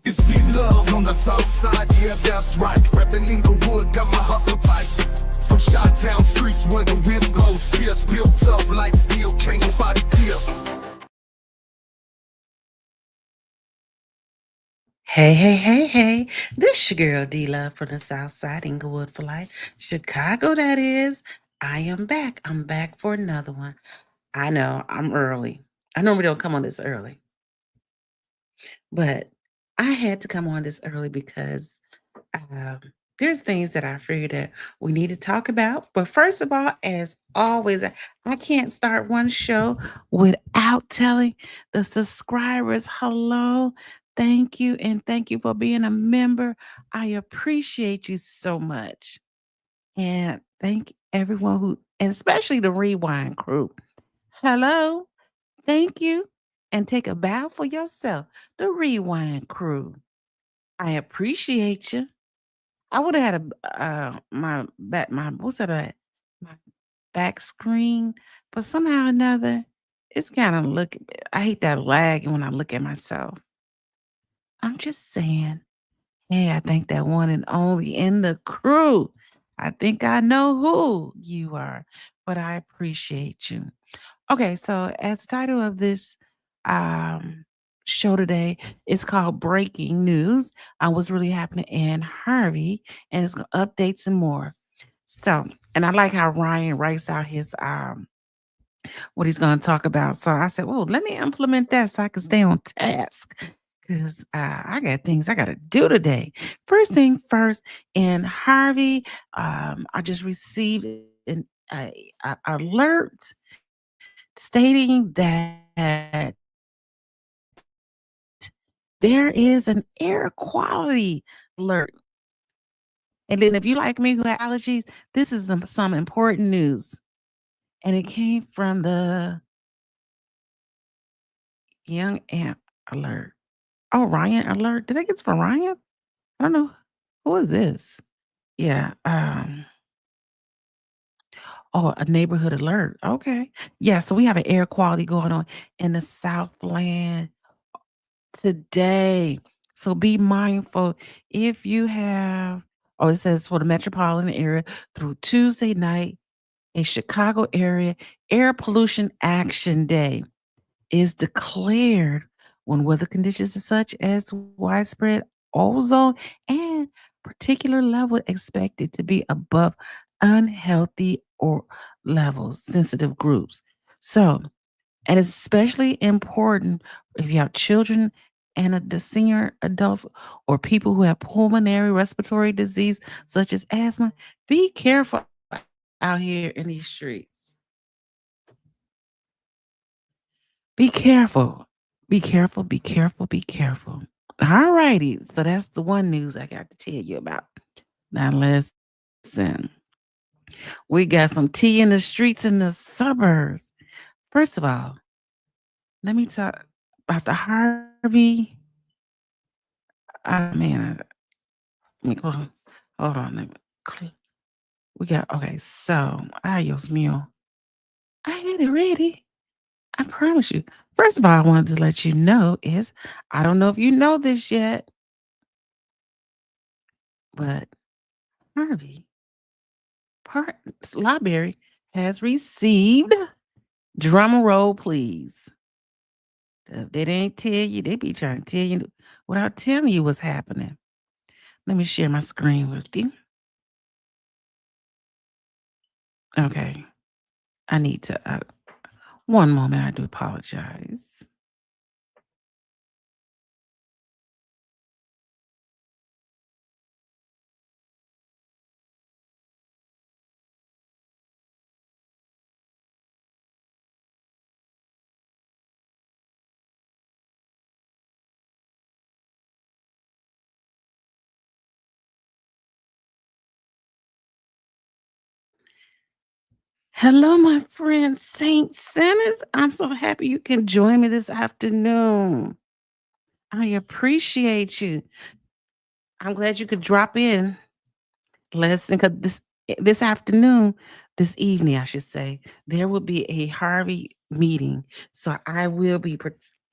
It's sweet love on the south side, yeah, that's right. Reppin' in the wood, got my hustle tight. From Chi-Town streets where the wind blows, fierce, built up like steel, can't nobody pierce. Hey, hey, hey, hey. This your girl D-Love from the South Side, Inglewood for life. Chicago, that is. I am back. I'm back for another one. I know, I'm early. I normally don't come on this early, but I had to come on this early because um, there's things that I figured that we need to talk about. But first of all, as always, I can't start one show without telling the subscribers hello, thank you, and thank you for being a member. I appreciate you so much. And thank everyone who, and especially the Rewind crew. Hello, thank you, and take a bow for yourself, the Rewind crew. I appreciate you. I would have had my what's that? My back screen, but somehow or another, it's kind of look. I hate that lag when I look at myself. I'm just saying, hey, I think that one and only in the crew. I think I know who you are, but I appreciate you. Okay, so as the title of this um, show today is called Breaking News. I was really happening in Harvey, and it's gonna updates and more. So, and I like how Ryan writes out his what he's gonna talk about. So I said, well, let me implement that so I can stay on task. Because I got things I got to do today. First thing first, in Harvey, I just received a alert stating that there is an air quality alert. And then if you like me who have allergies, this is some important news. And it came from the Young Amp alert. Oh, Ryan alert. Did I get this from Ryan? I don't know. Who is this? Yeah. Oh, a neighborhood alert. Okay. Yeah. So we have an air quality going on in the Southland today. So be mindful if you have, oh, it says for the metropolitan area through Tuesday night, a Chicago area air pollution action day is declared when weather conditions are such as widespread ozone and particular level expected to be above unhealthy or levels, sensitive groups. So, and it's especially important if you have children and the senior adults or people who have pulmonary respiratory disease such as asthma. Be careful out here in these streets. Be careful. Be careful. Be careful. Be careful. All righty. So that's the one news I got to tell you about. Now listen. We got some tea in the streets in the suburbs. First of all, let me talk about the Harvey. Man, let me hold on. We got okay. So, adios mio. I had it ready. I promise you. First of all, I wanted to let you know is I don't know if you know this yet, but Harvey Park Library has received drum roll, please. If they didn't tell you, they be trying to tell you without telling you what's happening. Let me share my screen with you. Okay. I need to one moment. I do apologize. Hello, my friend Saint Sinners. I'm so happy you can join me this afternoon. I appreciate you. I'm glad you could drop in. Listen, because this afternoon, this evening, I should say, there will be a Harvey meeting. So I will be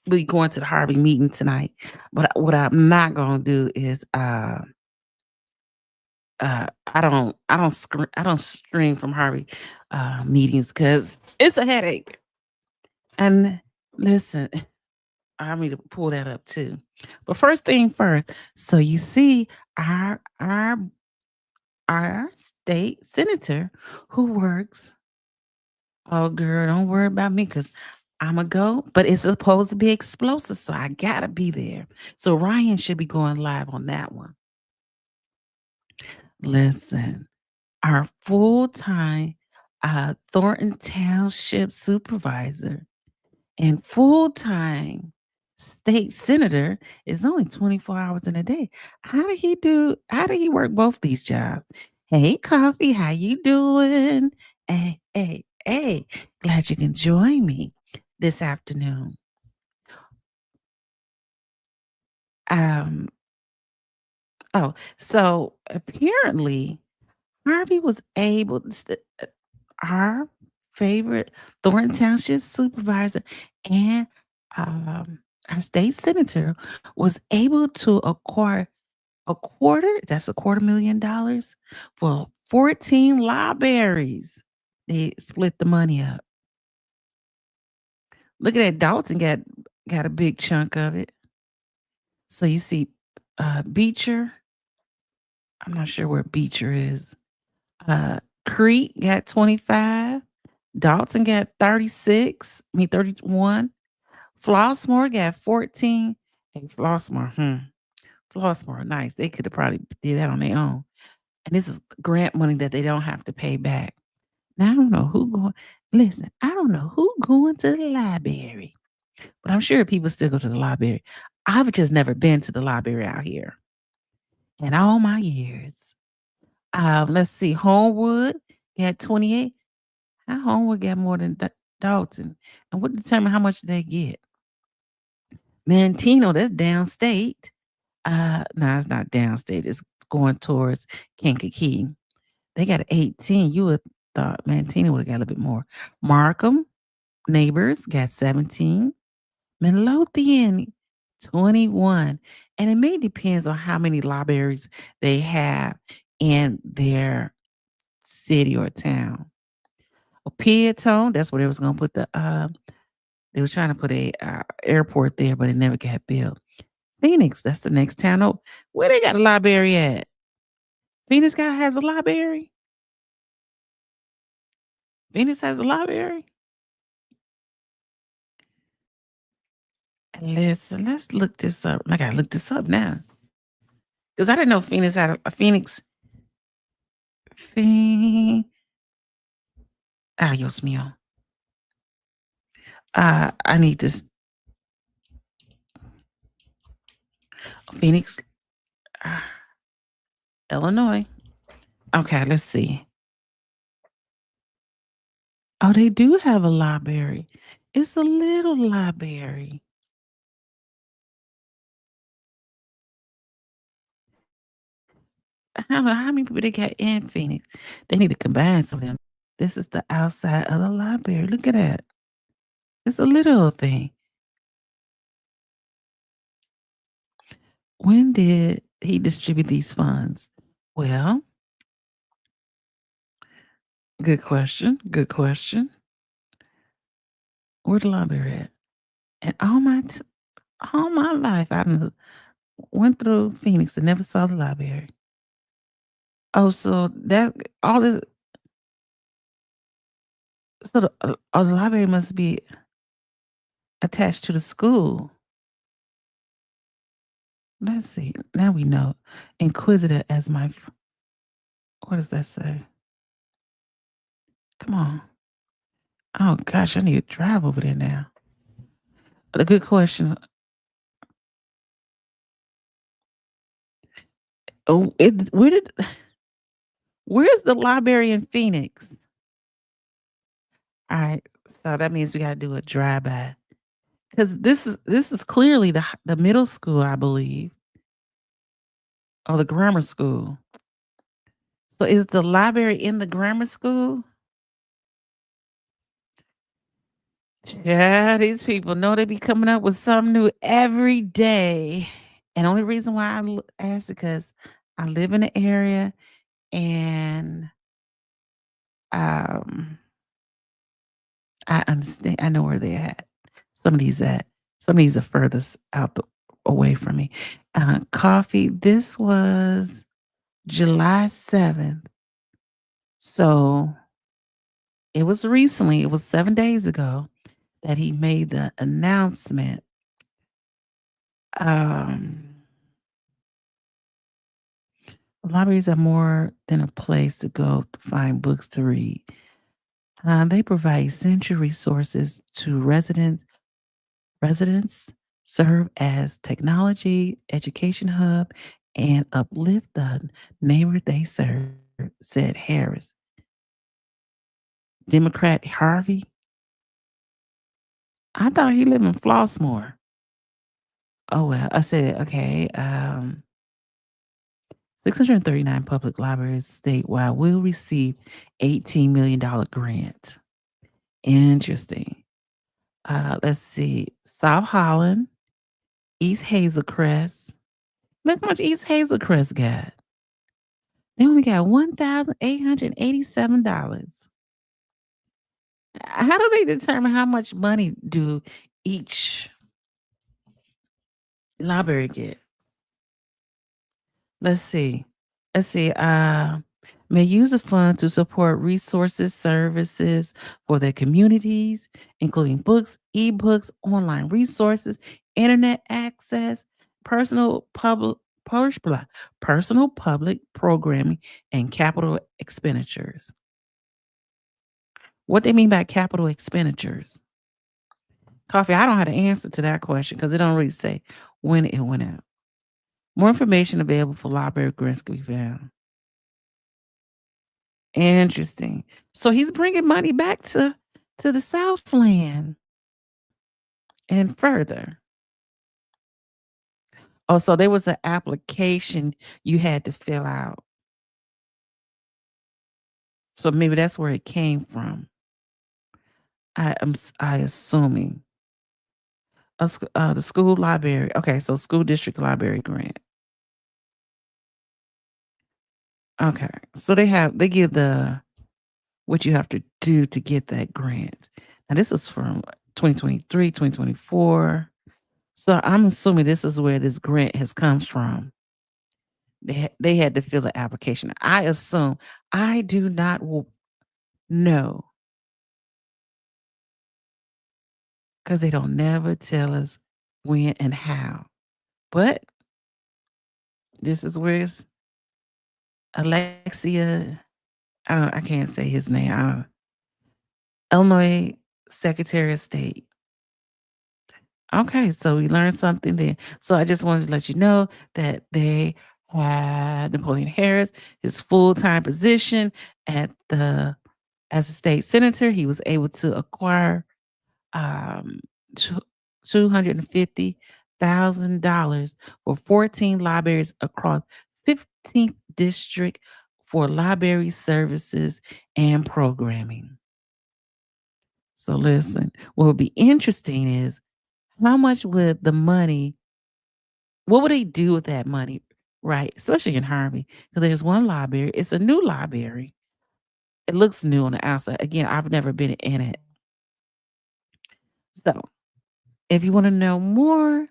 be going to the Harvey meeting tonight. But what I'm not gonna do is I don't stream from Harvey meetings because it's a headache. And listen, I need to pull that up too. But first thing first, so you see our state senator who works. Oh girl, don't worry about me because I'ma go, but it's supposed to be explosive, so I gotta be there. So Ryan should be going live on that one. Listen, our full-time Thornton Township supervisor and full-time state senator is only 24 hours in a day. How did he work both these jobs? Hey, Coffee, how you doing? Hey, hey, hey. Glad you can join me this afternoon. Um, so apparently Harvey was able our favorite Thornton Township supervisor and um, our state senator was able to acquire that's $250,000 for 14 libraries. They split the money up. Look at that. Dalton got a big chunk of it. So you see Beecher. I'm not sure where Beecher is. Crete got 25. Dalton got 36. I mean 31. Flossmoor got 14. Hey, Flossmoor, nice. They could have probably did that on their own. And this is grant money that they don't have to pay back. Now I don't know who going. Listen, I don't know who going to the library, but I'm sure people still go to the library. I've just never been to the library out here in all my years. Let's see. Homewood got 28. How Homewood got more than Dalton? And what determine how much they get? Mantino, that's downstate. No, it's not downstate. It's going towards Kankakee. They got 18. You would thought Mantino would have got a little bit more. Markham, neighbors, got 17. Midlothian, 21. And it may depends on how many libraries they have in their city or town. Peatone, that's where they was gonna put they was trying to put a airport there, but it never got built. Phoenix, that's the next town. Oh, where they got a library at? Phoenix has a library. Phoenix has a library. Listen, let's look this up. I gotta look this up now because I didn't know Phoenix had a Phoenix. Ay, Dios mío. I need this Phoenix, uh, Illinois. Okay, let's see. Oh, they do have a library. It's a little library. I don't know how many people they got in Phoenix. They need to combine some of them. This is the outside of the library. Look at that. It's a little thing. When did he distribute these funds? Well, good question. Good question. Where the library at? And all my life, I done went through Phoenix and never saw the library. Oh, so that all this so the library must be attached to the school. Let's see. Now we know. Inquisitor as my what does that say? Come on. Oh gosh, I need to drive over there now. A good question. Oh, where's the library in Phoenix? All right, so that means we gotta do a drive-by. Because this is clearly the middle school, I believe, or the grammar school. So is the library in the grammar school? Yeah, these people know they be coming up with something new every day. And only reason why asked because I live in the area and um I understand. I know where they're at. Some of these at. Some of these are furthest out away from me. Coffee. This was July 7th. So it was recently. It was 7 days ago that he made the announcement. Um, Libraries are more than a place to go to find books to read. They provide essential resources to residents, serve as technology, education hub, and uplift the neighbor they serve, said Harris. Democrat Harvey, I thought he lived in Flossmoor. Oh well, I said okay. 639 public libraries statewide will receive $18 million grant. Interesting. Let's see. South Holland, East Hazelcrest. Look how much East Hazelcrest got. They only got $1,887. How do they determine how much money do each library get? Let's see. Let's see. May use a fund to support resources, services for their communities, including books, ebooks, online resources, internet access, personal public personal public programming, and capital expenditures. What they mean by capital expenditures? Coffee, I don't have the answer to that question because it don't really say when it went out. More information available for library grants can be found. Interesting. So he's bringing money back to the Southland and further. Oh, so there was an application you had to fill out. So maybe that's where it came from. I assuming. The school library. Okay, so school district library grant. Okay. So they give what you have to do to get that grant. Now this is from 2023, 2024. So I'm assuming this is where this grant has come from. They had to fill the application. I assume. I do not know because they don't never tell us when and how. But this is where it's Alexia. I can't say his name. Illinois Secretary of State. Okay, so we learned something there. So I just wanted to let you know that they had Napoleon Harris, his full-time position as a state senator. He was able to acquire um, $250,000 for 14 libraries across 15th district for library services and programming. So listen, what would be interesting is how much would what would they do with that money, right? Especially in Harvey, because there's one library. It's a new library. It looks new on the outside. Again, I've never been in it. So if you want to know more,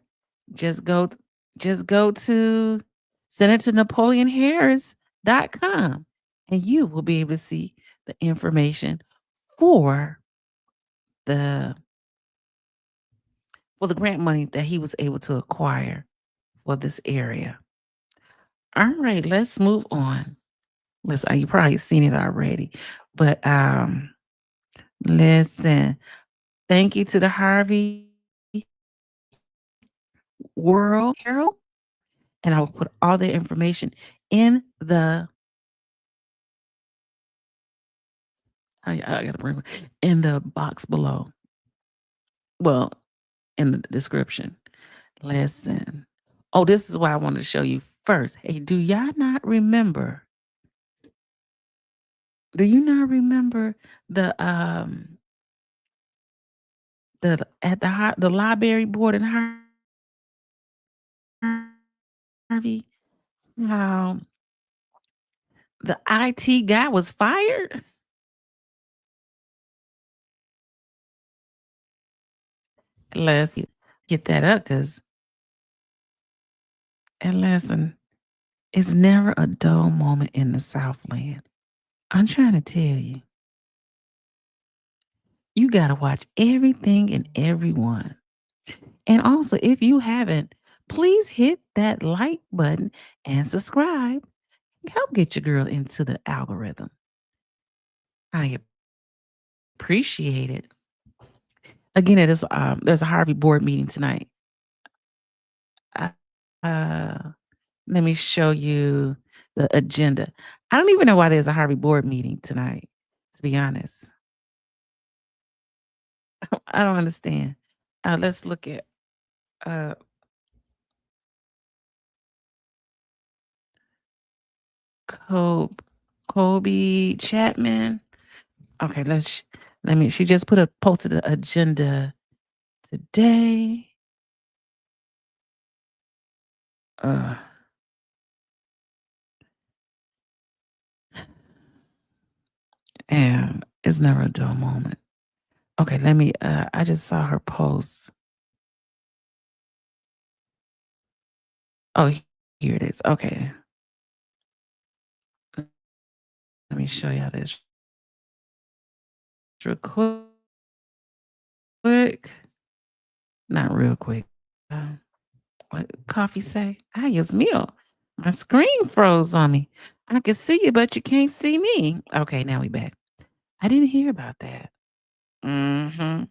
just go just go to senatornapoleonharris.com and you will be able to see the information for the grant money that he was able to acquire for this area. All right, let's move on. Listen, you probably seen it already, but listen. Thank you to the Harvey World Herald, and I will put all the information in the. I gotta bring in the box below. Well, in the description. Listen. Oh, this is what I wanted to show you first. Hey, do y'all not remember? Do you not remember the the library board in Harvey, how the IT guy was fired? Let's get that up, cause and listen, it's never a dull moment in the Southland. I'm trying to tell you, you gotta watch everything and everyone. And also, if you haven't, please hit that like button and subscribe. Help get your girl into the algorithm. I appreciate it. Again, there's a Harvey board meeting tonight. Uh, uh, let me show you the agenda. I don't even know why there's a Harvey board meeting tonight, to be honest. I don't understand. Let's look at uh, Col- Colby Chapman. Okay, let me. She just posted the agenda today. Uh, and it's never a dull moment. Okay, let me. I just saw her post. Oh, here it is. Okay, let me show y'all this real quick. Not real quick. What coffee say? Ay, Dios mío. My screen froze on me. I can see you, but you can't see me. Okay, now we back. I didn't hear about that. Hmm.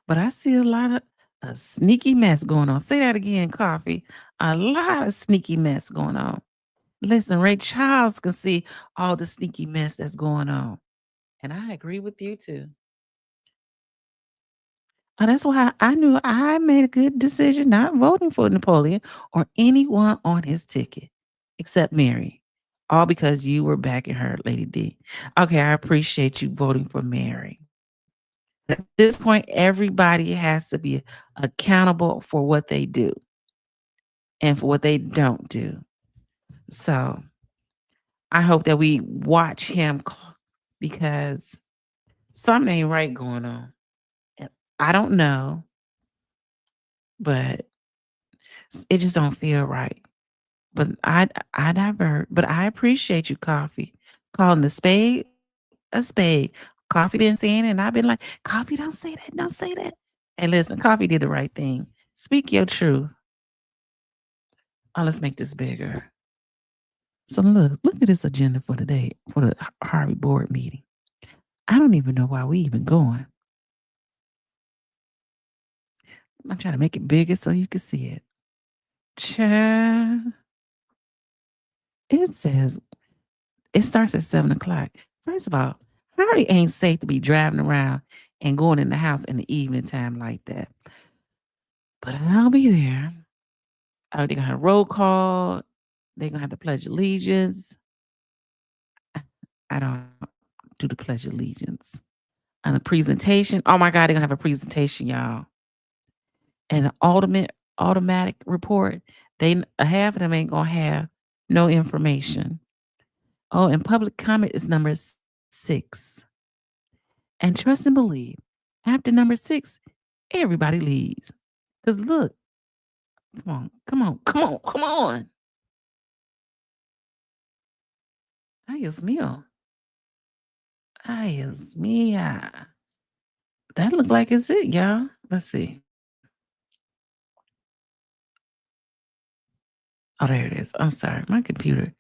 But I see a lot of a sneaky mess going on. Say that again, coffee. A lot of sneaky mess going on. Listen, Ray Charles can see all the sneaky mess that's going on. And I agree with you too. That's why I knew I made a good decision not voting for Napoleon or anyone on his ticket except Mary. All because you were backing her, Lady D. Okay, I appreciate you voting for Mary. At this point, everybody has to be accountable for what they do and for what they don't do. So I hope that we watch him because something ain't right going on. And I don't know, but it just don't feel right. But I divert. But I appreciate you, Coffee, calling the spade a spade. Coffee been saying it, and I've been like, Coffee, don't say that, don't say that. And listen, Coffee did the right thing. Speak your truth. Oh, let's make this bigger. So look at this agenda for today for the Harvey board meeting. I don't even know why we even going. I'm trying to make it bigger so you can see it. Child, it says it starts at 7 o'clock. First of all, Harvey ain't safe to be driving around and going in the house in the evening time like that. But I'll be there. Oh, they're gonna have roll call. They're gonna have the pledge allegiance. I don't do the pledge allegiance. And a presentation. Oh my God, they're gonna have a presentation, y'all. And an automatic report. They half of them ain't gonna have no information. Oh, and public comment is number 6. And trust and believe. After number 6, everybody leaves. Cause look, come on, come on, come on, come on. Ay, Dios mío. Ay, Dios mía. That look like it's it, y'all. Let's see. Oh, there it is. I'm sorry. My computer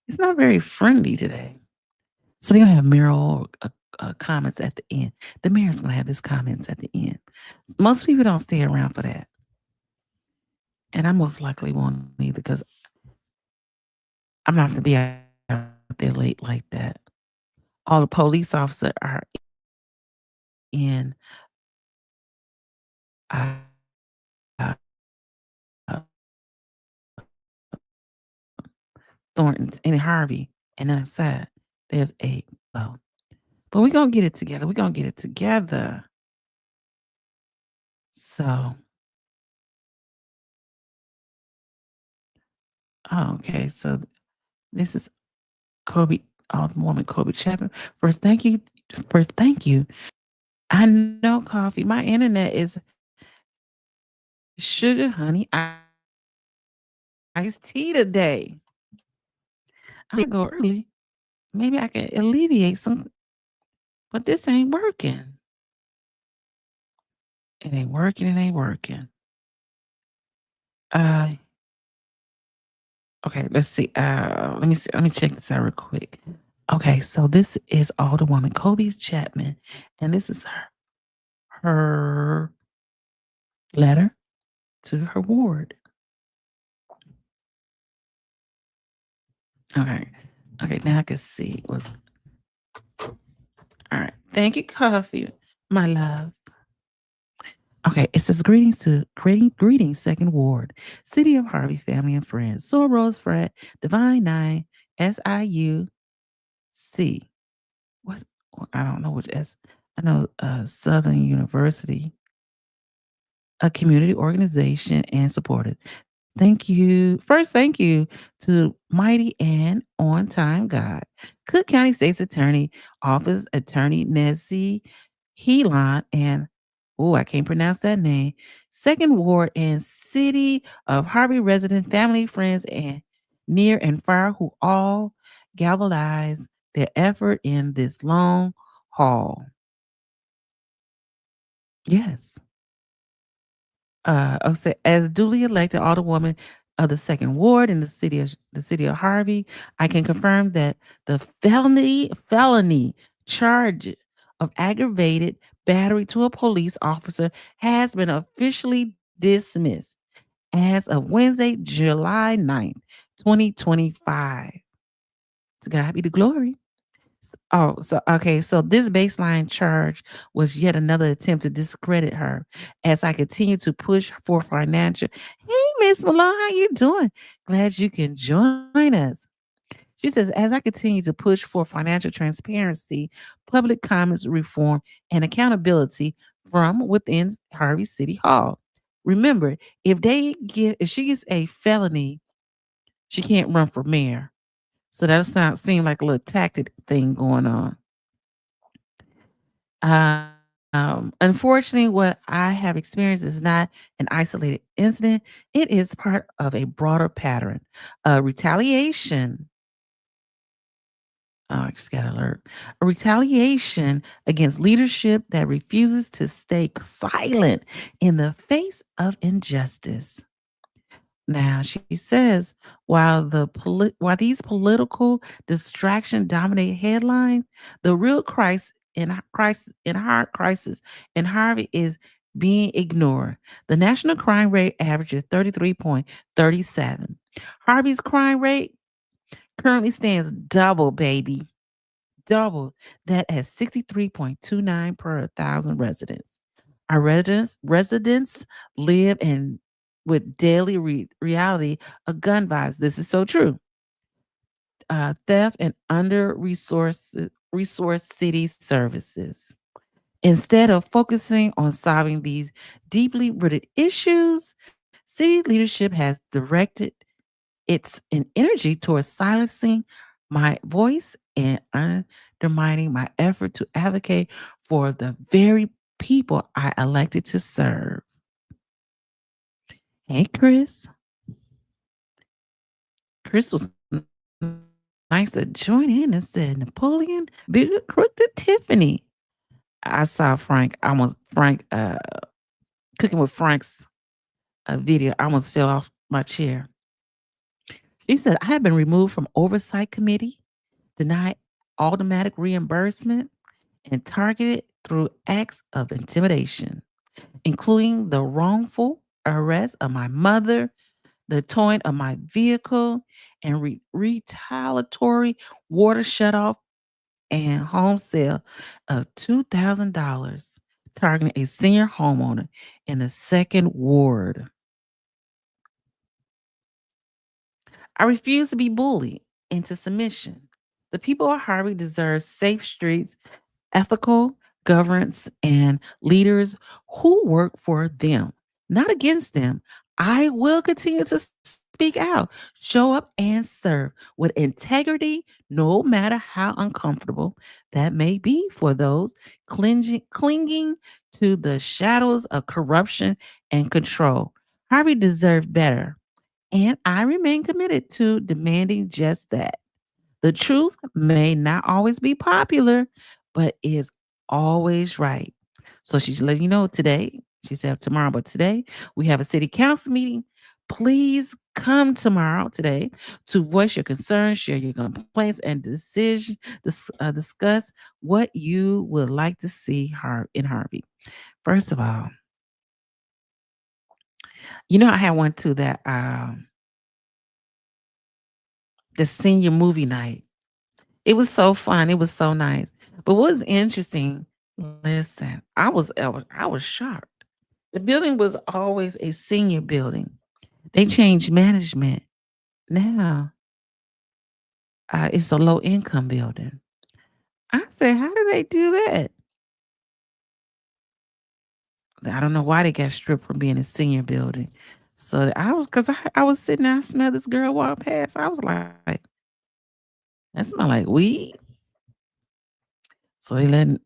is not very friendly today. So they're gonna have Meryl comments at the end. The mayor's gonna have his comments at the end. Most people don't stay around for that. And I most likely won't either because I'm not gonna be out there late like that. All the police officers are in uh, uh, Thornton's in Harvey, and then outside there's a well, But we're gonna get it together. We're gonna get it together. So, oh, okay. So this is Kobe, woman Kobe Chapman. First, thank you. First, thank you. I know coffee. My internet is sugar, honey, iced tea today. I go early. Maybe I can alleviate some, but this ain't working. It ain't working. It ain't working. Uh, okay. Let's see. Let me see. Let me check this out real quick. Okay, so this is Alderwoman Colby Chapman, and this is her letter to her ward. Okay. Okay, now I can see what's all right. Thank you, Coffee, my love. Okay, it says greetings, second ward, city of Harvey, family and friends. Soros Fred, Divine Nine, SIU C. What's I don't know which S. I know Southern University, a community organization and supported. Thank you. First, thank you to mighty and on time God, Cook County State's Attorney Office Attorney Nessie Helon and I can't pronounce that name. Second Ward and City of Harvey resident, family, friends, and near and far who all galvanize their effort in this long haul. Yes. So as duly elected Alderwoman of the Second Ward in the city of Harvey, I can confirm that the felony charge of aggravated battery to a police officer has been officially dismissed as of Wednesday, July 9th, 2025. To God be the glory. So okay, so this baseline charge was yet another attempt to discredit her as I continue to push for financial. Hey, Miss Malone, how you doing? Glad you can join us. She says, as I continue to push for financial transparency, public comments reform, and accountability from within Harvey City Hall. Remember, if she gets a felony, she can't run for mayor. So that seem like a little tactic thing going on. Unfortunately, what I have experienced is not an isolated incident. It is part of a broader pattern. Retaliation. Oh, I just got alert. A retaliation against leadership that refuses to stay silent in the face of injustice. Now she says, while these political distraction dominate headlines, the real crisis in Harvey is being ignored. The national crime rate averages 33.37. Harvey's crime rate currently stands double, baby, double that at 63.29 per 1,000 residents. Our residents live in with daily reality of gun violence. This is so true. Theft and under resourced city services. Instead of focusing on solving these deeply rooted issues, city leadership has directed energy towards silencing my voice and undermining my effort to advocate for the very people I elected to serve. Hey, Chris. Chris was nice to join in and said, Napoleon, bigger crook than Tiffany. I saw Frank cooking with Frank's video. I almost fell off my chair. She said, I have been removed from oversight committee, denied automatic reimbursement, and targeted through acts of intimidation, including the wrongful arrest of my mother, the towing of my vehicle, and retaliatory water shutoff and home sale of $2,000, targeting a senior homeowner in the second ward. I refuse to be bullied into submission. The people of Harvey deserve safe streets ethical governance and leaders who work for them, not against them. I will continue to speak out, show up, and serve with integrity, no matter how uncomfortable that may be for those clinging to the shadows of corruption and control. Harvey deserved better, and I remain committed to demanding just that. The truth may not always be popular, but is always right. So she's letting you know today. She said tomorrow, but today we have a city council meeting. Please come tomorrow today to voice your concerns, share your complaints, and discuss what you would like to see in Harvey. First of all, I had one to that the senior movie night. It was so fun, it was so nice. But what was interesting, listen, I was shocked. The building was always a senior building. They changed management. Now, it's a low income building. I said, "How do they do that?" I don't know why they got stripped from being a senior building. So I was, cause I was sitting there, I smelled this girl walk past. I was like, "That smell like weed." So they letting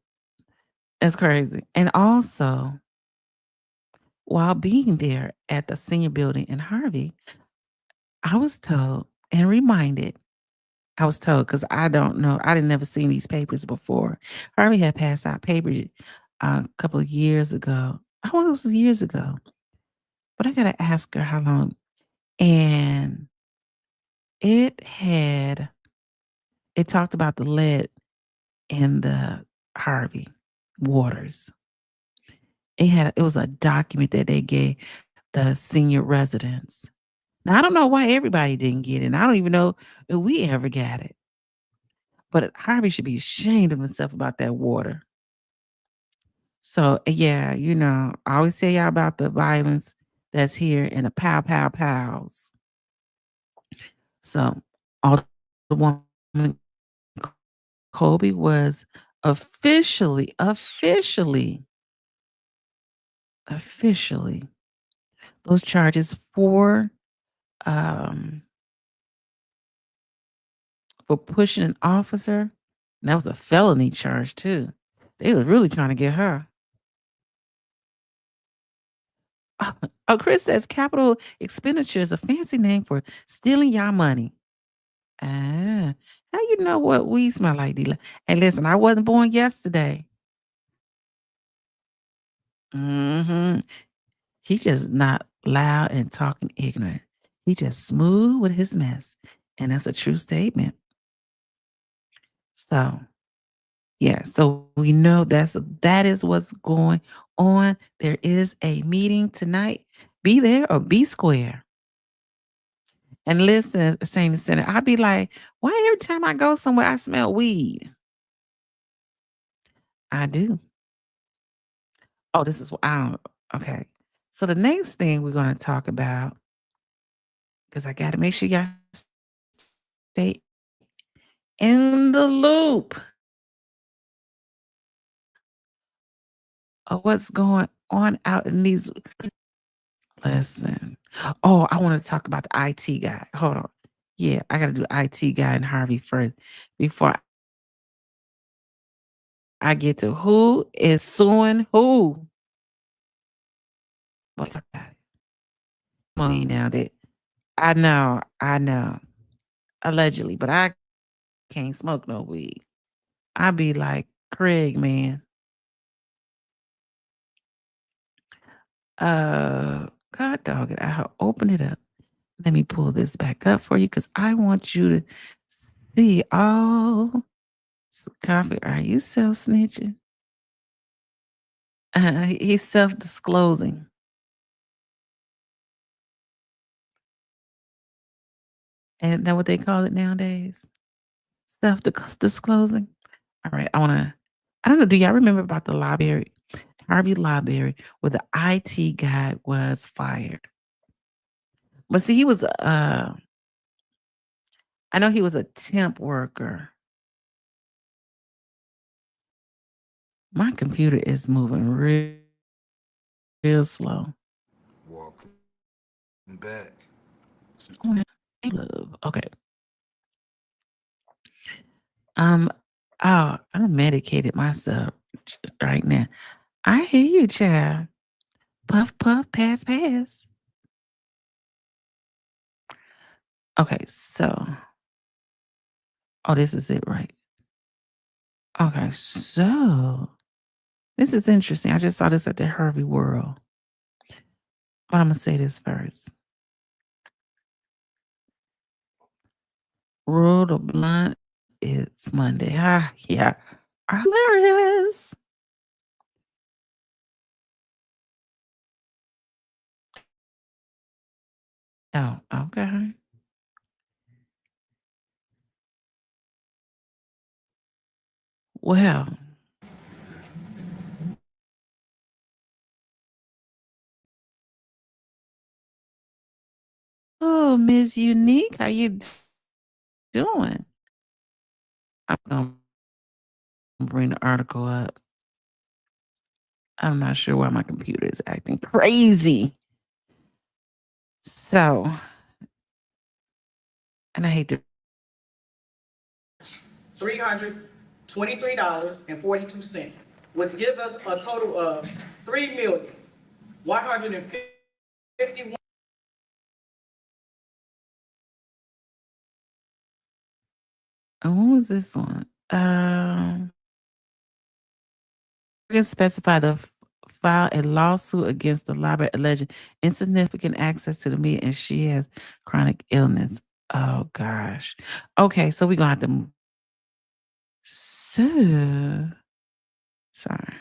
that's crazy. And also, while being there at the senior building in Harvey, I was told and reminded, I was told because I don't know, I didn't never seen these papers before. Harvey had passed out papers a couple of years ago. I want it was years ago, but I gotta ask her how long. And it had it talked about the lead in the Harvey waters. It was a document that they gave the senior residents. Now I don't know why everybody didn't get it. And I don't even know if we ever got it. But Harvey should be ashamed of himself about that water. So yeah, I always tell y'all about the violence that's here and the pow pow pows. So all the woman Colby was officially those charges um for pushing an officer. And that was a felony charge too. They was really trying to get her. Oh, Chris says capital expenditure is a fancy name for stealing y'all money. Ah, how you know what we smell like, Dila? And listen, I wasn't born yesterday. He just not loud and talking ignorant. He just smooth with his mess. And that's a true statement. So yeah, so we know that is what's going on. There is a meeting tonight. Be there or be square. And listen, Saint Center, I'd be like, why every time I go somewhere I smell weed? I do. Oh, this is what I don't okay. So the next thing we're gonna talk about, because I gotta make sure y'all stay in the loop of what's going on out in these listen. Oh, I want to talk about the IT guy. Hold on. Yeah, I gotta do IT guy and Harvey first before I get to who is suing who. Let's talk about it. Come on now that I know. Allegedly, but I can't smoke no weed. I be like, Craig, man. God dog it. I'll open it up. Let me pull this back up for you because I want you to see all coffee. Are you self snitching? He's self disclosing. And that what they call it nowadays? Self disclosing. All right. I don't know. Do y'all remember about the library, Harvey Library, where the IT guy was fired? But see, I know he was a temp worker. My computer is moving real slow. Welcome back. Okay. Um, oh, I'm medicated myself right now. I hear you, child. Puff, puff, pass, pass. Okay, so, oh, this is it, right? Okay, so this is interesting. I just saw this at the Harvey World, but I'm gonna say this first. Rural to blunt, it's Monday. Ah, yeah, hilarious. Oh, okay. Well, oh, Miss Unique, how you doing? I'm gonna bring the article up. I'm not sure why my computer is acting crazy. So, and I hate to. $323.42, which gives us a total of 3,151. Oh, what was this one? We can specify the file a lawsuit against the library alleging insignificant access to the media, and she has chronic illness. Oh gosh. Okay, so we're gonna have to. So sorry,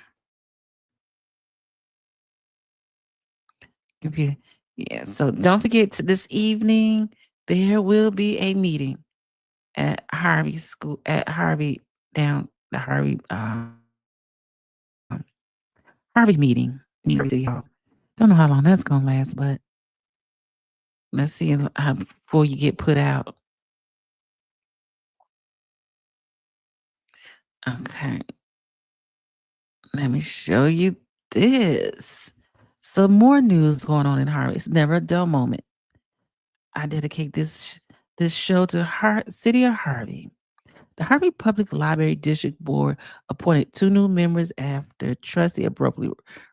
computer. Yeah. So don't forget this evening there will be a meeting at Harvey School at Harvey down the Harvey meeting in City Hall. Don't know how long that's gonna last, but let's see how before you get put out. Okay, let me show you this. Some more news going on in Harvey. It's never a dull moment. I dedicate this show to City of Harvey. The Harvey Public Library District Board appointed 2 new members after trustee abruptly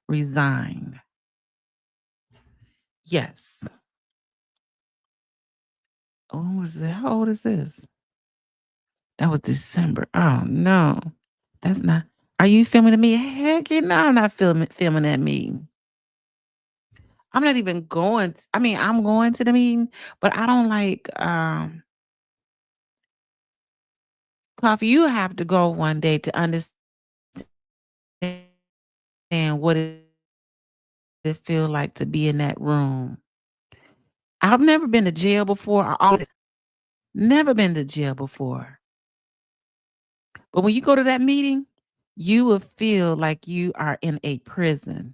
resigned. Yes. Oh, was that? How old is this? That was December. Oh no, that's not. Are you filming the meeting? Heck, no, I'm not filming that meeting. I'm not even going. I mean, I'm going to the meeting, but I don't like. Coffee. You have to go one day to understand what it feel like to be in that room. I've never been to jail before. I always never been to jail before. But when you go to that meeting, you will feel like you are in a prison.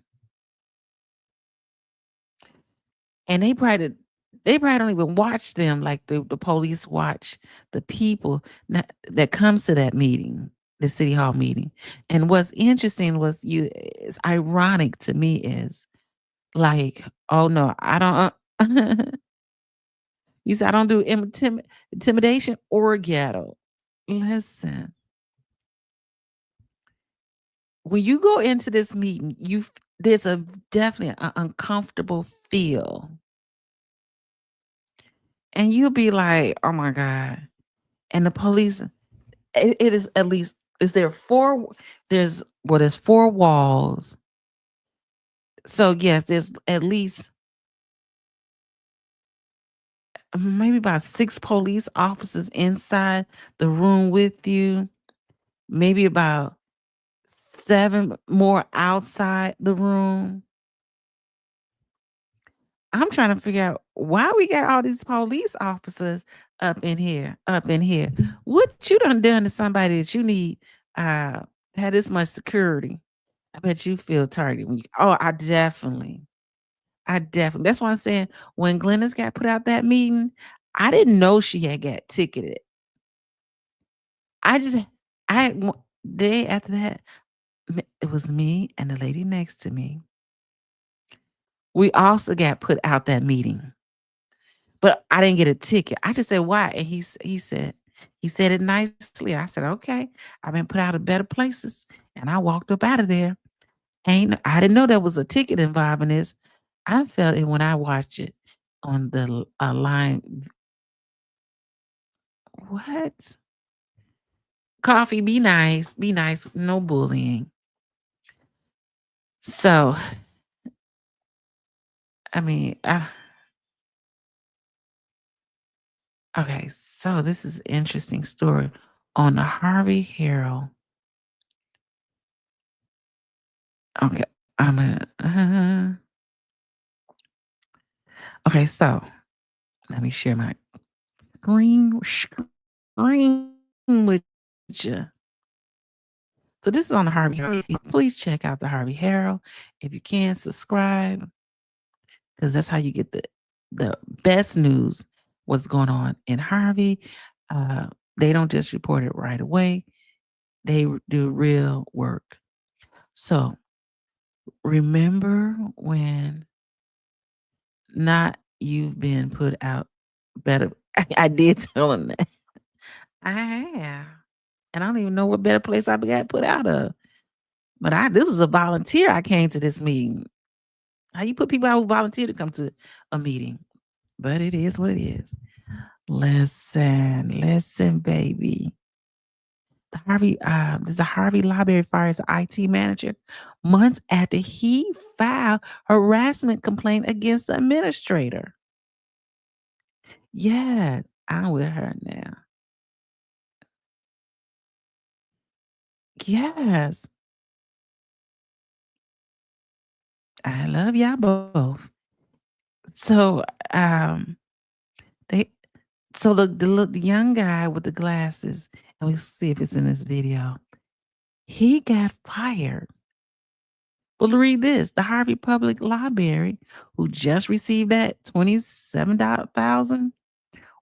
And they probably don't even watch them like the police watch the people that comes to that meeting, the city hall meeting. And what's interesting was it's ironic to me is like, oh no, I don't you said I don't do intimidation or ghetto. Listen, when you go into this meeting, there's a definitely an uncomfortable feel. And you'll be like, oh my God. And the police, it is at least, is there there's 4 walls. So yes, there's at least maybe about 6 police officers inside the room with you, maybe about 7 more outside the room. I'm trying to figure out why we got all these police officers up in here. What you done to somebody that you need had this much security? I bet you feel targeted when you oh, I definitely. That's why I'm saying when Glennis got put out that meeting, I didn't know she had got ticketed. I just I day after that, It was me and the lady next to me. We also got put out that meeting, but I didn't get a ticket. I just said, "Why?" And he said it nicely. I said, "Okay, I've been put out of better places," and I walked up out of there. I didn't know there was a ticket involved in this. I felt it when I watched it on the line. What? Coffee, be nice, no bullying. So, I mean, okay, so this is an interesting story on the Harvey Herald. Okay, I'm gonna. Okay, so let me share my screen with you. So this is on the Harvey Herald. Please check out the Harvey Herald if you can. Subscribe because that's how you get the best news. What's going on in Harvey? Uh, they don't just report it right away. They do real work. So remember when not you've been put out better. I did tell him that. I have. And I don't even know what better place I got put out of. But this was a volunteer. I came to this meeting. How you put people out who volunteer to come to a meeting? But it is what it is. Listen, baby. There's a Harvey Library fires an IT manager months after he filed harassment complaint against the administrator. Yeah, I'm with her now. Yes, I love y'all both. So, they, so the young guy with the glasses, and we see if it's in this video. He got fired. Well, read this. The Harvey Public Library, who just received that 27,000,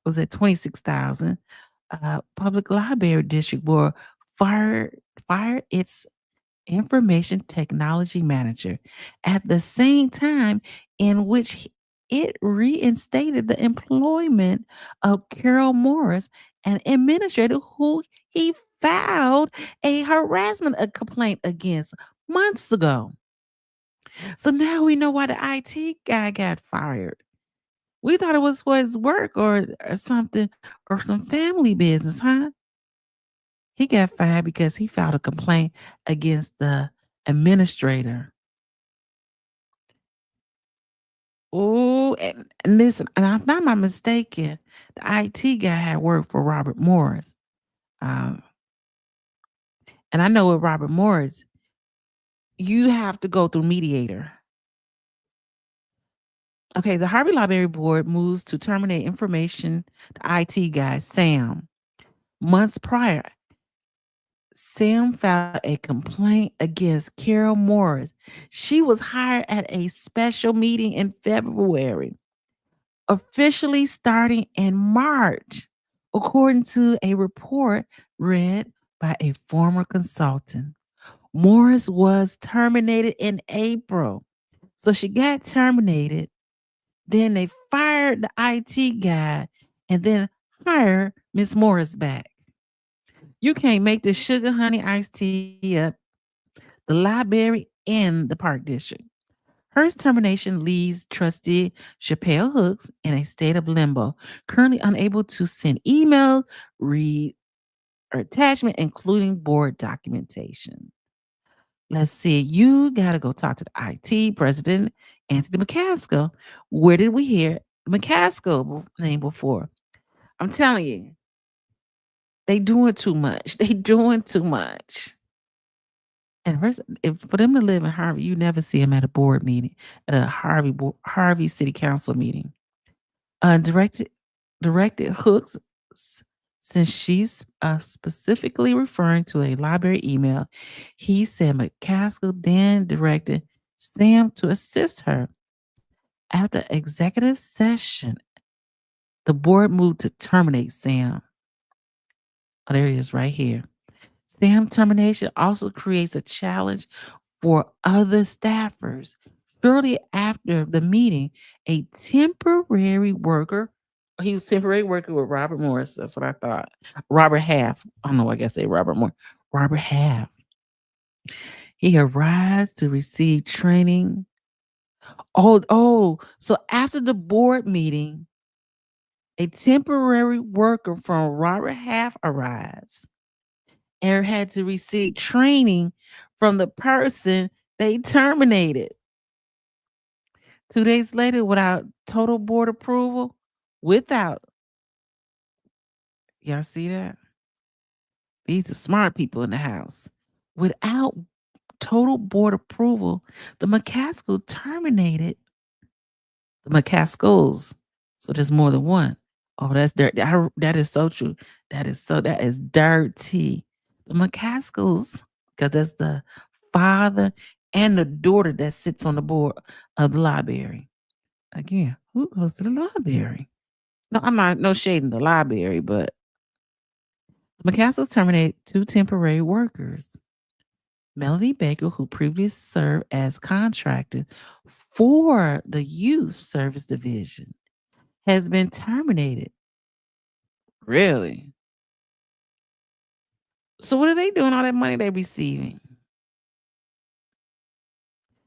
was at 26,000. Public Library District Board fired its information technology manager at the same time in which it reinstated the employment of Carol Morris, an administrator who he filed a harassment complaint against months ago. So now we know why the IT guy got fired. We thought it was for his work or something or some family business, huh? He got fired because he filed a complaint against the administrator. Oh, and listen, and I'm not mistaken, the IT guy had worked for Robert Morris. Um, and I know with Robert Morris, you have to go through mediator. Okay, the Harvey Library Board moves to terminate information the IT guy, Sam. Months prior, Sam filed a complaint against Carol Morris. She was hired at a special meeting in February, officially starting in March, according to a report read by a former consultant. Morris was terminated in April. So she got terminated. Then they fired the IT guy and then hired Miss Morris back. You can't make the sugar honey iced tea up, the library, and the park district. Her termination leaves trustee Chappelle Hooks in a state of limbo, currently unable to send emails, read, or attachment, including board documentation. Let's see. You got to go talk to the IT president, Anthony McCaskill. Where did we hear McCaskill name before? I'm telling you, they doing too much. They doing too much. And for them to live in Harvey, you never see them at a board meeting, at a Harvey City Council meeting. Directed Hooks, since she's specifically referring to a library email, he said McCaskill then directed Sam to assist her. After executive session, the board moved to terminate Sam. Oh, there he is right here. Sam termination also creates a challenge for other staffers. Shortly after the meeting, a temporary worker, he was temporary worker with Robert Morris. That's what I thought. Robert Half. I don't know why I gotta say Robert Moore. Robert Half. He arrives to receive training. So after the board meeting, a temporary worker from Robert Half arrives and had to receive training from the person they terminated. 2 days later, without total board approval, without, y'all see that? These are smart people in the house. Without total board approval, the McCaskill terminated the McCaskills. So there's more than one. Oh, that's dirty. That is so true. That is dirty. The McCaskills, because that's the father and the daughter that sits on the board of the library. Again, who goes to the library? No, I'm not no shade in the library, but the McCaskills terminated 2 temporary workers. Melody Baker, who previously served as contractor for the youth service division, has been terminated. Really? So what are they doing all that money they receiving?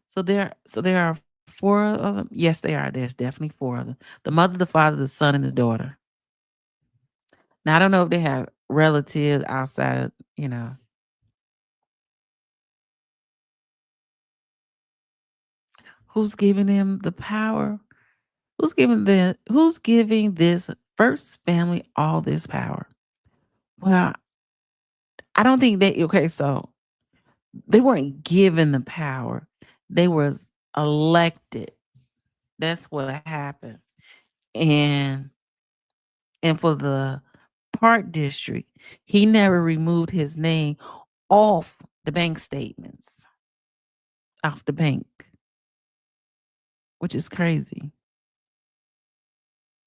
So there are 4 of them. Yes, they are. There's definitely 4 of them. The mother, the father, the son, and the daughter. Now I don't know if they have relatives outside, who's giving them the power? Who's giving this first family all this power? Well, I don't think so they weren't given the power. They was elected. That's what happened. And and for the Park District, he never removed his name off the bank statements, off the bank, which is crazy.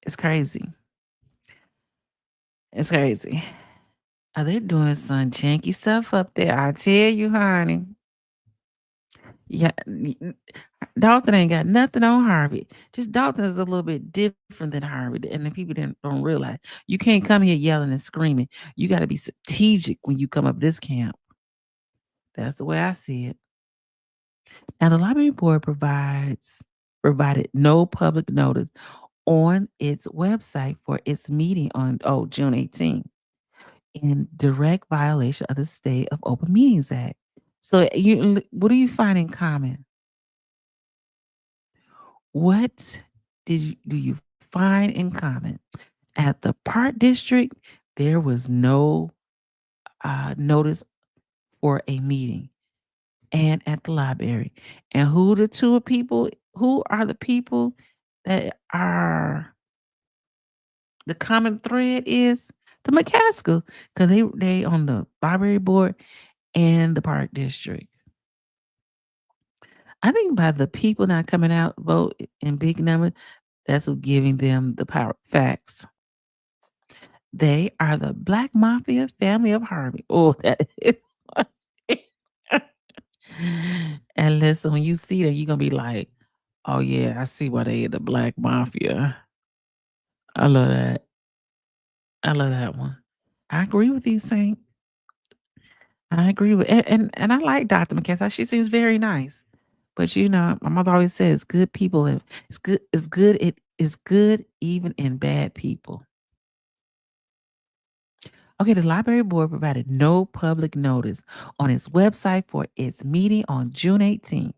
It's crazy. It's crazy. Oh, they're doing some janky stuff up there. I tell you, honey. Yeah, Dalton ain't got nothing on Harvey. Just Dalton is a little bit different than Harvey, and the people don't realize you can't come here yelling and screaming. You got to be strategic when you come up this camp. That's the way I see it. Now, the library board provided no public notice on its website for its meeting on June 18th, in direct violation of the State of Open Meetings Act. So, what do you find in common? What do you find in common? At the Park District, there was no notice for a meeting, and at the library. And who are the people that are the common thread is the McCaskill, because they on the library board and the Park District. I think by the people not coming out vote in big numbers, that's what giving them the power. Facts. They are the Black Mafia family of Harvey. Oh, that is. And listen, when you see that, you're gonna be like, "Oh yeah, I see why they the Black Mafia." I love that. I love that one. I agree with you, Saint. I agree with and I like Dr. McKenzie. She seems very nice. But my mother always says good people and it is good even in bad people. Okay, the library board provided no public notice on its website for its meeting on June 18th,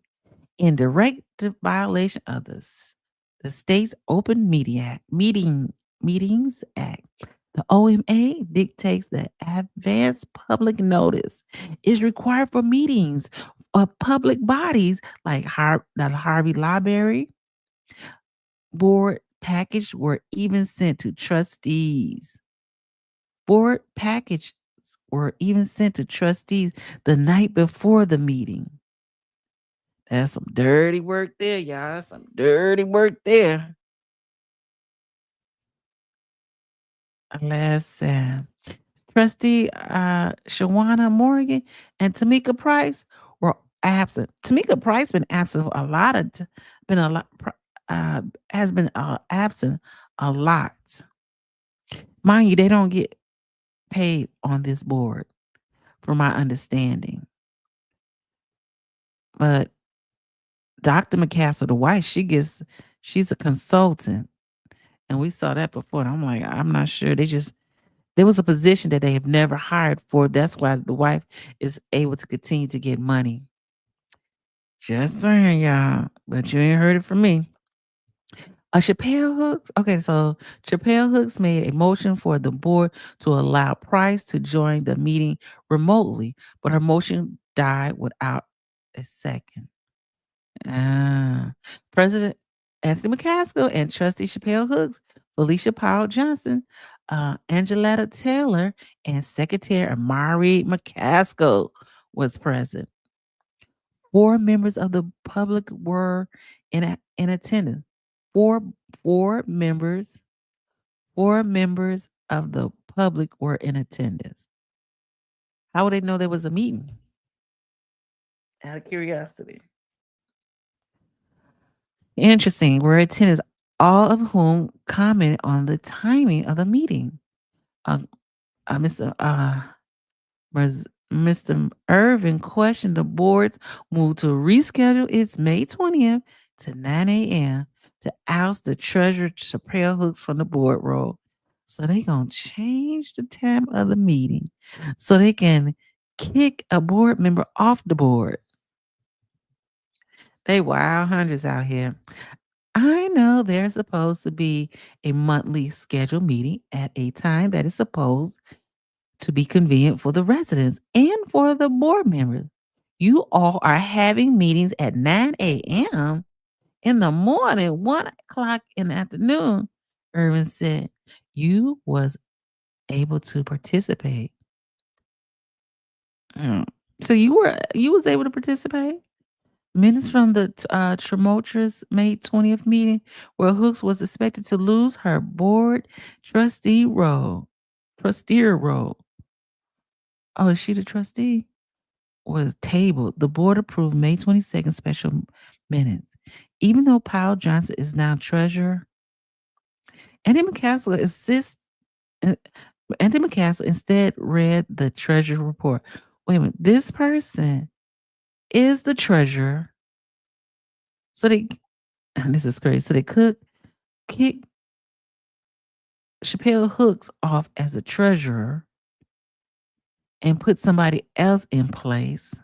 in direct violation of the state's Open Meetings Act. The OMA dictates that advance public notice is required for meetings of public bodies like the Harvey Library. Board package were even sent to trustees. Board packages were even sent to trustees the night before the meeting. That's some dirty work there, y'all. That's some dirty work there. Listen, Trustee Shawana Morgan and Tamika Price were absent. Tamika Price been absent for a lot of been a lot has been absent a lot. Mind you, they don't get paid on this board, from my understanding. But Dr. McCaster, the wife, she's a consultant. And we saw that before. And I'm like, I'm not sure. There was a position that they have never hired for. That's why the wife is able to continue to get money. Just saying, y'all. But you ain't heard it from me. Chappelle Hooks. Okay, so Chappelle Hooks made a motion for the board to allow Price to join the meeting remotely, but her motion died without a second. President Anthony McCaskill and Trustee Chappelle Hooks, Felicia Powell Johnson, Angeletta Taylor, and Secretary Amari McCaskill was present. 4 members of the public were in attendance. Four four members of the public were in attendance. How would they know there was a meeting? Out of curiosity. Interesting. Were attendants, all of whom commented on the timing of the meeting. Uh, Mr. Mr. Irvin questioned the board's move to reschedule its May 20th to 9 a.m. to oust the treasurer Chappelle Hooks from the board role. So they gonna change the time of the meeting so they can kick a board member off the board. They wild hundreds out here. I know there's supposed to be a monthly scheduled meeting at a time that is supposed to be convenient for the residents and for the board members. You all are having meetings at 9 a.m. in the morning, 1 o'clock in the afternoon, Irvin said. You was able to participate. So you was able to participate? Minutes from the tumultuous May 20th meeting where Hooks was expected to lose her board trustee role. Oh, is she the trustee? Was tabled. The board approved May 22nd special minutes. Even though Powell Johnson is now treasurer, Andy McCaskill instead read the treasurer report. Wait a minute, this person is the treasurer. So this is crazy. So they could kick Chappelle Hooks off as a treasurer and put somebody else in place.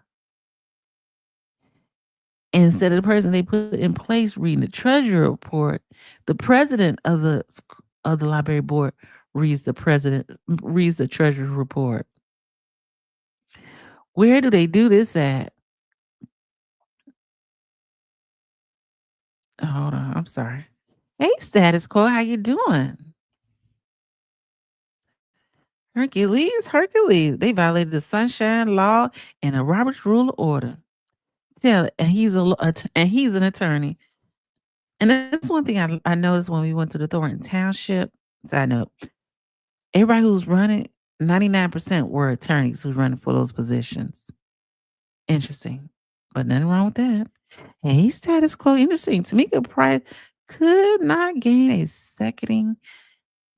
Instead of the person they put in place reading the treasurer report, the president of the library board reads the treasurer report. Where do they do this at? Hold on, I'm sorry. Hey, status quo, how you doing? Hercules. They violated the Sunshine Law and the Robert's Rule of Order. And he's an attorney. And that's one thing I noticed when we went to the Thornton Township. Side note, everybody who's running, 99% were attorneys who's running for those positions. Interesting, but nothing wrong with that. Hey, status quo. Interesting. Tamika Price could not gain a seconding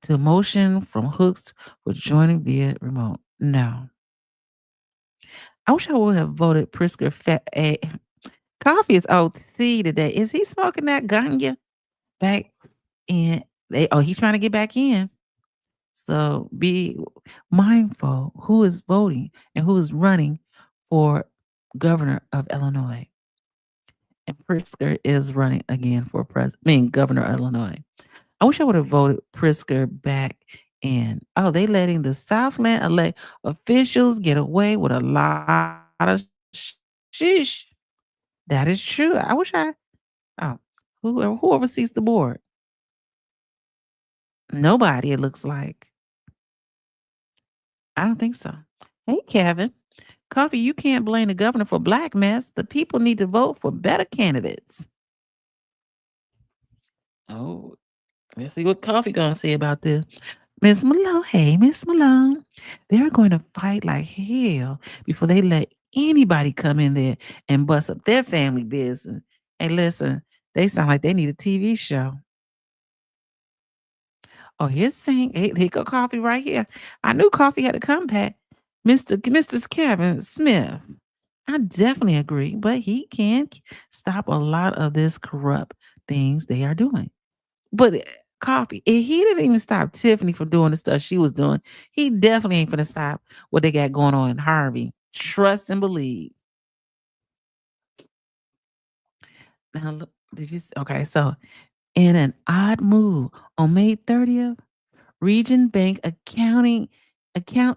to motion from Hooks for joining via remote. No. I wish I would have voted Prisker Coffee is OT today. Is he smoking that ganja back in? He's trying to get back in. So be mindful who is voting and who is running for governor of Illinois. And Prisker is running again for governor of Illinois. I wish I would have voted Prisker back in. Oh, they letting the Southland elect officials get away with a lot of sheesh. That is true. I wish who oversees the board? Nobody, it looks like. I don't think so. Hey, Kevin. Coffee, you can't blame the governor for black mess. The people need to vote for better candidates. Oh, let's see what Coffee gonna say about this. Miss Malone, hey, Miss Malone. They're going to fight like hell before they let anybody come in there and bust up their family business. Hey, listen, they sound like they need a TV show. Oh, here's saying, hey, here go coffee right here. I knew coffee had a comeback. Mr. Kevin Smith. I definitely agree, but he can't stop a lot of this corrupt things they are doing. But coffee, he didn't even stop Tiffany from doing the stuff she was doing. He definitely ain't gonna stop what they got going on in Harvey. Trust and believe. Now, look, okay? So, in an odd move, on May 30th, Region Bank account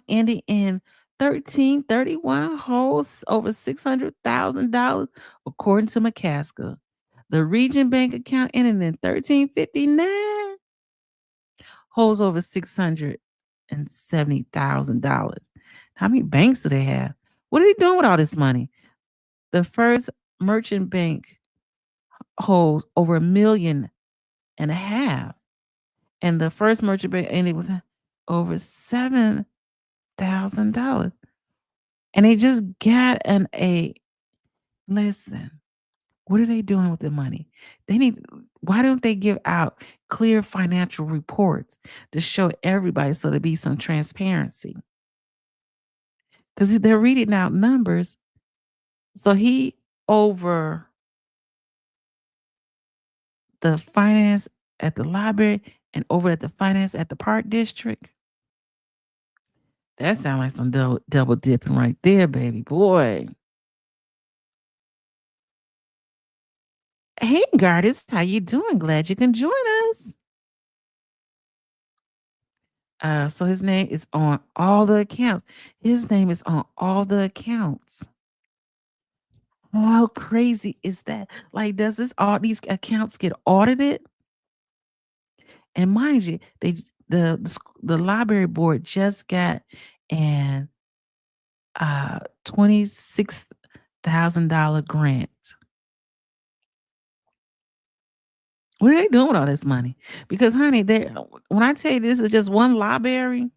ending in 1331 holds over $600,000, according to McCaskill. The Region Bank account ending in 1359 holds over $670,000. How many banks do they have? What are they doing with all this money? The first merchant bank holds over $1.5 million, and the first merchant bank ended with over $7,000. And they just got an a listen. What are they doing with the money? They need why don't they give out clear financial reports to show everybody so there be some transparency? Because they're reading out numbers. So he over the finance at the library and over at the finance at the park district. That sounds like some double dipping right there, baby boy. Hey, Gardis, how you doing? Glad you can join us. So his name is on all the accounts. His name is on all the accounts. How crazy is that? Like, does this all these accounts get audited? And mind you, the library board just got an $26,000 grant. What are they doing with all this money? Because, honey, when I tell you this is just one library,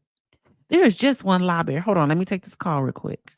there is just one library. Hold on, let me take this call real quick.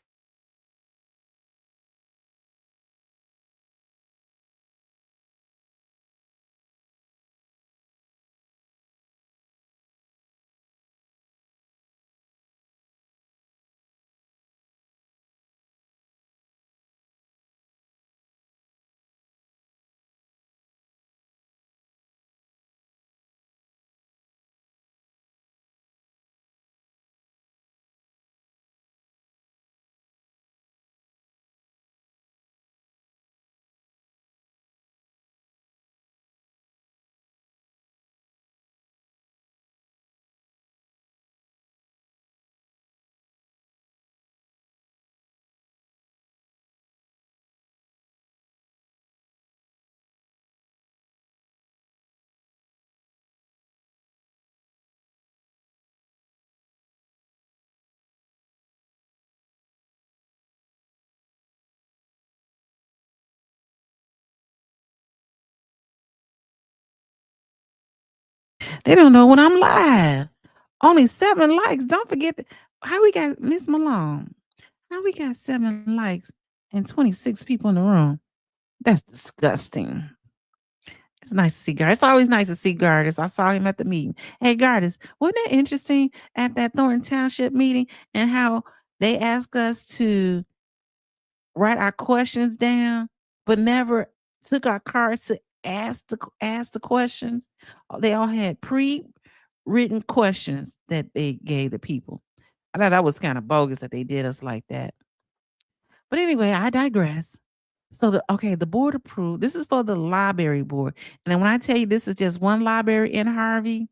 They don't know when I'm live. Only 7 likes. Don't forget how we got Miss Malone. How we got 7 likes and 26 people in the room. That's disgusting. It's nice to see Gardis. It's always nice to see Gardis. I saw him at the meeting. Hey, Gardis, wasn't that interesting at that Thornton Township meeting and how they asked us to write our questions down, but never took our cards to ask the questions? They all had pre-written questions that they gave the people. I thought that was kind of bogus that they did us like that. But anyway, I digress. So the board approved. This is for the library board. And then when I tell you this is just one library in Harvey,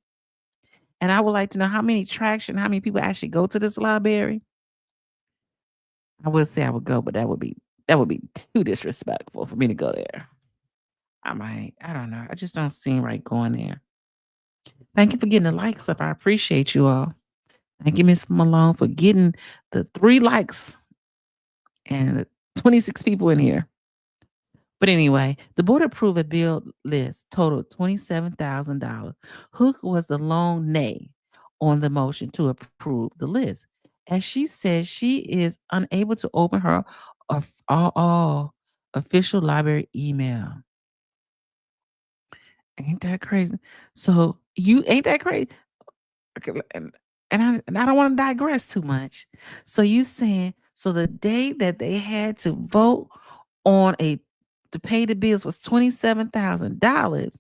and I would like to know how many people actually go to this library. I would say I would go, but that would be too disrespectful for me to go there. I don't know. I just don't seem right going there. Thank you for getting the likes up. I appreciate you all. Thank you, Miss Malone, for getting the 3 likes and 26 people in here. But anyway, the board approved a bill list totaled $27,000. Hook was the lone nay on the motion to approve the list. As she says, she is unable to open her all official library email. Ain't that crazy? So you ain't that crazy? Okay, and I don't want to digress too much. So you saying so the day that they had to vote on a to pay the bills was $27,000.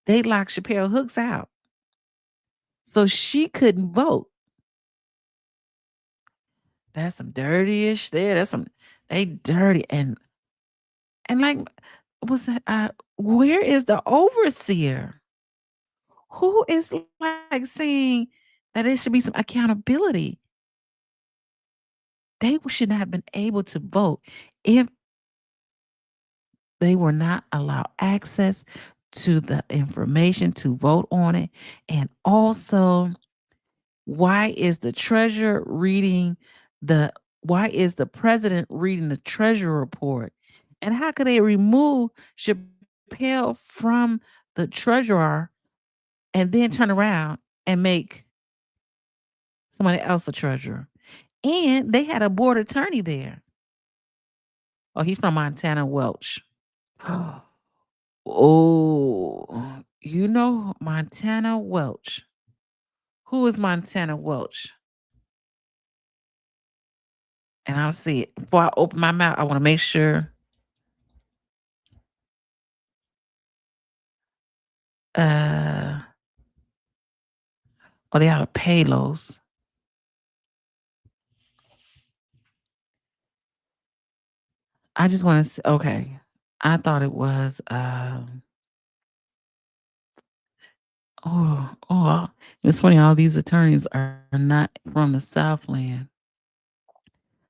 They locked Chappelle Hooks out, so she couldn't vote. That's some dirty-ish there. That's some they dirty and like was that where is the overseer? Who is like saying that there should be some accountability? They should not have been able to vote if they were not allowed access to the information to vote on it. And also, why is the treasurer reading the why is the president reading the treasurer report? And how could they remove Chappelle from the treasurer and then turn around and make somebody else a treasurer? And they had a board attorney there. Oh, he's from Montana Welch. Oh, you know Montana Welch. Who is Montana Welch? And I'll see it. Before I open my mouth, I want to make sure. Uh, oh, they out of Palos. I just want to. Okay, I thought it was. Oh, it's funny. All these attorneys are not from the Southland,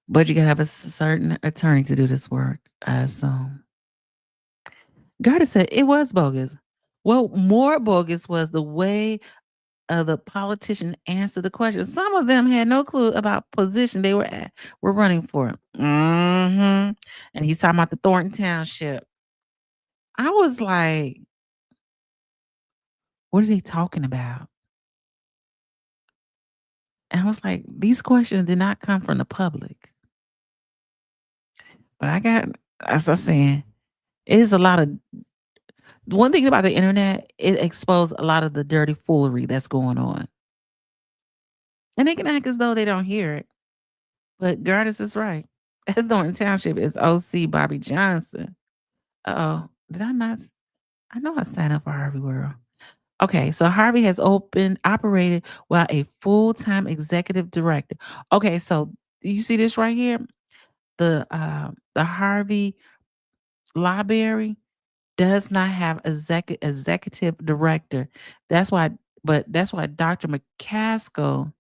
but you gotta have a certain attorney to do this work. So, Garda said it was bogus. Well, more bogus was the way the politician answered the question. Some of them had no clue about position they were running for. And he's talking about the Thornton Township. I was like, what are they talking about? And I was like, these questions did not come from the public. But I got, as I was saying, it is a lot of one thing about the internet, it exposed a lot of the dirty foolery that's going on. And they can act as though they don't hear it. But Gardis is right. Thornton Township is OC Bobby Johnson. Oh, did I not? I know I signed up for Harvey World. Okay, so Harvey has operated while a full-time executive director. Okay, so you see this right here? The Harvey Library does not have executive director. That's why Dr. McCaskill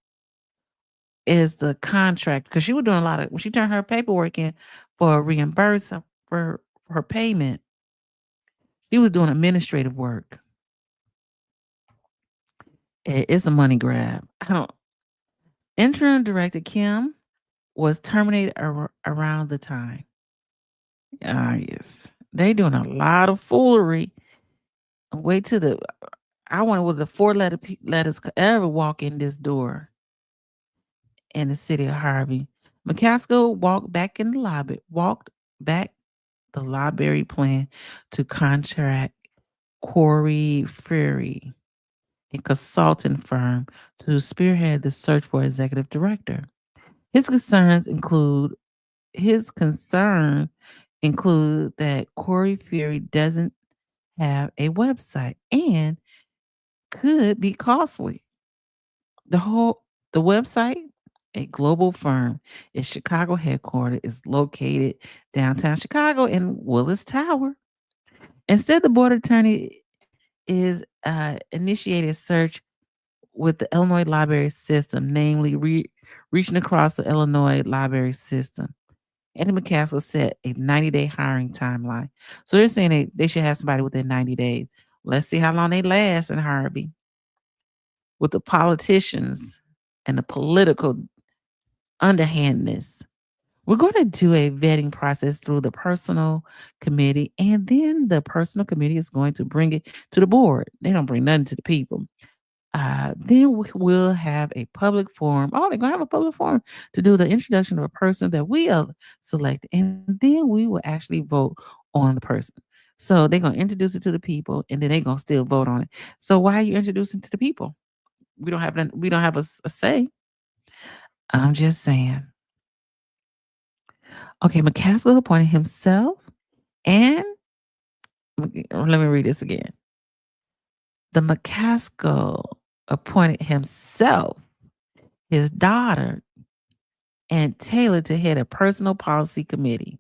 is the contract because she was doing a lot of when she turned her paperwork in for reimbursement for her payment. She was doing administrative work. It's a money grab. Interim director Kim was terminated around the time. Yes, they doing a lot of foolery. Wait till I wonder will the four letters could ever walk in this door in the city of Harvey. McCaskill walked back the library plan to contract Corey Ferry, a consulting firm, to spearhead the search for executive director. His concerns include that Corey Ferry doesn't have a website and could be costly. The website, a global firm, its Chicago headquarters is located downtown Chicago in Willis Tower. Instead, the board attorney is initiated a search with the Illinois library system, namely reaching across the Illinois library system. Anthony McCaskill set a 90-day hiring timeline. So they're saying they should have somebody within 90 days. Let's see how long they last in Harvey with the politicians and the political underhandness. We're going to do a vetting process through the personal committee, and then the personal committee is going to bring it to the board. They don't bring nothing to the people. Then we'll have a public forum. Oh, they're gonna have a public forum to do the introduction of a person that we select, and then we will actually vote on the person. So they're gonna introduce it to the people, and then they're gonna still vote on it. So why are you introducing to the people? We don't have a say. I'm just saying. Okay, McCaskill appointed himself, and let me read this again. The McCaskill appointed himself, his daughter, and Taylor to head a personal policy committee.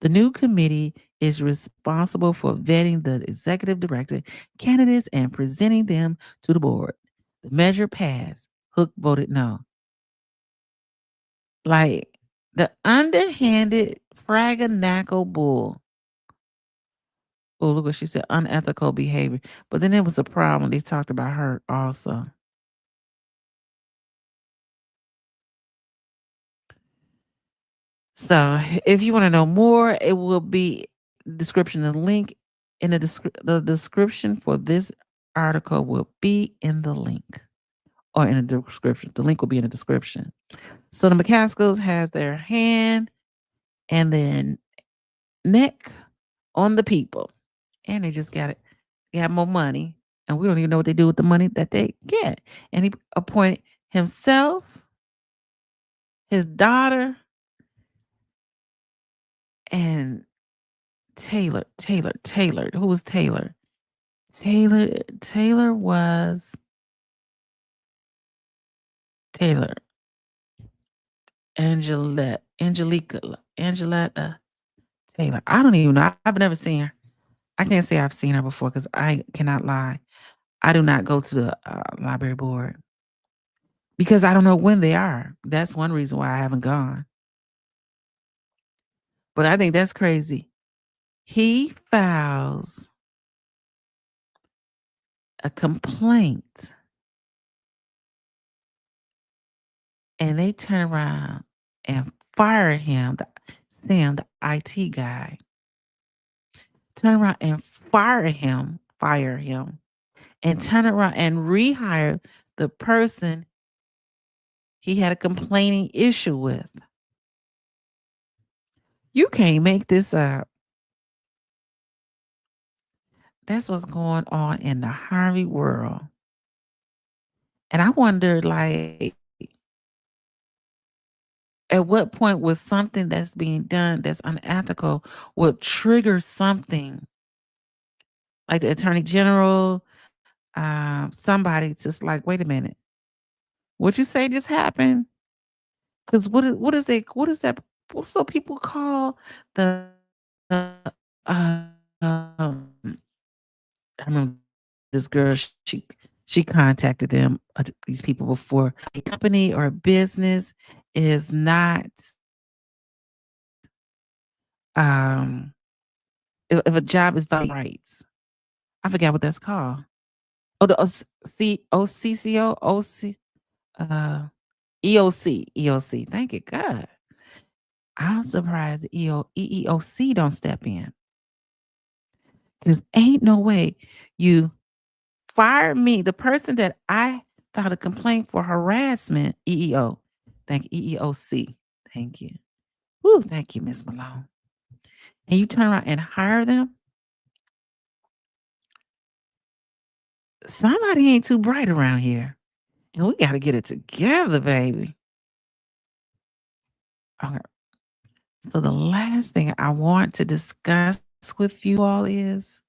The new committee is responsible for vetting the executive director candidates and presenting them to the board. The measure passed. Hook voted no. Like the underhanded fraganacle bull. Oh, look what she said, unethical behavior. But then there was a problem. They talked about her also. So if you want to know more, it will be description. The link in the description for this article will be in the link or in the description. The link will be in the description. So the McCaskills has their hand and their neck on the people, and they just got it. They have more money, and we don't even know what they do with the money that they get. And he appointed himself, his daughter, and Taylor. Who was Taylor? Taylor was Taylor. Angeletta Taylor. I don't even know. I've never seen her. I can't say I've seen her before because I cannot lie. I do not go to the library board because I don't know when they are. That's one reason why I haven't gone. But I think that's crazy. He files a complaint and they turn around and fire him, Sam, the IT guy. Turn around and fire him, and turn around and rehire the person he had a complaining issue with. You can't make this up. That's what's going on in the Harvey world. And I wonder, like, at what point was something that's being done that's unethical will trigger something like the attorney general, somebody just like, wait a minute, what you say just happened? Because what is that? What's what people call the I remember this girl, she contacted them, these people before. A company or a business is not, if a job is violating rights. I forgot what that's called. Oh, the uh, EOC. Thank you, God. I'm surprised the EEOC don't step in. Because ain't no way you fire me, the person that I filed a complaint for harassment, EEO. Thank you, EEOC. Thank you. Woo, thank you, Miss Malone. And you turn around and hire them? Somebody ain't too bright around here. And we got to get it together, baby. Okay. So the last thing I want to discuss with you all is,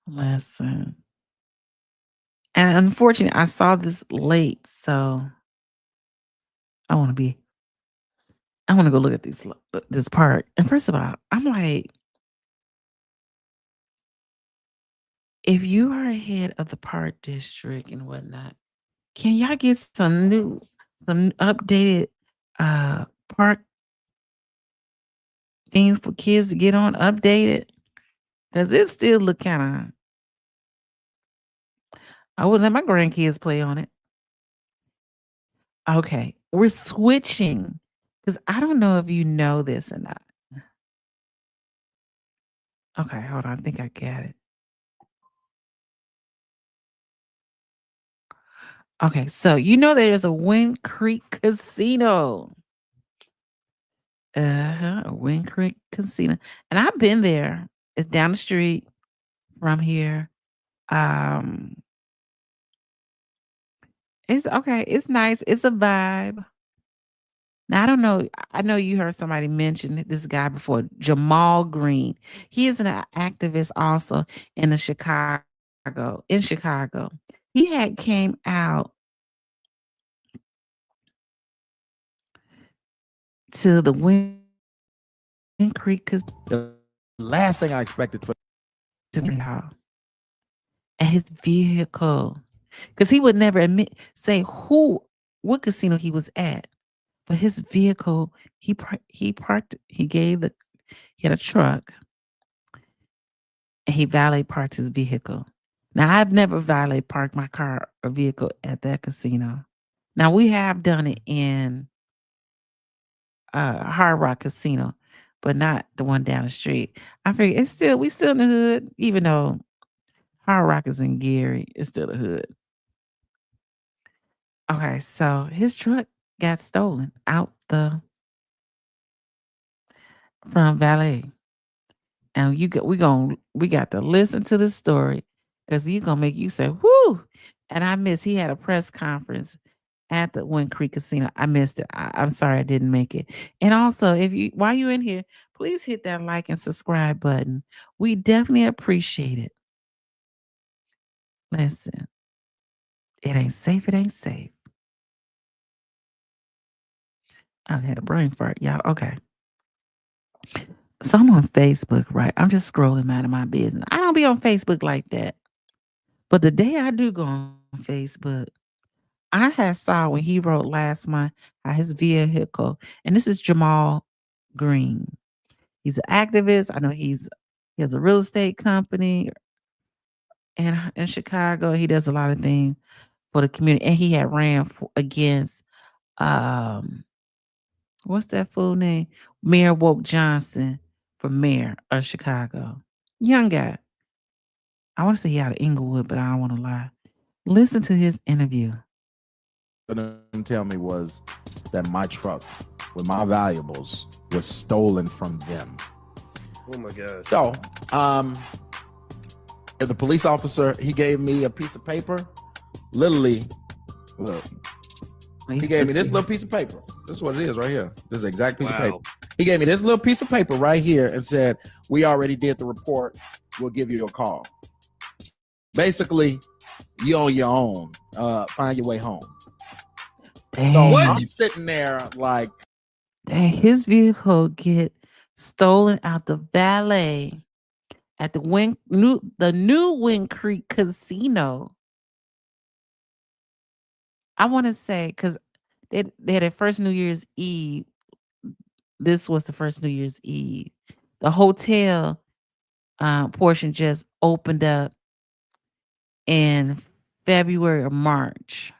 listen. And unfortunately, I saw this late, so I want to go look at this part. And first of all, I'm like, if you are ahead of the park district and whatnot, can y'all get some updated park things for kids to get on updated? Because it still look kind of, I wouldn't let my grandkids play on it. Okay, we're switching because I don't know if you know this or not. Okay, hold on. I think I got it. Okay, so you know there's a Wind Creek Casino. A Wind Creek Casino. And I've been there. It's down the street from here. Um, it's okay. It's nice. It's a vibe. Now I don't know. I know you heard somebody mention this guy before, Jamal Green. He is an activist also in Chicago. He had came out to the Wind Creek The last thing I expected for Casino and his vehicle, because he would never say what casino he was at, but his vehicle he parked. He had a truck and he valet parked his vehicle. Now I've never valet parked my car or vehicle at that casino. Now we have done it in Hard Rock Casino, but not the one down the street. I figure we still in the hood, even though Hard Rock is in Gary, it's still the hood. Okay, so his truck got stolen out from valet. And we got to listen to the story because he's gonna make you say, whoo. And he had a press conference at the Wind Creek Casino. I missed it. I'm sorry I didn't make it. And also, while you're in here, please hit that like and subscribe button. We definitely appreciate it. Listen, it ain't safe. It ain't safe. I had a brain fart, y'all. Okay. So I'm on Facebook, right? I'm just scrolling out of my business. I don't be on Facebook like that. But the day I do go on Facebook, I had saw when he wrote last month how his vehicle, and this is Jamal Green. He's an activist. I know he has a real estate company in Chicago. He does a lot of things for the community. And he had ran against what's that fool name? Mayor Woke Johnson for mayor of Chicago. Young guy. I want to say he out of Inglewood, but I don't want to lie. Listen to his interview. them tell me was that my truck with my valuables was stolen from them. Oh my gosh. So, the police officer, he gave me a piece of paper. Literally, look, he gave me this little piece of paper. This is what it is right here. This is the exact piece of paper. He gave me this little piece of paper right here and said, "We already did the report. We'll give you a call." Basically, you on your own. Find your way home. Damn. So I'm sitting there like, Dang, his vehicle get stolen out the valet at the new Wind Creek Casino. I want to say because they had their first New Year's Eve. This was the first New Year's Eve. The hotel portion just opened up in February or March.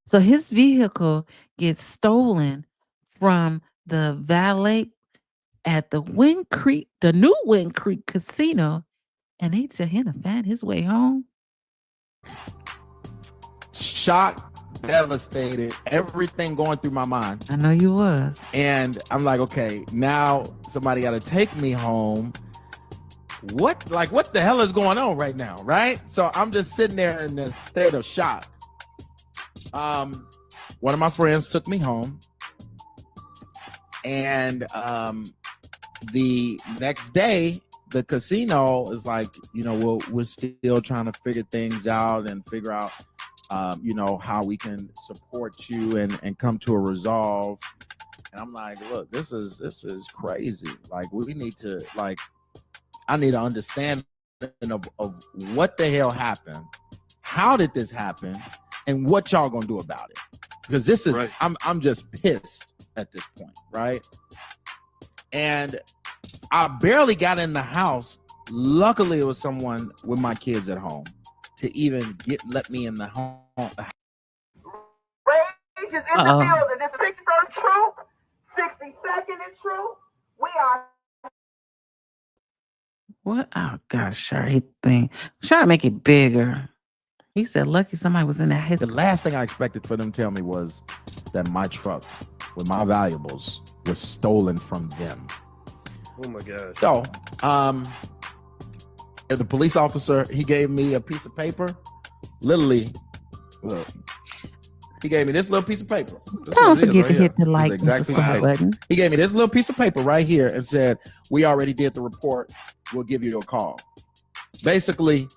So his vehicle gets stolen from the valet at the new Wind Creek Casino, and they tell him to find his way home. shocked, devastated, everything going through my mind. I know you was. And I'm like, okay, now somebody got to take me home. What the hell is going on right now, right? So I'm just sitting there in this state of shock. One of my friends took me home, and the next day, the casino is like, we're still trying to figure things out and figure out, how we can support you and come to a resolve. And I'm like, look, this is crazy. Like, we need to, I need to understand of what the hell happened, how did this happen, and what y'all gonna do about it? Because this is, right. I'm just pissed at this point, right? And I barely got in the house. Luckily, it was someone with my kids at home to even let me in the home. Rage is in the building. This is 61st True, 62nd and True. We are. What? Oh gosh, sorry thing. I'm trying to make it bigger. He said, lucky somebody was in that. His The last thing I expected for them to tell me was that my truck with my valuables was stolen from them. Oh my gosh. So, the police officer, he gave me a piece of paper. Literally, look, he gave me this little piece of paper. Don't forget to hit the This like and exact piece of subscribe paper. button. He gave me this little piece of paper right here and said, "We already did the report. We'll give you a call." Basically,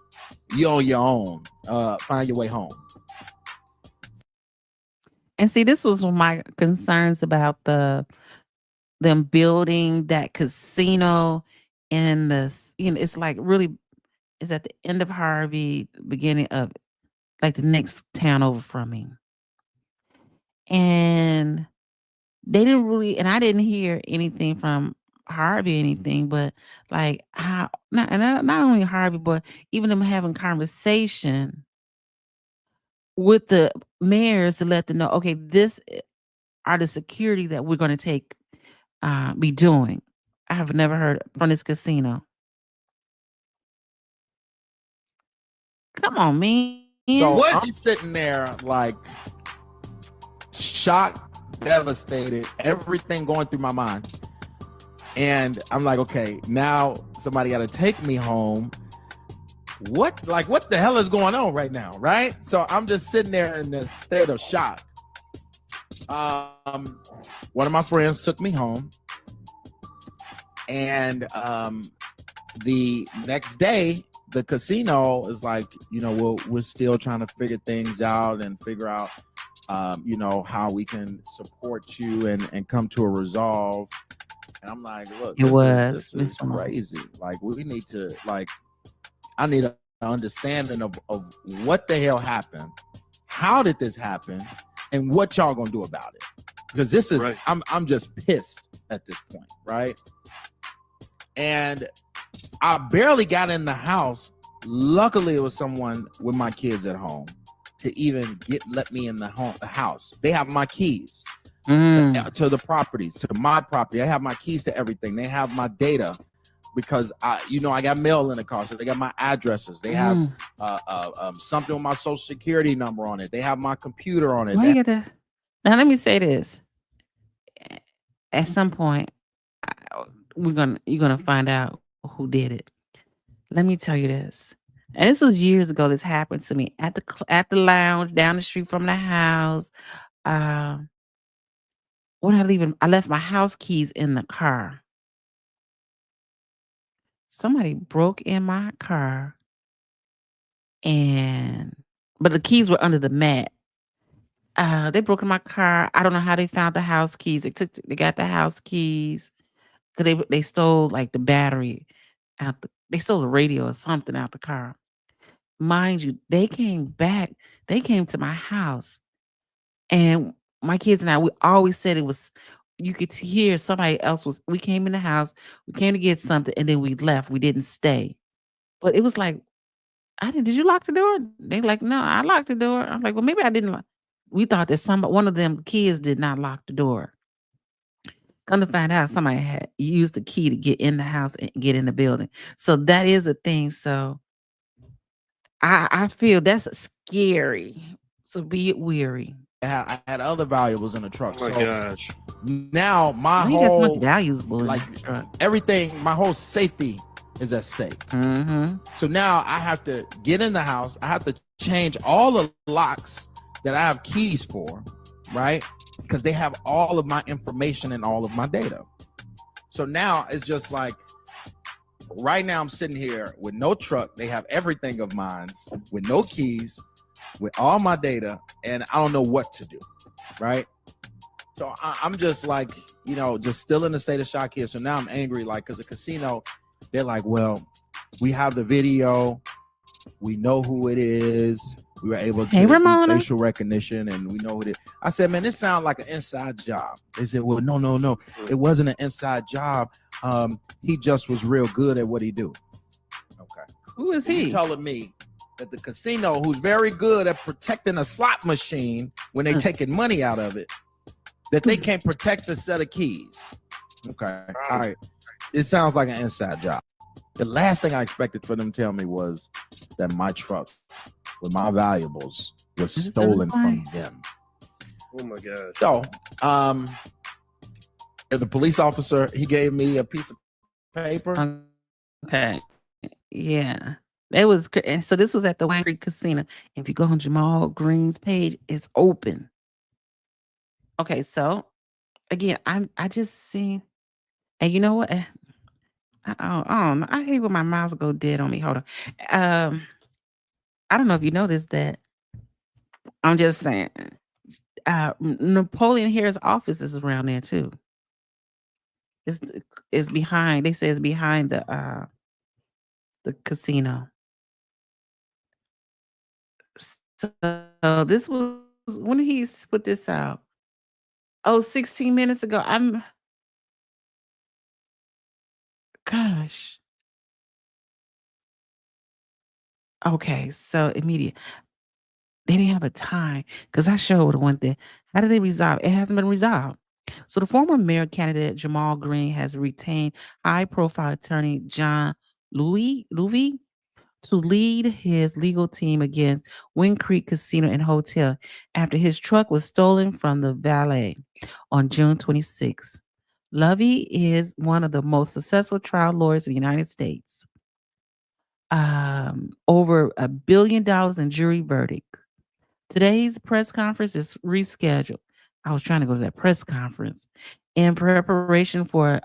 you on your own. Find your way home. And see, this was my concerns about them building that casino in this, it's like really it's at the end of Harvey, beginning of like the next town over from me. And they didn't really, and I didn't hear anything from Harvey, anything, but like how not only Harvey, but even them having conversation with the mayors to let them know, okay, this are the security that we're going to be doing. I have never heard from this casino. Come on, man. So What? I'm sitting there like shocked, devastated, everything going through my mind. And I'm like, okay, now somebody got to take me home. What the hell is going on right now? Right. So I'm just sitting there in this state of shock. One of my friends took me home, and the next day the casino is like, we're still trying to figure things out and figure out how we can support you and come to a resolve. And I'm like, look, this is crazy. Like, we need to, I need an understanding of what the hell happened, how did this happen, and what y'all gonna do about it. Because this is, right. I'm just pissed at this point, right? And I barely got in the house. Luckily, it was someone with my kids at home to even let me in the house. They have my keys to the properties, to my property. I have my keys to everything. They have my data because I got mail in the car, so they got my addresses. They have something with my social security number on it. They have my computer on it. Now let me say this. At some point, you're gonna find out who did it. Let me tell you this. And this was years ago. This happened to me at the lounge down the street from the house. When I left my house keys in the car. Somebody broke in my car, but the keys were under the mat. They broke in my car. I don't know how they found the house keys. They got the house keys because they stole like the battery out. They stole the radio or something out the car. Mind you, they came back. They came to my house, and my kids and I, we always said it was. You could hear somebody else was. We came in the house. We came to get something, and then we left. We didn't stay. But it was like, did you lock the door? They like, no, I locked the door. I'm like, well, maybe I didn't. We thought that one of them kids did not lock the door. Come to find out, somebody had used the key to get in the house and get in the building. So that is a thing. So I feel that's scary. So be it weary. I had other valuables in the truck. Oh my gosh. Now my whole valuable everything, my whole safety is at stake. So now I have to get in the house. I have to change all the locks that I have keys for, right? Because they have all of my information and all of my data. So now it's just like, right now I'm sitting here with no truck. They have everything of mine with no keys, with all my data, and I don't know what to do, right? So I'm just like, just still in a state of shock here. So now I'm angry, because the casino, they're like, well, we have the video. We know who it is. We were able to do facial recognition, and we know who it is. I said, man, this sounds like an inside job. They said, well, no. It wasn't an inside job. He just was real good at what he do. Okay. Who is he? You're telling me that the casino, who's very good at protecting a slot machine when they're taking money out of it, that they can't protect a set of keys. Okay. All right. It sounds like an inside job. The last thing I expected for them to tell me was that my truck with my valuables was Is it stolen fine? from them. Oh my gosh. So, the police officer, he gave me a piece of paper. Okay. Yeah. It was, and so this was at the Wayne Creek Casino. If you go on Jamal Green's page, it's open. Okay, so again, I just seen, and you know what? I don't know. I hate when my mouse go dead on me. Hold on. I don't know if you noticed that. I'm just saying. Napoleon Harris' office is around there too. It's behind. They say it's behind the casino. So this was, when did he put this out? Oh, 16 minutes ago. Gosh. Okay, so immediate. They didn't have a time because I sure would have went there. How did they resolve? It hasn't been resolved. So the former mayor candidate Jamal Green has retained high-profile attorney John Louis to lead his legal team against Wind Creek Casino and Hotel after his truck was stolen from the valet on June 26. Lovey is one of the most successful trial lawyers in the United States. Over $1 billion in jury verdicts. Today's press conference is rescheduled. I was trying to go to that press conference in preparation for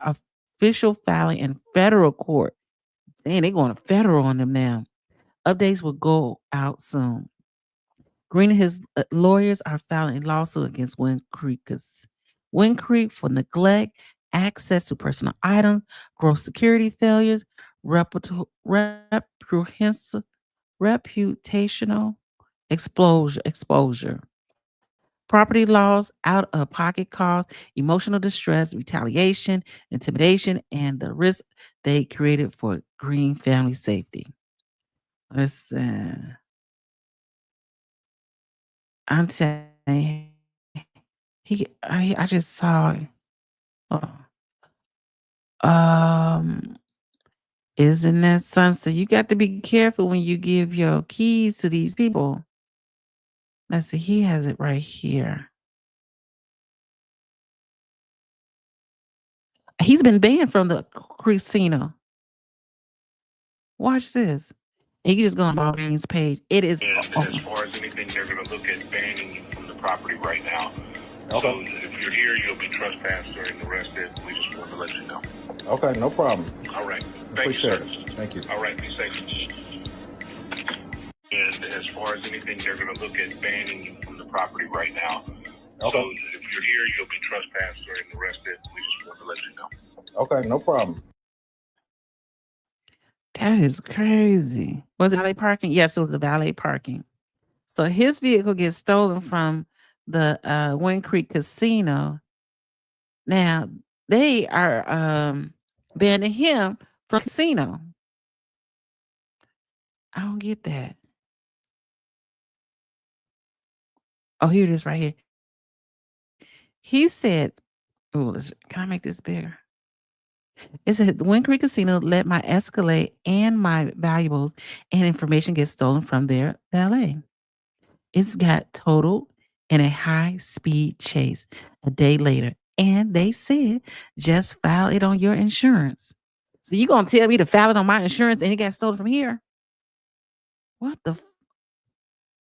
official filing in federal court. Dang, they going to federal on them now. Updates will go out soon. Green and his lawyers are filing a lawsuit against Wind Creek for neglect, access to personal items, gross security failures, reputational exposure, property loss, out of pocket costs, emotional distress, retaliation, intimidation, and the risk they created for Green family safety. Listen, I'm telling you, I just saw. Um, isn't that something? So you got to be careful when you give your keys to these people. Let's see, he has it right here. He's been banned from the casino. Watch this. And you can just go on Baldwin's page. It is. And as far as anything, they're going to look at banning you from the property right now. Okay. So if you're here, you'll be trespassed during the rest of it. We just want to let you know. Okay, no problem. All right. Appreciate it. Thank you. All right, be safe. And as far as anything, they're going to look at banning you from the property right now. Okay. So if you're here, you'll be trespassed during the rest of it. We just want to let you know. Okay, no problem. That is crazy. Was it valet parking? Yes, it was the valet parking. So his vehicle gets stolen from the Wind Creek Casino. Now they are banning him from casino. I don't get that. Oh, here it is right here. He said, "Oh, can I make this bigger?" It said the Wind Creek Casino let my Escalade and my valuables and information get stolen from their valet. It's got totaled in a high-speed chase a day later. And they said, just file it on your insurance. So you going to tell me to file it on my insurance and it got stolen from here? What the?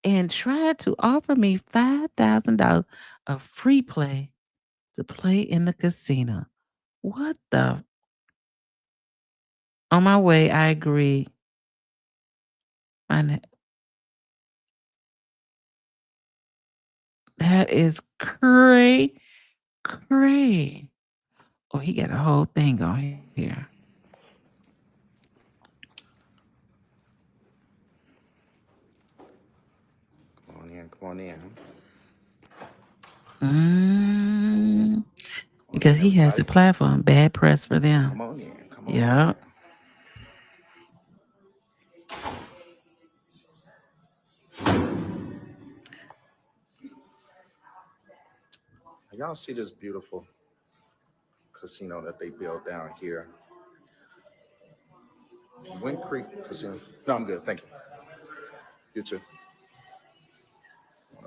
And tried to offer me $5,000 of free play to play in the casino. What the? On my way, I agree. That is cray. Oh, he got a whole thing on here. Come on in. Because he has a platform. Bad press for them. Come on in. Yeah. Y'all see this beautiful casino that they built down here? Wind Creek Casino. No, I'm good. Thank you. You too.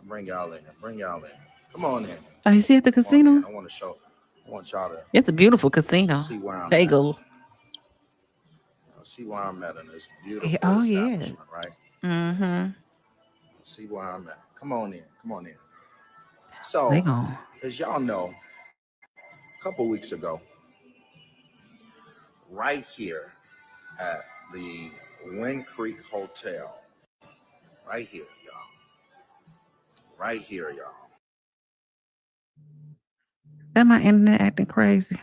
Bring y'all in. Bring y'all in. Come on in. Oh, you see at the Come on in. casino? I want to show. I want y'all to It's a beautiful casino. see where I'm at. Bagel. See where I'm at in this Yeah, beautiful oh yeah. establishment, right? Mm-hmm. See where I'm at. Come on in. Come on in. They So, gonna as y'all know, a couple weeks ago, right here at the Wind Creek Hotel, right here, y'all. Right here, y'all. that my internet acting crazy.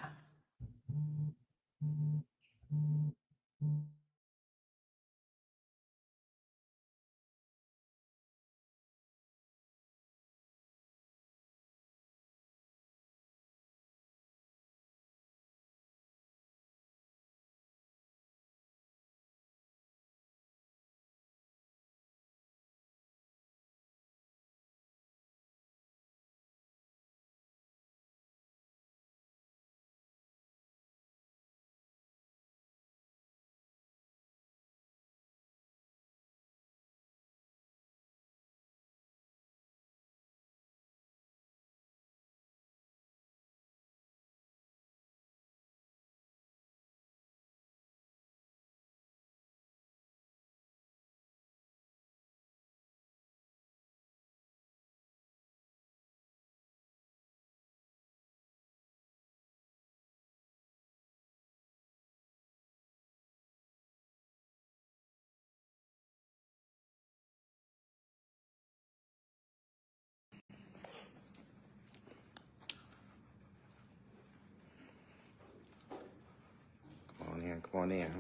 Come on in. Come on in.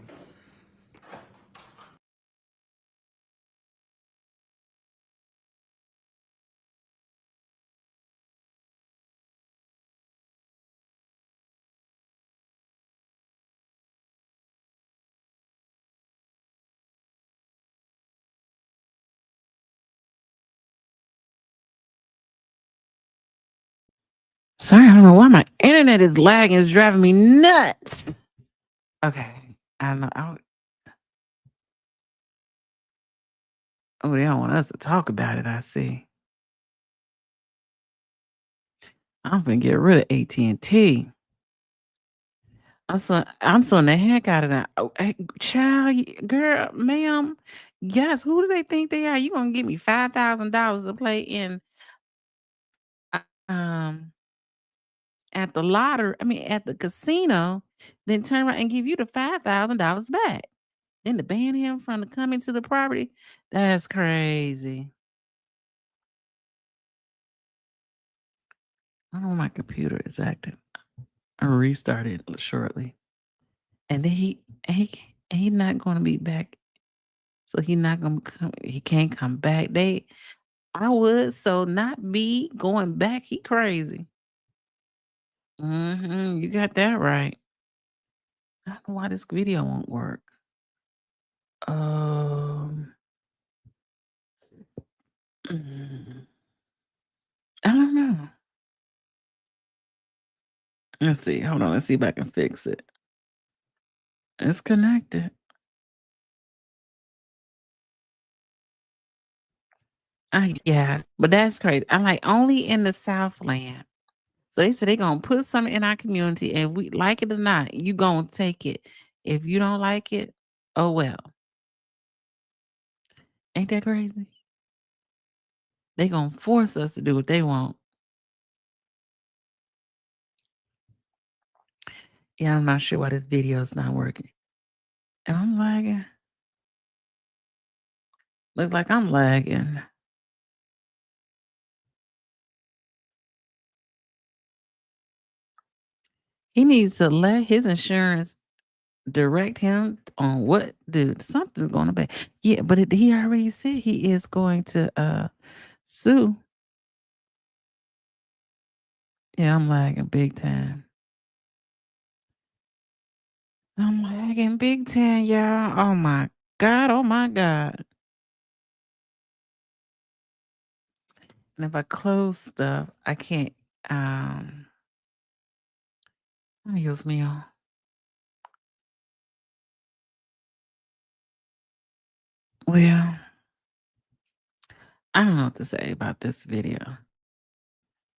Sorry, I don't know why my internet is lagging. It's driving me nuts. Okay. I don't know. Oh, they don't want us to talk about it, I see. I'm gonna get rid of AT&T. I'm suing the heck out of that. Oh, hey, child, girl, ma'am. Yes, who do they think they are? You gonna give me $5,000 to play in um at the lottery, at the casino, then turn around and give you the $5,000 back. Then to ban him from coming to the property, that's crazy. I don't know, my computer is acting. I'll restart it shortly. And then he not gonna be back. So he not gonna come, he can't come back. I would so not be going back. He crazy. You got that right. I don't know why this video won't work. Mm, I don't know. Let's see. Hold on. Let's see if I can fix it. It's connected. Yes, but that's crazy. I'm like only in the Southland. So they said they gonna put something in our community, and we like it or not, you gonna take it. If you don't like it, oh well. Ain't that crazy? They gonna force us to do what they want. Yeah, I'm not sure why this video is not working. And I'm lagging. Look like I'm lagging. He needs to let his insurance direct him on what, dude. Something's going to be. Yeah, but he already said he is going to sue. Yeah, I'm lagging big time. I'm lagging big time, y'all. Oh my God. Oh my God. And if I close stuff, I can't Dios mío. Well, I don't know what to say about this video.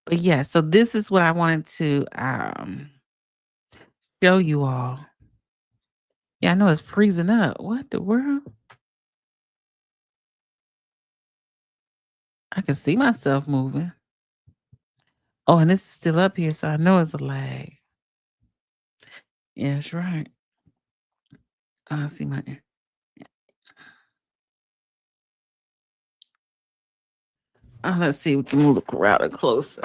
But yeah, so this is what I wanted to show you all. Yeah, I know it's freezing up. What the world? I can see myself moving. Oh, and this is still up here, so I know it's a lag. Yeah, that's right. I see my. Let's see. We can move the crowd closer.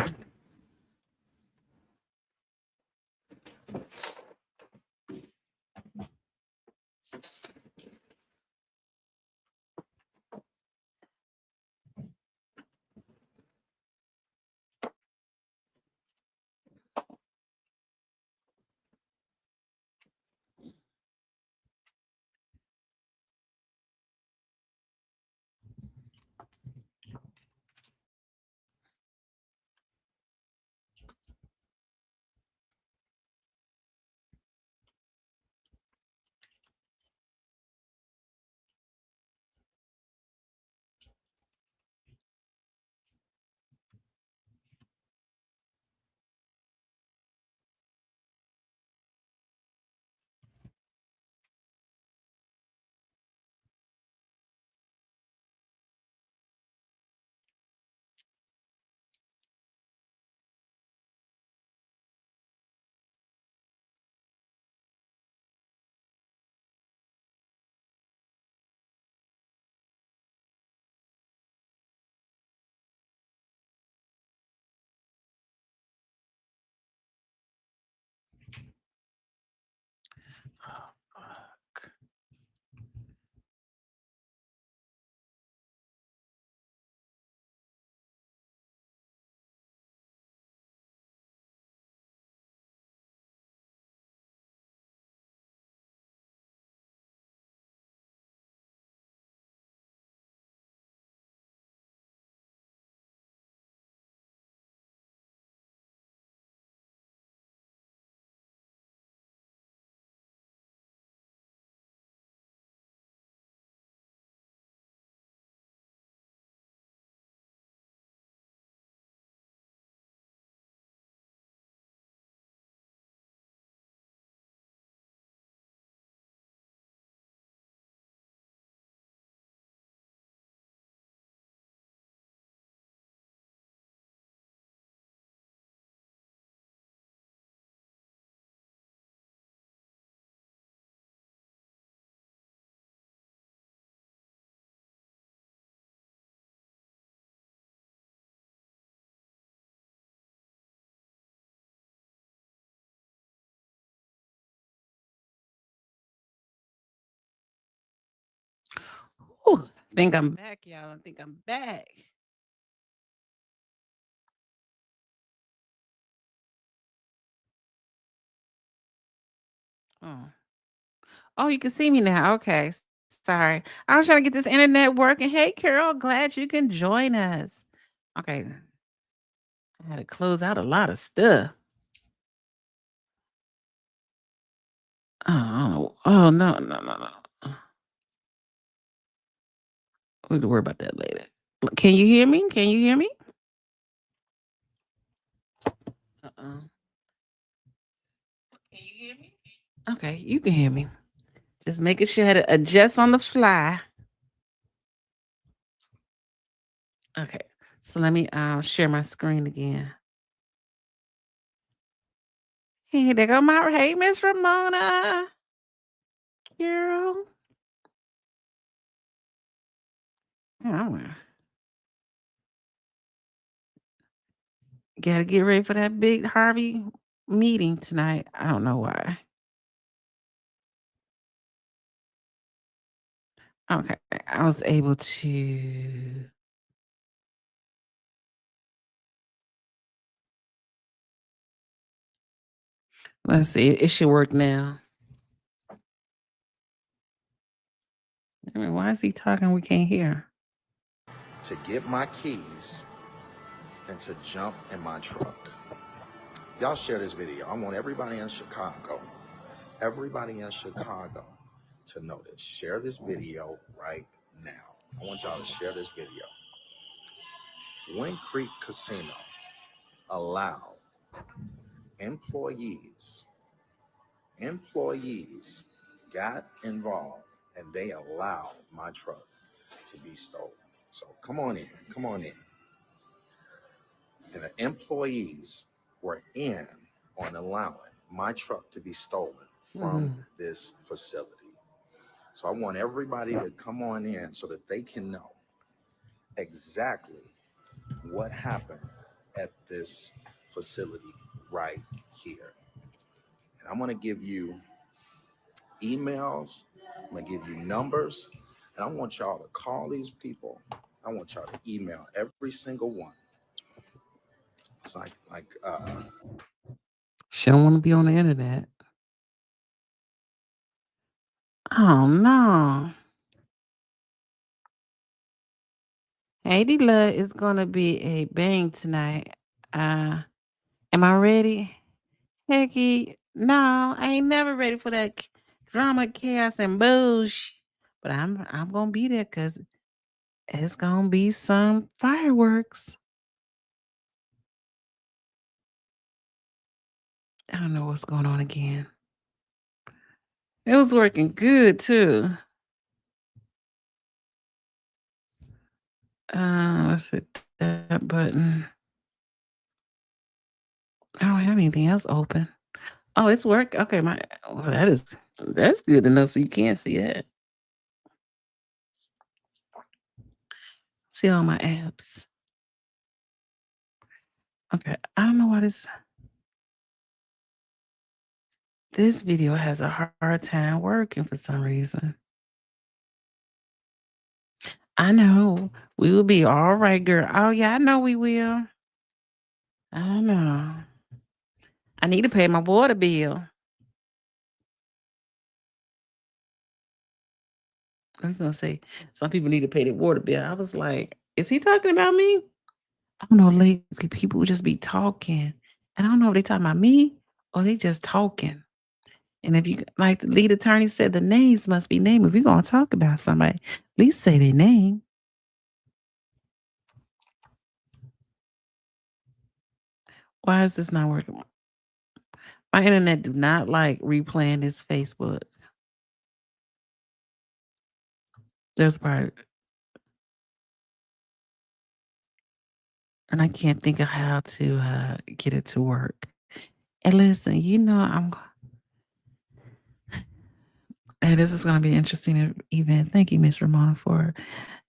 Oh, fuck. Whew, I think I'm back, y'all. I think I'm back. Oh. Oh, you can see me now. Okay. Sorry. I was trying to get this internet working. Hey, Carol, glad you can join us. Okay. I had to close out a lot of stuff. Oh, I don't know. Oh, no. We can worry about that later. Can you hear me? Can you hear me? Uh-uh. Can you hear me? Okay, you can hear me. Just making sure I had to adjust on the fly. Okay, so let me share my screen again. Hey, there go my hey, Miss Ramona. Carol. Oh, gotta get ready for that big Harvey meeting tonight. I don't know why. Okay, I was able to. Let's see. It should work now. I mean, why is he talking? We can't hear. To get my keys and to jump in my truck. Y'all share this video. I want everybody in Chicago to know this. Share this video right now. I want y'all to share this video. Wind Creek Casino allowed employees got involved and they allowed my truck to be stolen. So come on in. And the employees were in on allowing my truck to be stolen from this facility. So I want everybody to come on in so that they can know exactly what happened at this facility right here. And I'm going to give you emails, I'm going to give you numbers, and I want y'all to call these people. I want y'all to email every single one. It's She don't want to be on the internet. Oh no. Heidi Love is gonna be a bang tonight. Am I ready? Hecky, no, I ain't never ready for that drama, chaos, and bullshit. But I'm gonna be there because it's gonna be some fireworks. I don't know what's going on again. It was working good too. Let's hit that button. I don't have anything else open. Oh, it's work. Okay, that's good enough so you can't see it. See all my apps. Okay, I don't know why this video has a hard time working for some reason. I know. We will be all right, girl. Oh yeah, I know we will. I know. I need to pay my water bill. I was gonna say some people need to pay their water bill. I was like, is he talking about me? I don't know. Lately, people would just be talking. And I don't know if they talking about me or they just talking. And if you, like the lead attorney said, the names must be named. If you're gonna talk about somebody, at least say their name. Why is this not working? My internet do not like replaying this Facebook. That's part. And I can't think of how to get it to work. And listen, and this is going to be an interesting event. Thank you, Miss Ramona, for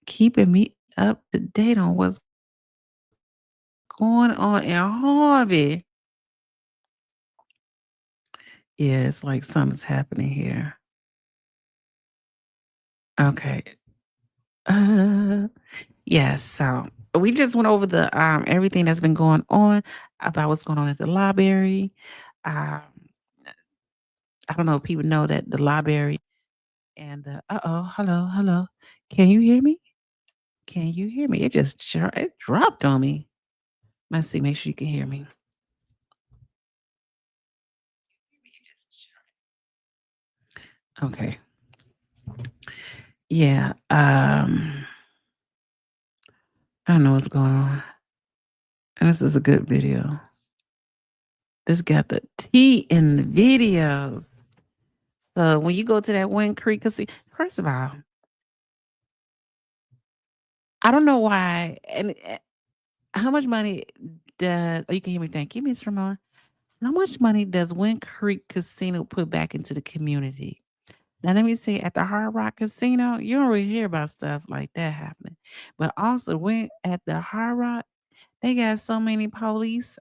keeping me up to date on what's going on in Harvey. Yeah, it's like something's happening here. Okay. Yes, so we just went over the everything that's been going on about what's going on at the library. Um, I don't know if people know that the library and the hello. Can you hear me? Can you hear me? It dropped on me. Let's see, make sure you can hear me. Okay. Yeah. I don't know what's going on. And this is a good video. This got the T in the videos. So when you go to that Wind Creek Casino, first of all, I don't know why. And how much money does? Oh, you can hear me. Thank you, Miss Ramon. How much money does Wind Creek Casino put back into the community? Now, let me say, at the Hard Rock Casino, you don't really hear about stuff like that happening. But also, when at the Hard Rock, they got so many police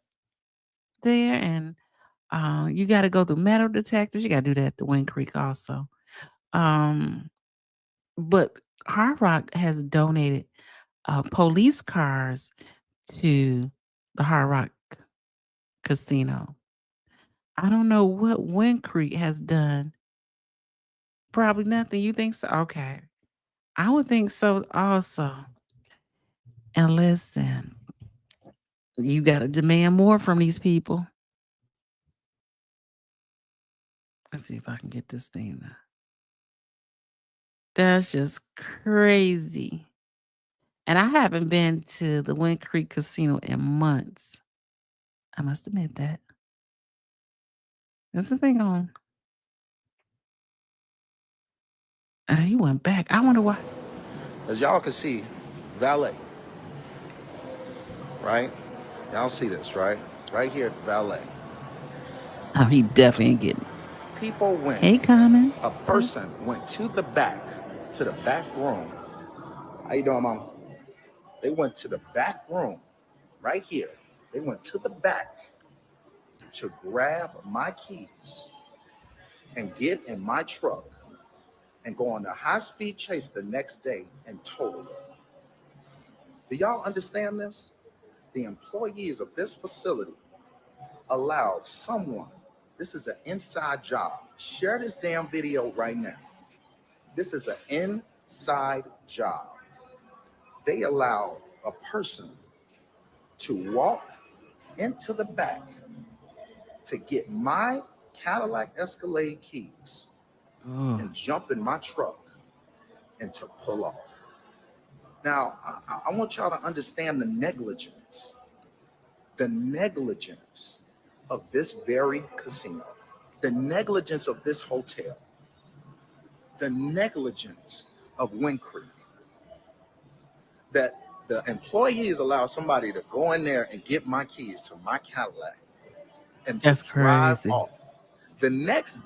there, and you got to go through metal detectors. You got to do that at the Wind Creek also. But Hard Rock has donated police cars to the Hard Rock Casino. I don't know what Wind Creek has done. Probably nothing. You think so? Okay. I would think so also. And listen, you got to demand more from these people. Let's see if I can get this thing. That's just crazy. And I haven't been to the Wind Creek Casino in months. I must admit that. What's the thing on? He went back. I wonder why. As y'all can see, valet, right? Y'all see this, right? Right here, valet. Oh, he definitely ain't getting it. People went. Hey, Common. A person went to the back room. How you doing, Mom? They went to the back room, right here. They went to the back to grab my keys and get in my truck and go on a high-speed chase the next day and total it. Do y'all understand this? The employees of this facility allowed someone, this is an inside job. Share this damn video right now. This is an inside job. They allowed a person to walk into the back to get my Cadillac Escalade keys and jump in my truck and to pull off. Now, I want y'all to understand the negligence of this very casino, the negligence of this hotel, the negligence of Wind Creek, that the employees allow somebody to go in there and get my keys to my Cadillac and just drive off. The next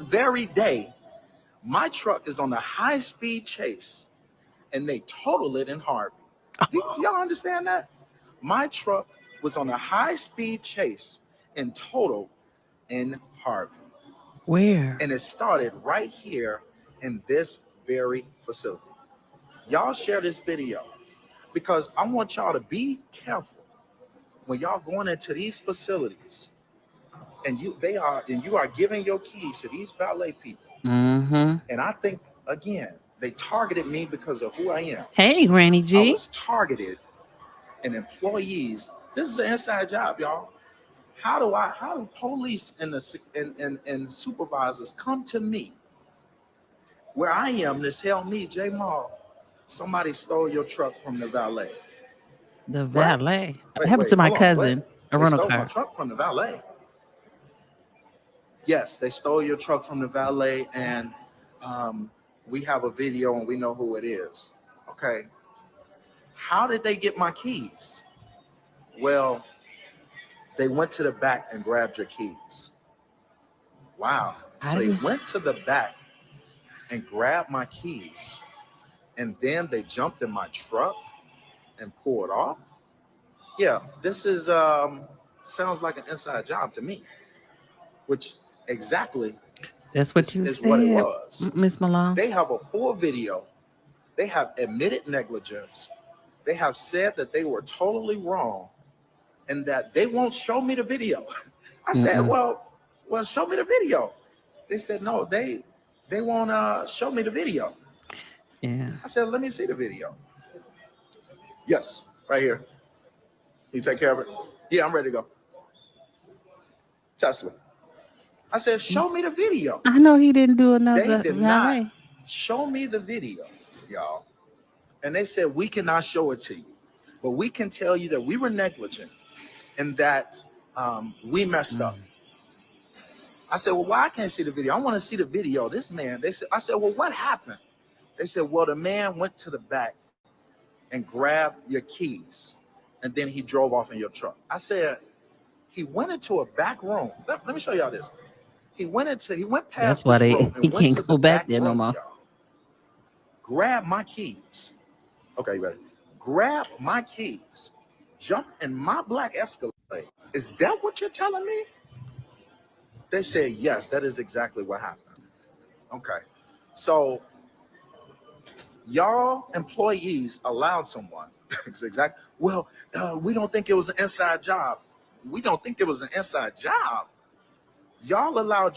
very day, my truck is on a high-speed chase and they total it in Harvey. Do y'all understand that? My truck was on a high-speed chase and total in Harvey. Where? And it started right here in this very facility. Y'all share this video because I want y'all to be careful when y'all going into these facilities and you are giving your keys to these valet people. Mm-hmm. And I think, again, they targeted me because of who I am. Hey, Granny G. I was targeted, and employees. This is an inside job, y'all. How do police and supervisors come to me where I am to tell me, J Mall, somebody stole your truck from the valet? The valet. Wait, It happened to my hold on, cousin. A They rental stole my car. truck from the valet. Yes, they stole your truck from the valet, and we have a video and we know who it is. Okay. How did they get my keys? Well, they went to the back and grabbed your keys. Wow. So they went to the back and grabbed my keys, and then they jumped in my truck and pulled off. Yeah, this is sounds like an inside job to me, which exactly That's what you is said, what it was. Miss Malone. They have a full video. They have admitted negligence. They have said that they were totally wrong and that they won't show me the video. I said, well, show me the video. They said, no, they won't show me the video. Yeah. I said, let me see the video. Yes, right here. You take care of it? Yeah, I'm ready to go. Tesla. I said, show me the video. I know he didn't do another They did valet. not show me the video, y'all. And they said, we cannot show it to you, but we can tell you that we were negligent and that we messed up. I said, well, why I can't see the video? I want to see the video. This man, I said, well, what happened? They said, well, the man went to the back and grabbed your keys, and then he drove off in your truck. I said, he went into a back room. Let me show y'all this. He went past That's why this room and he went can't to go the back there no more. y'all. Grab my keys. Okay, you ready? Grab my keys. Jump in my black Escalade. Is that what you're telling me? They said, yes, that is exactly what happened. Okay. So y'all employees allowed someone. Exactly. Well, we don't think it was an inside job. We don't think it was an inside job. Y'all allowed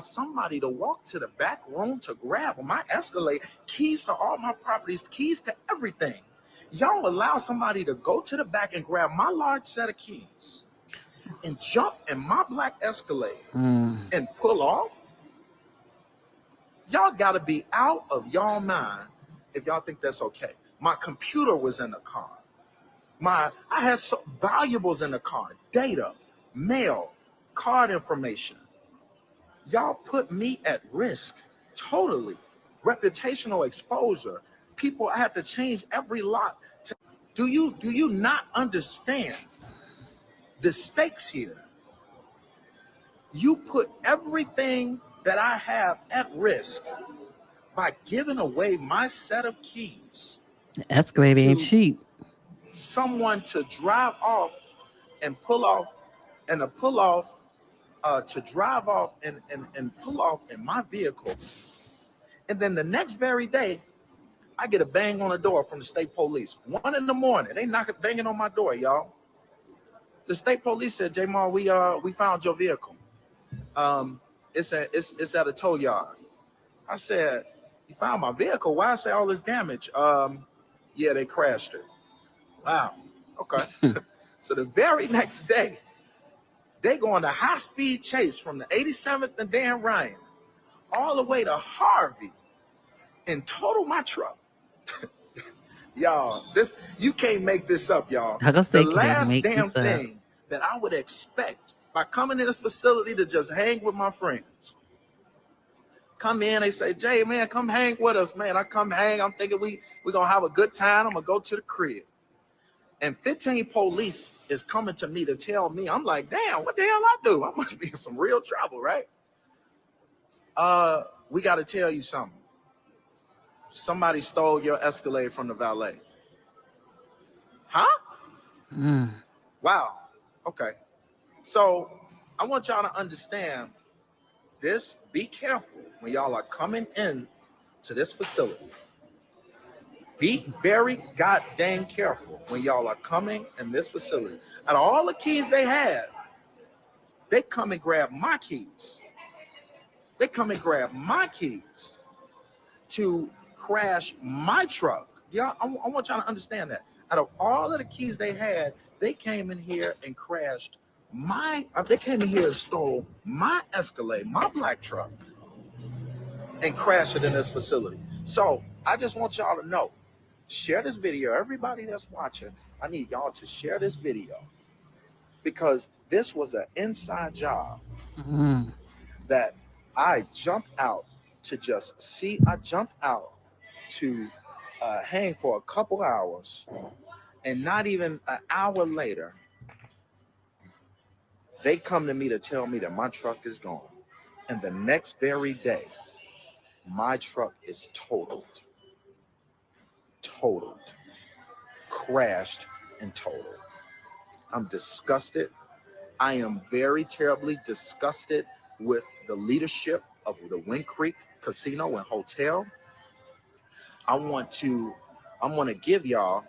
somebody to walk to the back room to grab my Escalade, keys to all my properties, keys to everything. Y'all allow somebody to go to the back and grab my large set of keys and jump in my black Escalade and pull off? Y'all got to be out of y'all mind if y'all think that's okay. My computer was in the car. I had valuables in the car, data, mail, card information. Y'all put me at risk totally. Reputational exposure. People, I had to change every lot. Do you not understand the stakes here? You put everything that I have at risk by giving away my set of keys. Escalade ain't cheap. Someone to drive off and pull off, and to pull off, to drive off and pull off in my vehicle. And then the next very day, I get a bang on the door from the state police. 1 in the morning, they banging on my door, y'all. The state police said, J-Mar, we found your vehicle. It's at a tow yard. I said, you found my vehicle? Why is there all this damage? Yeah, they crashed it. Wow. Okay. So the very next day, they go on a high-speed chase from the 87th and Dan Ryan all the way to Harvey and total my truck. Y'all, you can't make this up, y'all. The last damn thing that I would expect by coming to this facility to just hang with my friends. Come in, they say, Jay, man, come hang with us, man. I come hang. I'm thinking we're going to have a good time. I'm going to go to the crib. And 15 police is coming to me to tell me, I'm like, damn, what the hell I do? I must be in some real trouble, right? We got to tell you something. Somebody stole your Escalade from the valet. Huh? Wow. Okay. So I want y'all to understand this. Be careful when y'all are coming in to this facility. Be very goddamn careful when y'all are coming in this facility. Out of all the keys they had, they come and grab my keys. They come and grab my keys to crash my truck. Y'all, I want y'all to understand that. Out of all of the keys they had, they came in here and crashed they came in here and stole my Escalade, my black truck, and crashed it in this facility. So I just want y'all to know, share this video. Everybody that's watching, I need y'all to share this video because this was an inside job that I jumped out to just see. I jumped out to hang for a couple hours, and not even an hour later, they come to me to tell me that my truck is gone. And the next very day, my truck is totaled, crashed and totaled. I'm disgusted. I am very terribly disgusted with the leadership of the Wind Creek Casino and Hotel. I'm gonna give y'all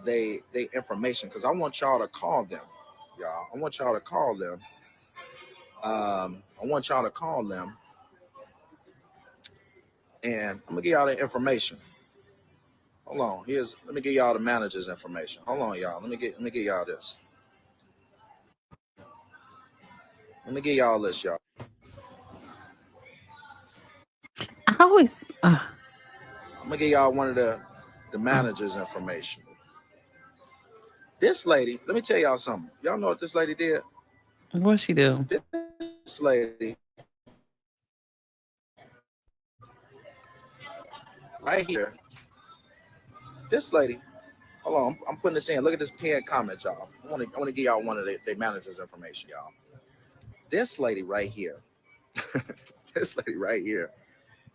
they information because I want y'all to call them. Y'all, I want y'all to call them. And I'm gonna give y'all the information. Hold on. Let me give y'all the manager's information. Hold on, y'all. Let me give y'all this. Let me give y'all this, y'all. I'm gonna give y'all one of the manager's information. This lady, let me tell y'all something. Y'all know what this lady did? What'd she do? This lady right here. This lady, hold on, I'm putting this in. Look at this pinned comment, y'all. I want to give y'all one of the manager's information, y'all. This lady right here,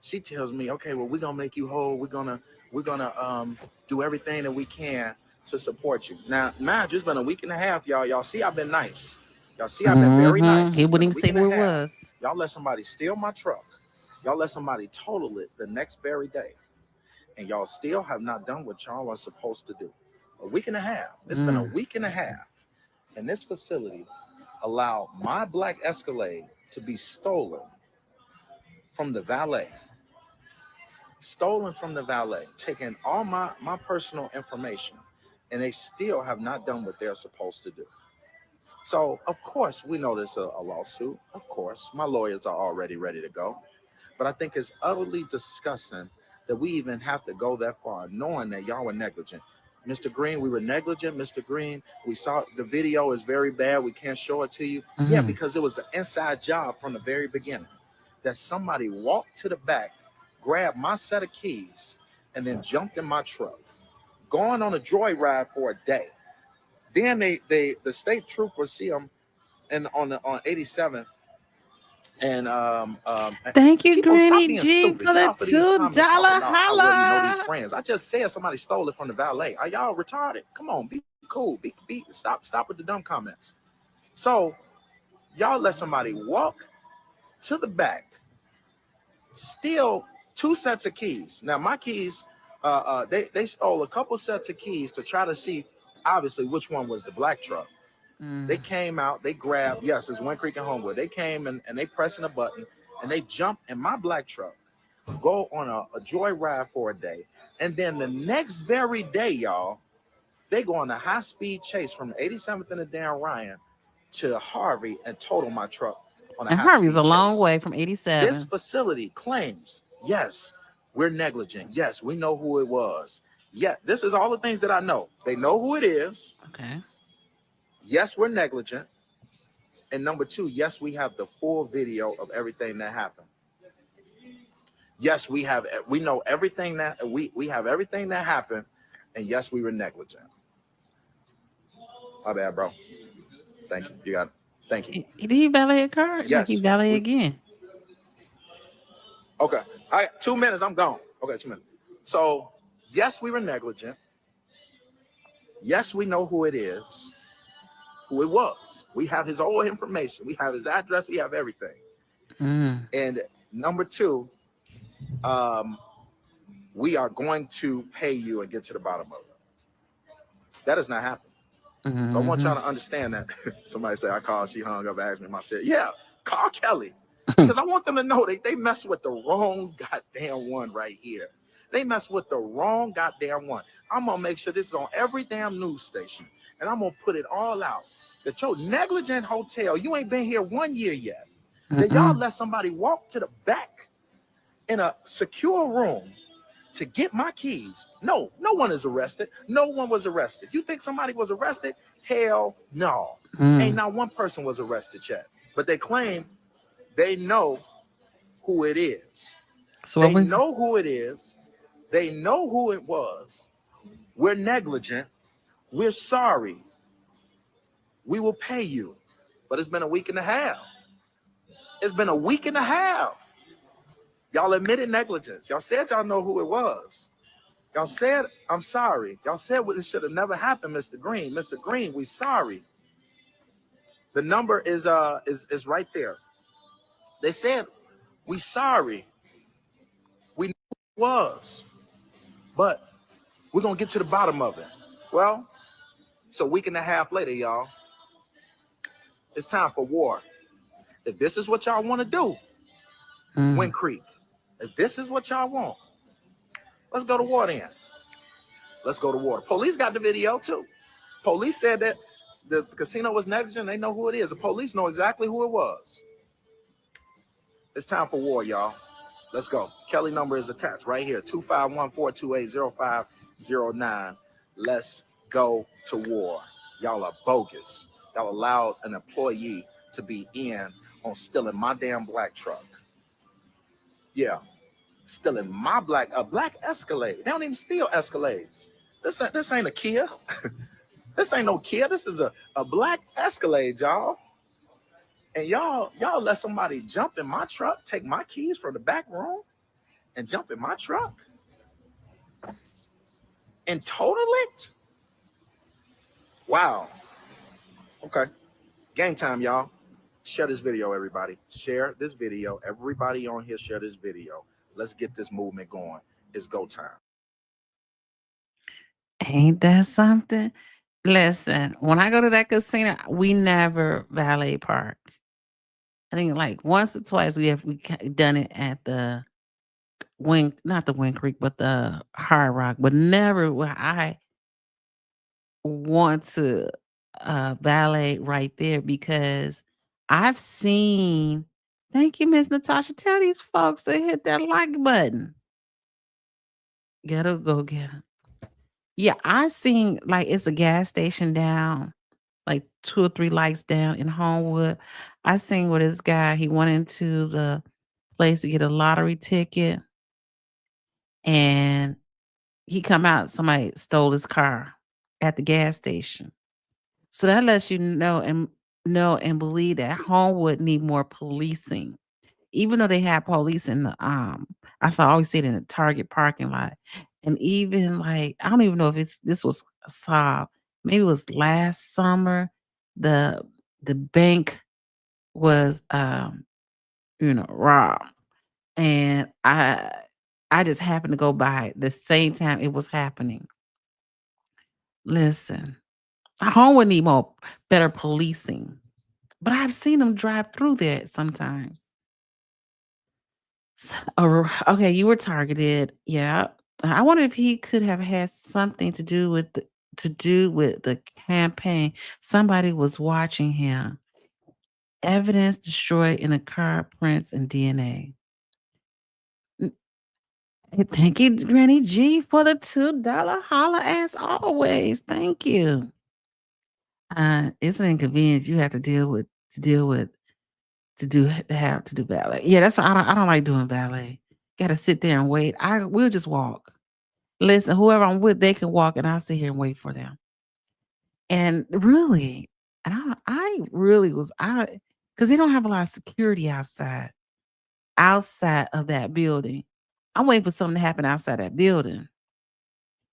she tells me, okay, well, we're gonna make you whole. We're gonna do everything that we can to support you. Now, mind you, it's been a week and a half, y'all. Y'all see, I've been nice. Y'all see, I've been very nice. He wouldn't even say who it was. Y'all let somebody steal my truck. Y'all let somebody total it the next very day. And y'all still have not done what y'all are supposed to do. A week and a half. It's been a week and a half. And this facility allowed my black Escalade to be stolen from the valet. Taking all my personal information. And they still have not done what they're supposed to do. So, of course, we know there's a lawsuit. Of course, my lawyers are already ready to go. But I think it's utterly disgusting that we even have to go that far, knowing that y'all were negligent. Mr. Green, we were negligent. Mr. Green, we saw the video is very bad. We can't show it to you. Yeah, because it was an inside job from the very beginning. That somebody walked to the back, grabbed my set of keys, and then jumped in my truck, going on a joyride for a day. Then the state troopers see them and on 87th. And Thank you, people stop Granny being G, stupid. for the Y'all for these $2 comments talking about how well you know these holla. friends. I just said somebody stole it from the valet. Are y'all retarded? Come on, be cool. Be stop with the dumb comments. So y'all let somebody walk to the back, steal 2 sets of keys. Now my keys, they stole a couple sets of keys to try to see obviously which one was the black truck. They came out, they grabbed, yes, it's One Creek and Homewood. They came and they pressing a button and they jump in my black truck, go on a joyride for a day. And then the next very day, y'all, they go on a high-speed chase from 87th and the Dan Ryan to Harvey and total my truck on a And high-speed Harvey's a chase. long way from This 87. facility claims, yes, we're negligent. Yes, we know who it was. Yeah, this is all the things that I know. They know who it is. Okay. Yes, we're negligent. And number 2, yes, we have the full video of everything that happened. Yes, we know everything that we have everything that happened. And yes, we were negligent. My bad, bro. Thank you. You got it. Thank you. Did he valet a car? Like Yes. he valet again. Okay. All right, 2 minutes, I'm gone. Okay, 2 minutes. So yes, we were negligent. Yes, we know who it is, who it was. We have his whole information. We have his address. We have everything. And number 2, we are going to pay you and get to the bottom of it. That has not happened. So I want y'all to understand that. Somebody say I called, she hung up, asked me my shit. Yeah, call Kelly. Because I want them to know they mess with the wrong goddamn one right here. They mess with the wrong goddamn one. I'm gonna make sure this is on every damn news station. And I'm gonna put it all out. That your negligent hotel, you ain't been here 1 year yet. That y'all let somebody walk to the back in a secure room to get my keys. No one is arrested. No one was arrested. You think somebody was arrested? Hell no. Ain't not one person was arrested yet. But they claim they know who it is. So they know who it is. They know who it was. We're negligent. We're sorry. We will pay you. But it's been a week and a half. It's been a week and a half. Y'all admitted negligence. Y'all said y'all know who it was. Y'all said, I'm sorry. Y'all said well, this should have never happened, Mr. Green. Mr. Green, we sorry. The number is right there. They said, we sorry. We knew who it was. But we're going to get to the bottom of it. Well, it's a week and a half later, y'all. It's time for war. If this is what y'all want to do, Wind Creek, if this is what y'all want, let's go to war then. Let's go to war. Police got the video too. Police said that the casino was negligent. They know who it is. The police know exactly who it was. It's time for war, y'all. Let's go. Kelly number is attached right here. 251-428-0509. Let's go to war. Y'all are bogus. Y'all allowed an employee to be in on stealing my damn black truck. Yeah. Stealing my black Escalade. They don't even steal Escalades. This ain't a Kia. This ain't no Kia. This is a black Escalade, y'all. And y'all let somebody jump in my truck, take my keys from the back room, and jump in my truck and total it. Wow. Okay. Game time, y'all. Share this video, everybody. Share this video. Everybody on here, share this video. Let's get this movement going. It's go time. Ain't that something? Listen, when I go to that casino, we never valet park. I think like once or twice we done it at the not the Wind Creek, but the Hard Rock, but never where I want to valet right there because I've seen. Thank you, Miss Natasha. Tell these folks to hit that like button. Gotta go get him. Yeah, I seen like it's a gas station down, like 2 or 3 lights down in Homewood. I seen where this guy he went into the place to get a lottery ticket, and he come out. Somebody stole his car at the gas station. So that lets you know and believe that Homewood need more policing. Even though they have police in the I saw always see it in the Target parking lot. And even like I don't even know if this was solved. Maybe it was last summer. The the bank was robbed. And I just happened to go by the same time it was happening. Listen, home would need more better policing. But I've seen them drive through there sometimes. Okay, you were targeted. Yeah. I wonder if he could have had something to do with the campaign. Somebody was watching him. Evidence destroyed in the car, prints, and DNA. Thank you, Granny G, for the $2 holla as always. Thank you. It's an inconvenience you have to do ballet. Yeah, that's I don't like doing ballet. Gotta sit there and wait. We'll just walk. Listen, whoever I'm with, they can walk and I'll sit here and wait for them. And really, I really was because they don't have a lot of security outside of that building. I'm waiting for something to happen outside that building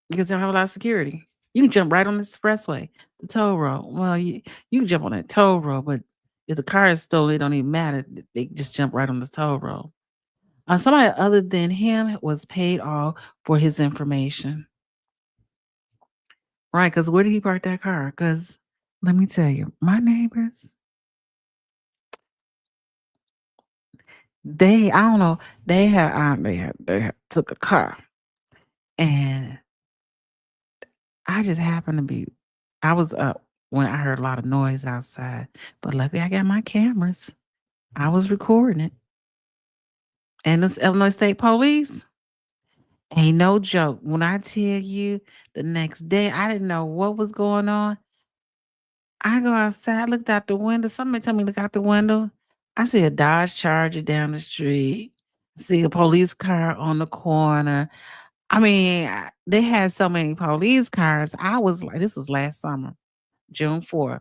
because they don't have a lot of security. You can jump right on the expressway, the toll road. Well, you can jump on that toll road, but if the car is stolen, it don't even matter. They just jump right on the toll road. Somebody other than him was paid off for his information. Right, because where did he park that car? Because let me tell you, my neighbors, I don't know, they had took a car, and I just happened to be, I was up when I heard a lot of noise outside, but luckily I got my cameras. I was recording it, and this Illinois State Police ain't no joke. When I tell you, the next day I didn't know what was going on. I go outside, looked out the window. Somebody told me to look out the window. I see a Dodge Charger down the street. See a police car on the corner. I mean, they had so many police cars. I was like, this was last summer, June 4th.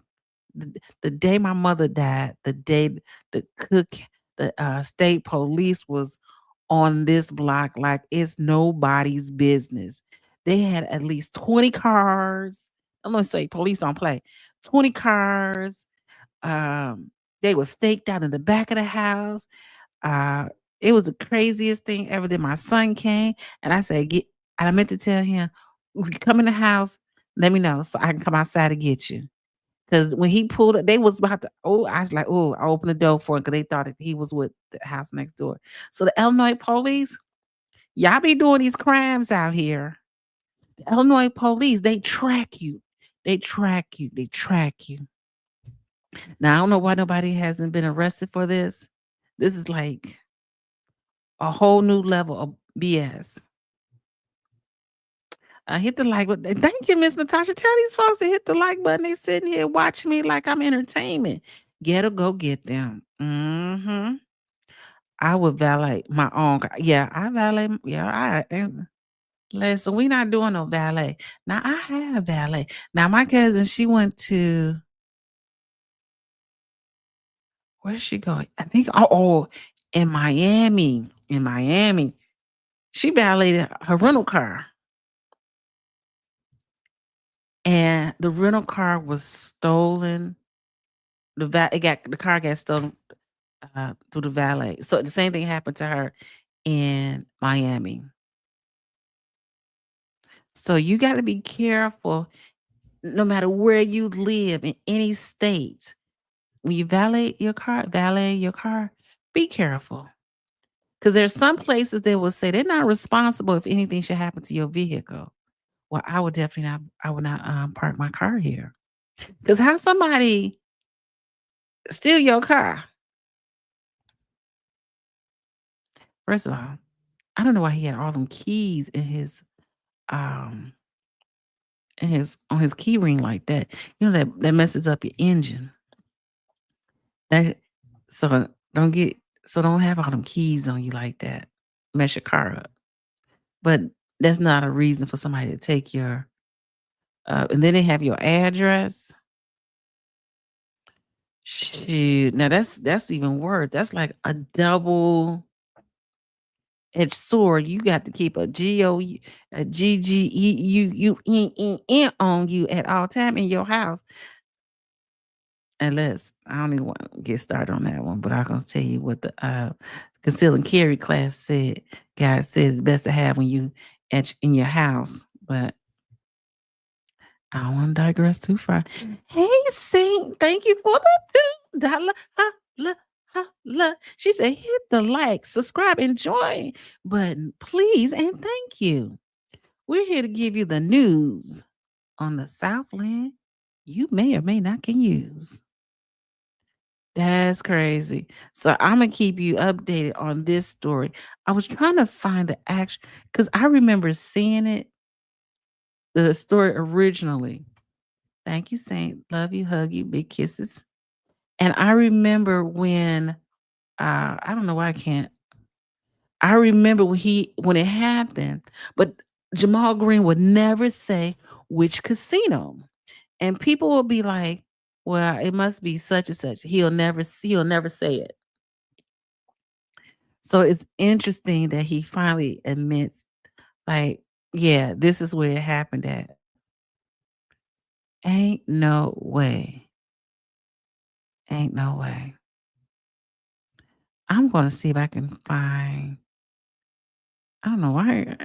The day my mother died, the day the cook, the state police was on this block like it's nobody's business. They had at least 20 cars. I'm gonna say police don't play. 20 cars. Um, they were staked out in the back of the house. Uh, it was the craziest thing ever. Then my son came and I said, get, and I meant to tell him, when you come in the house, let me know so I can come outside to get you. Because when he pulled it, they was about to, I was like, I opened the door for him because they thought that he was with the house next door. So the Illinois police, y'all be doing these crimes out here. The Illinois police, they track you. They track you. They track you. Now, I don't know why nobody hasn't been arrested for this. This is like a whole new level of BS. Hit the like button. Thank you, Miss Natasha. Tell these folks to hit the like button. They sitting here watching me like I'm entertainment. Go get them. I would valet my own car. Yeah, I valet. Yeah, listen, we not doing no valet. Now I have valet. Now my cousin, she went to, where's she going? I think in Miami. In Miami. She valeted her rental car. And the rental car was stolen. The car got stolen through the valet. So the same thing happened to her in Miami. So you got to be careful no matter where you live in any state. When you valet your car, be careful. Because there's some places they will say they're not responsible if anything should happen to your vehicle. Well, I would not park my car here. Because how somebody steal your car? First of all, I don't know why he had all them keys in his and his on his key ring like that. You know that messes up your engine. That so don't have all them keys on you like that. Mess your car up. But that's not a reason for somebody to take your and then they have your address. Shoot. Now that's even worse. That's like a double edged sword. You got to keep a GGEUUN on you at all time in your house. Unless I don't even want to get started on that one, but I'm gonna tell you what the conceal and carry class said. Guys said it's best to have when you in your house, but I don't want to digress too far. Hey, Saint, thank you for the $2. Holla, holla. She said, hit the like, subscribe, and join button, please, and thank you. We're here to give you the news on the Southland you may or may not can use. That's crazy. So I'm gonna keep you updated on this story. I was trying to find the action because I remember seeing it, the story originally. Thank you, Saint. Love you, hug you, big kisses. And I remember when I don't know why I can't. I remember when it happened, but Jamal Green would never say which casino. And people will be like, well, it must be such and such. He'll never say it. So it's interesting that he finally admits, like, yeah, this is where it happened at. Ain't no way. Ain't no way. I'm gonna see if I can find. I don't know why.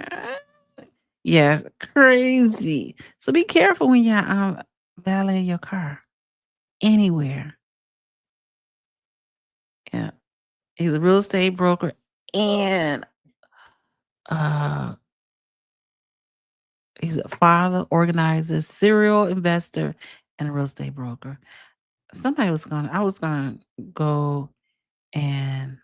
Yes, crazy. So be careful when you're valet your car anywhere. Yeah, he's a real estate broker and he's a father, organizer, serial investor, and a real estate broker. I was gonna go and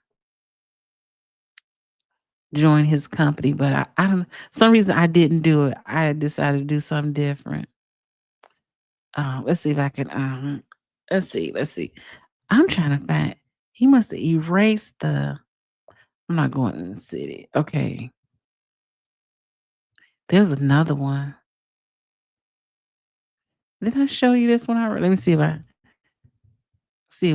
join his company, but I don't some reason I didn't do it. I decided to do something different. Let's see if I can let's see. I'm trying to find he must have erased I'm not going in the city. Okay. There's another one. Did I show you this one already? Let me see if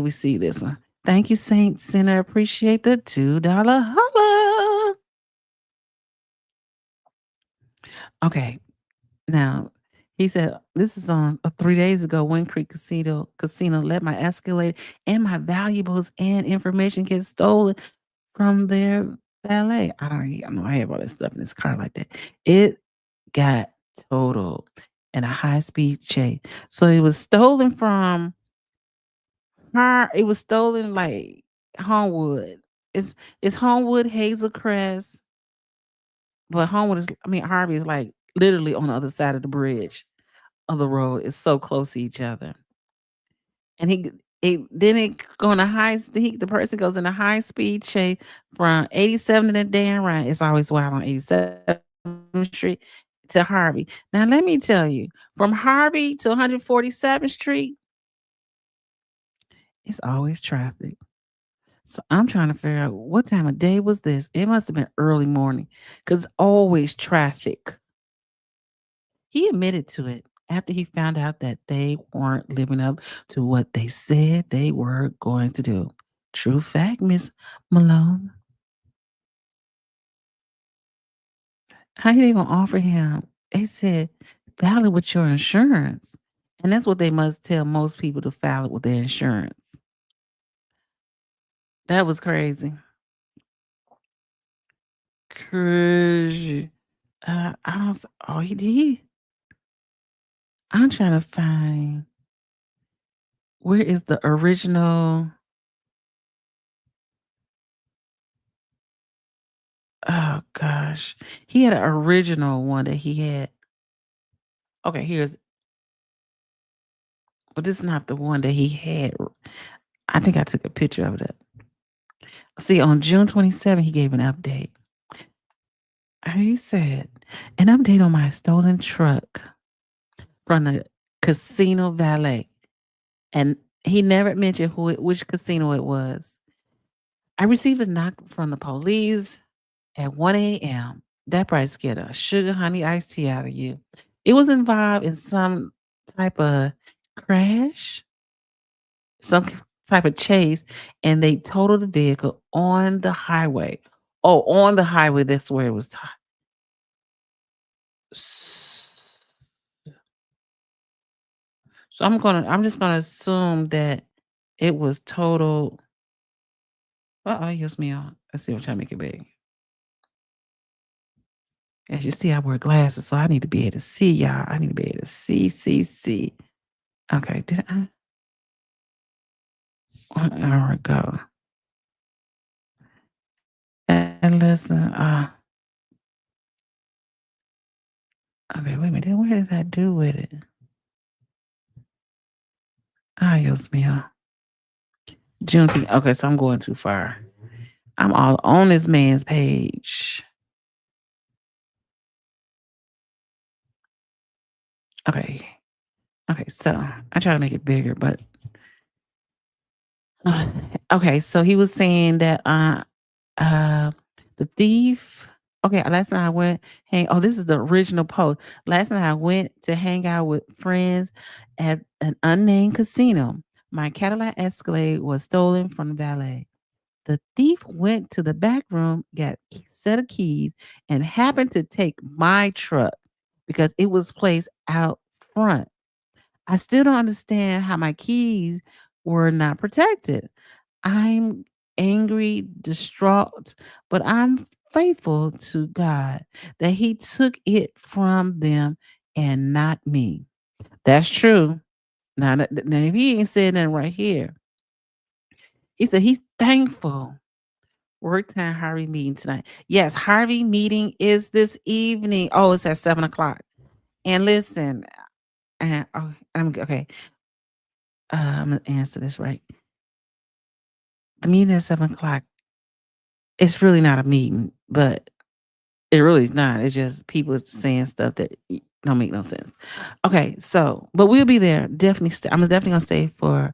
we see this one. Thank you, Saint Sinner. Appreciate the $2 holla. Okay. Now, he said, this is on 3 days ago, Wind Creek Casino let my Escalade and my valuables and information get stolen from their valet. I don't know. I have all this stuff in this car like that. It got totaled in a high-speed chase. So it was stolen from her. It was stolen like Homewood. It's Homewood, Hazelcrest, but Harvey is like literally on the other side of the bridge of the road. It's so close to each other. And the person goes in a high speed chase from 87 to the Dan Ryan. It's always wild on 87th Street to Harvey. Now let me tell you, from Harvey to 147th Street, it's always traffic. So I'm trying to figure out what time of day was this. It must have been early morning because always traffic. He admitted to it after he found out that they weren't living up to what they said they were going to do. True fact, Miss Malone. How they gonna offer him? They said, file it with your insurance. And that's what they must tell most people to file it with their insurance. That was crazy. Crazy. I don't. Oh, he did. I'm trying to find where is the original. Oh gosh, he had an original one that he had. Okay, but this is not the one that he had. I think I took a picture of it. See, on June 27th, he gave an update. He said, An update on my stolen truck from the casino valet. And he never mentioned which casino it was. I received a knock from the police at 1 a.m. That probably scared a sugar honey iced tea out of you. It was involved in some type of crash, some type of chase, and they totaled the vehicle on the highway. Oh, on the highway, that's where it was. So I'm just gonna assume that it was total. Use me on. Let's see, I'm trying to make it big. As you see, I wear glasses, so I need to be able to see y'all. I need to be able to see. Okay, did I? There we go. And listen, okay, wait a minute. What did I do with it? Use me on. Juneteenth. Okay, so I'm going too far. I'm all on this man's page. Okay. Okay, so I try to make it bigger, but okay, so he was saying that the thief. Okay, last night I went this is the original post. Last night I went to hang out with friends at an unnamed casino. My Cadillac Escalade was stolen from the valet. The thief went to the back room, got a set of keys, and happened to take my truck because it was placed out front. I still don't understand how my keys were not protected. I'm angry, distraught, but I'm faithful to God that He took it from them and not me. That's true. Now, if He ain't said nothing right here, He said He's thankful. Work time Harvey meeting tonight. Yes, Harvey meeting is this evening. Oh, it's at 7:00. And listen, I'm okay. I'm gonna answer this right. The meeting at 7:00. It's really not a meeting, but it really is not. It's just people saying stuff that don't make no sense. Okay, so but we'll be there. Definitely, I'm definitely gonna stay for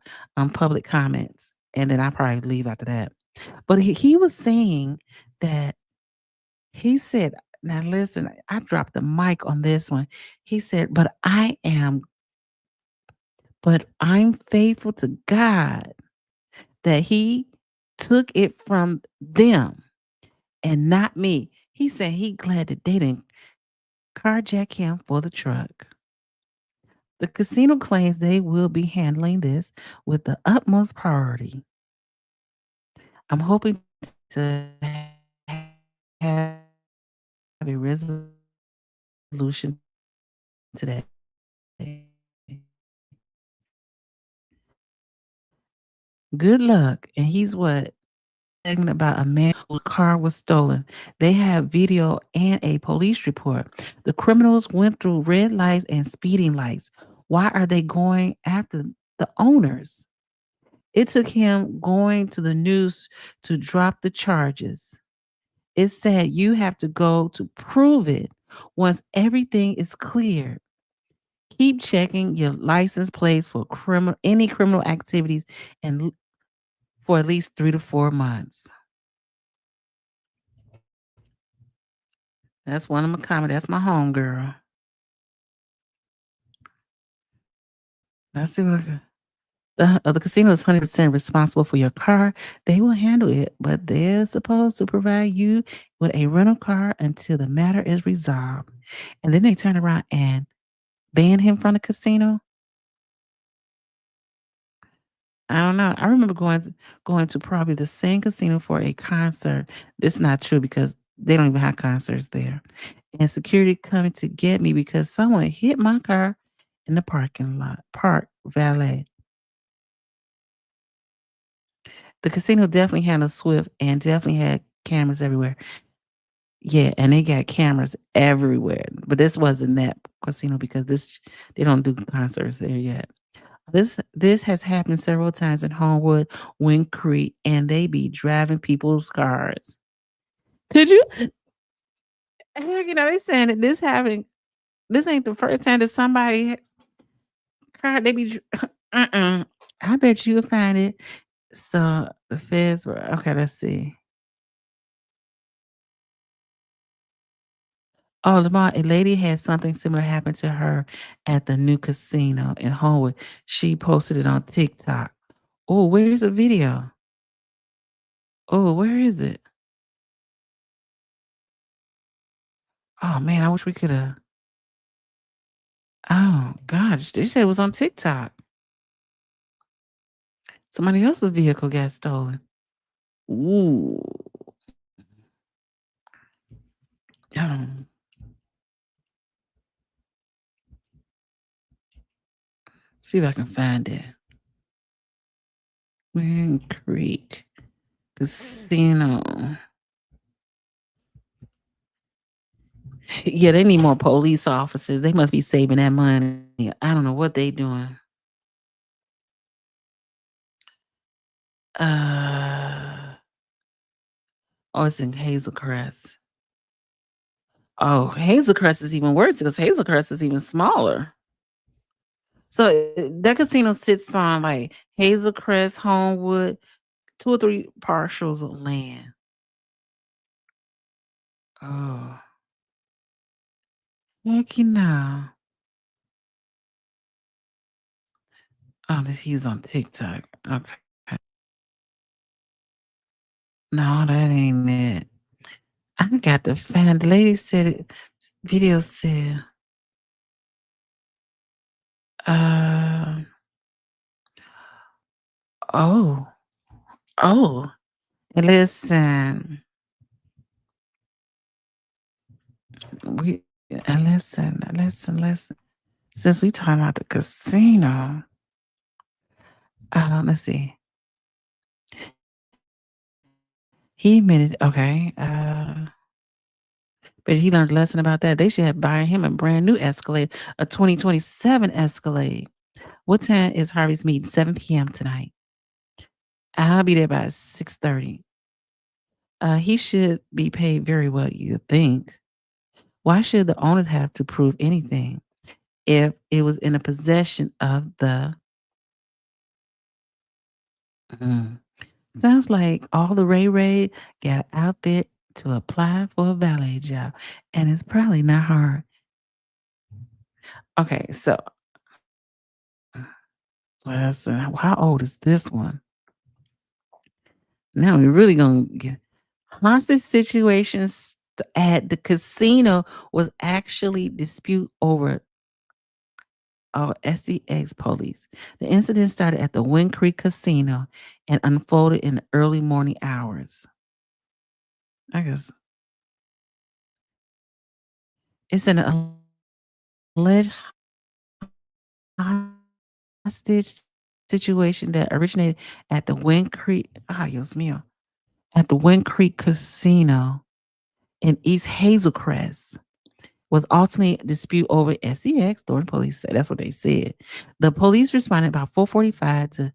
public comments, and then I'll probably leave after that. But he was saying that he said, now listen, I dropped the mic on this one. He said, but I'm faithful to God that He took it from them and not me. He said he glad that they didn't carjack him for the truck. The casino claims they will be handling this with the utmost priority. I'm hoping to have a resolution today. Good luck. And he's what? Segment about a man whose car was stolen. They have video and a police report. The criminals went through red lights and speeding lights. Why are they going after the owners? It took him going to the news to drop the charges. It said you have to go to prove it once everything is cleared. Keep checking your license plates for any criminal activities and for at least 3 to 4 months. That's one of my comments. That's my home girl. Let's see what the casino is 100% responsible for your car. They will handle it, but they're supposed to provide you with a rental car until the matter is resolved. And then they turn around and ban him from the casino. I don't know. I remember going to probably the same casino for a concert. This is not true because they don't even have concerts there. And security coming to get me because someone hit my car in the parking lot. Park valet. The casino definitely handled swift and definitely had cameras everywhere. Yeah, and they got cameras everywhere. But this wasn't that casino because they don't do concerts there yet. This has happened several times in Homewood, Wind Creek, and they be driving people's cars. Could you? Heck, they saying that this ain't the first time that somebody car they be I bet you'll find it. So the feds were okay, let's see. Oh, Lamar, a lady had something similar happen to her at the new casino in Homewood. She posted it on TikTok. Oh, where's the video? Oh, where is it? Oh man, I wish we could have. Oh gosh, they said it was on TikTok. Somebody else's vehicle got stolen. Ooh. Um, see if I can find it. Wind Creek Casino. Yeah, they need more police officers. They must be saving that money. I don't know what they doing. Oh, it's in Hazelcrest. Oh, Hazelcrest is even worse because Hazelcrest is even smaller. So that casino sits on like Hazelcrest, Homewood, 2 or 3 parcels of land. Oh, heck no. Oh, he's on TikTok. Okay. No, that ain't it. I got to find. The lady said it. Video said. Oh. Oh. Listen. Listen. Since we talking about the casino, let's see. He admitted, okay. But he learned a lesson about that. They should have buy him a brand new Escalade, a 2027 Escalade. What time is Harvey's meeting? 7 p.m. tonight. I'll be there by 6:30. He should be paid very well, you think. Why should the owners have to prove anything if it was in the possession of the Sounds like all the Ray got out there to apply for a valet job, and it's probably not hard. Okay, so how old is this one? Now we're really gonna get hostage situations at the casino was actually dispute over SEX police. The incident started at the Wind Creek Casino and unfolded in the early morning hours. I guess it's an alleged hostage situation that originated at the Wind Creek, Dios mío, at the Wind Creek Casino in East Hazelcrest was ultimately a dispute over SEX, Thornton police said. That's what they said. The police responded about 4:45 to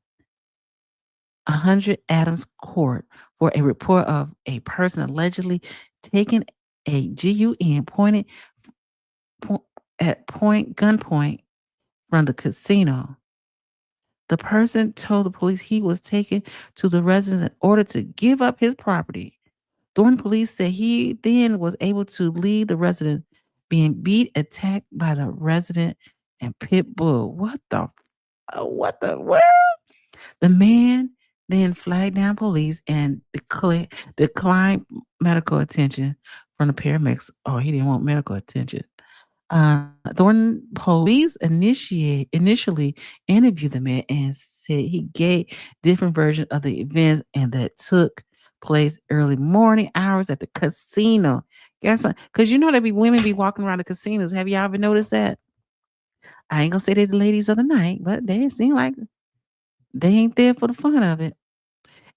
100 Adams Court for a report of a person allegedly taking a GUN gunpoint from the casino. The person told the police he was taken to the residence in order to give up his property. Thornton police said he then was able to leave the residence being beat, attacked by the resident and pit bull. What the world? The man then flagged down police and declined medical attention from the paramedics. Oh, he didn't want medical attention. Thornton police initially interviewed the man and said he gave different versions of the events and that took place early morning hours at the casino. Guess because there be women be walking around the casinos. Have y'all ever noticed that? I ain't gonna say they're the ladies of the night, but they seem like they ain't there for the fun of it.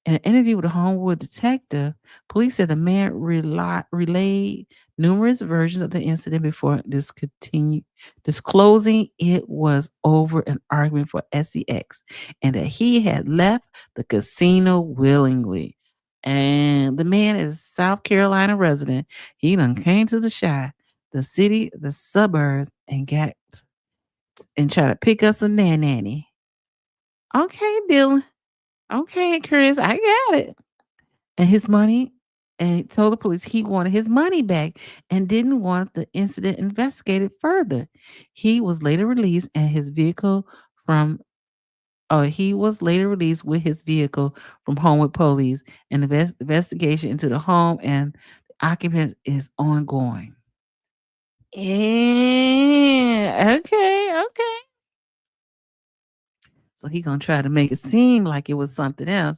In an interview with a Homewood detective, police said the man relayed numerous versions of the incident before disclosing it was over an argument for SEX and that he had left the casino willingly. And the man is South Carolina resident. He done came to the Chi, the city, the suburbs, and try to pick us a nanny. Okay, Dylan. Okay, Chris, I got it. And his money, and he told the police he wanted his money back and didn't want the incident investigated further. He was later released and his vehicle from he was later released with his vehicle from home with police. And the investigation into the home and the occupant is ongoing. Yeah, okay. So he gonna try to make it seem like it was something else.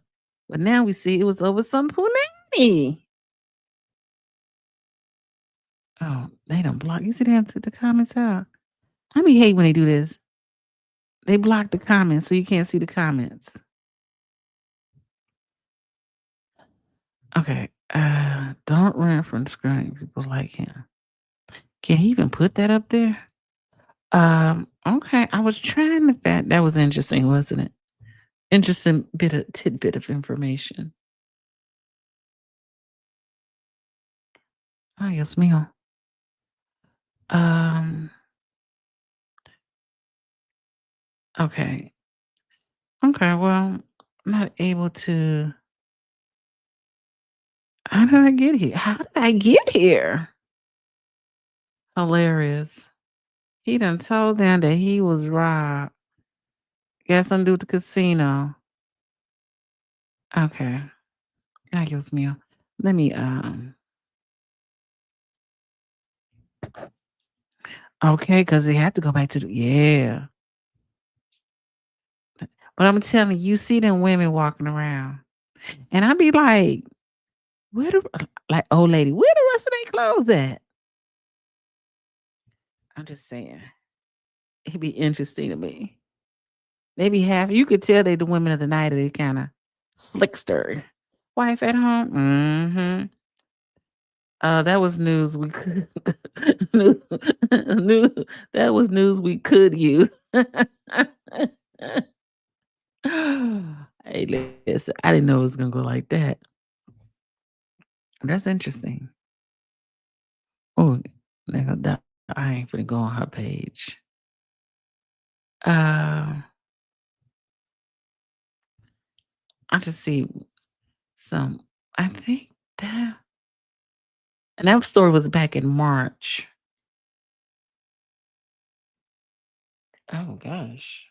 But now we see it was over some punani. Oh, they done block. You see they have took the comments out. I be hate when they do this. They block the comments so you can't see the comments. Okay. Don't run from screwing people like him. Can he even put that up there? Okay. I was trying to find that was interesting, wasn't it? Interesting tidbit of information. Ay, Dios mío. Okay. Okay, well, I'm not able to. How did I get here? How did I get here? Hilarious. He done told them that he was robbed. Got something to do with the casino. Okay. Ay, Dios mío. Let me okay, because he had to go back to the But I'm telling you, see them women walking around. And I be like, where like old lady, where the rest of their clothes at? I'm just saying. It'd be interesting to me. Maybe half you could tell they the women of the night or they kind of slickster. Wife at home? Mm-hmm. That was news we could that was news we could use. Hey, listen, I didn't know it was gonna go like that. That's interesting. Oh, I ain't finna go on her page. I just see some. I think that, and that story was back in March. Oh gosh,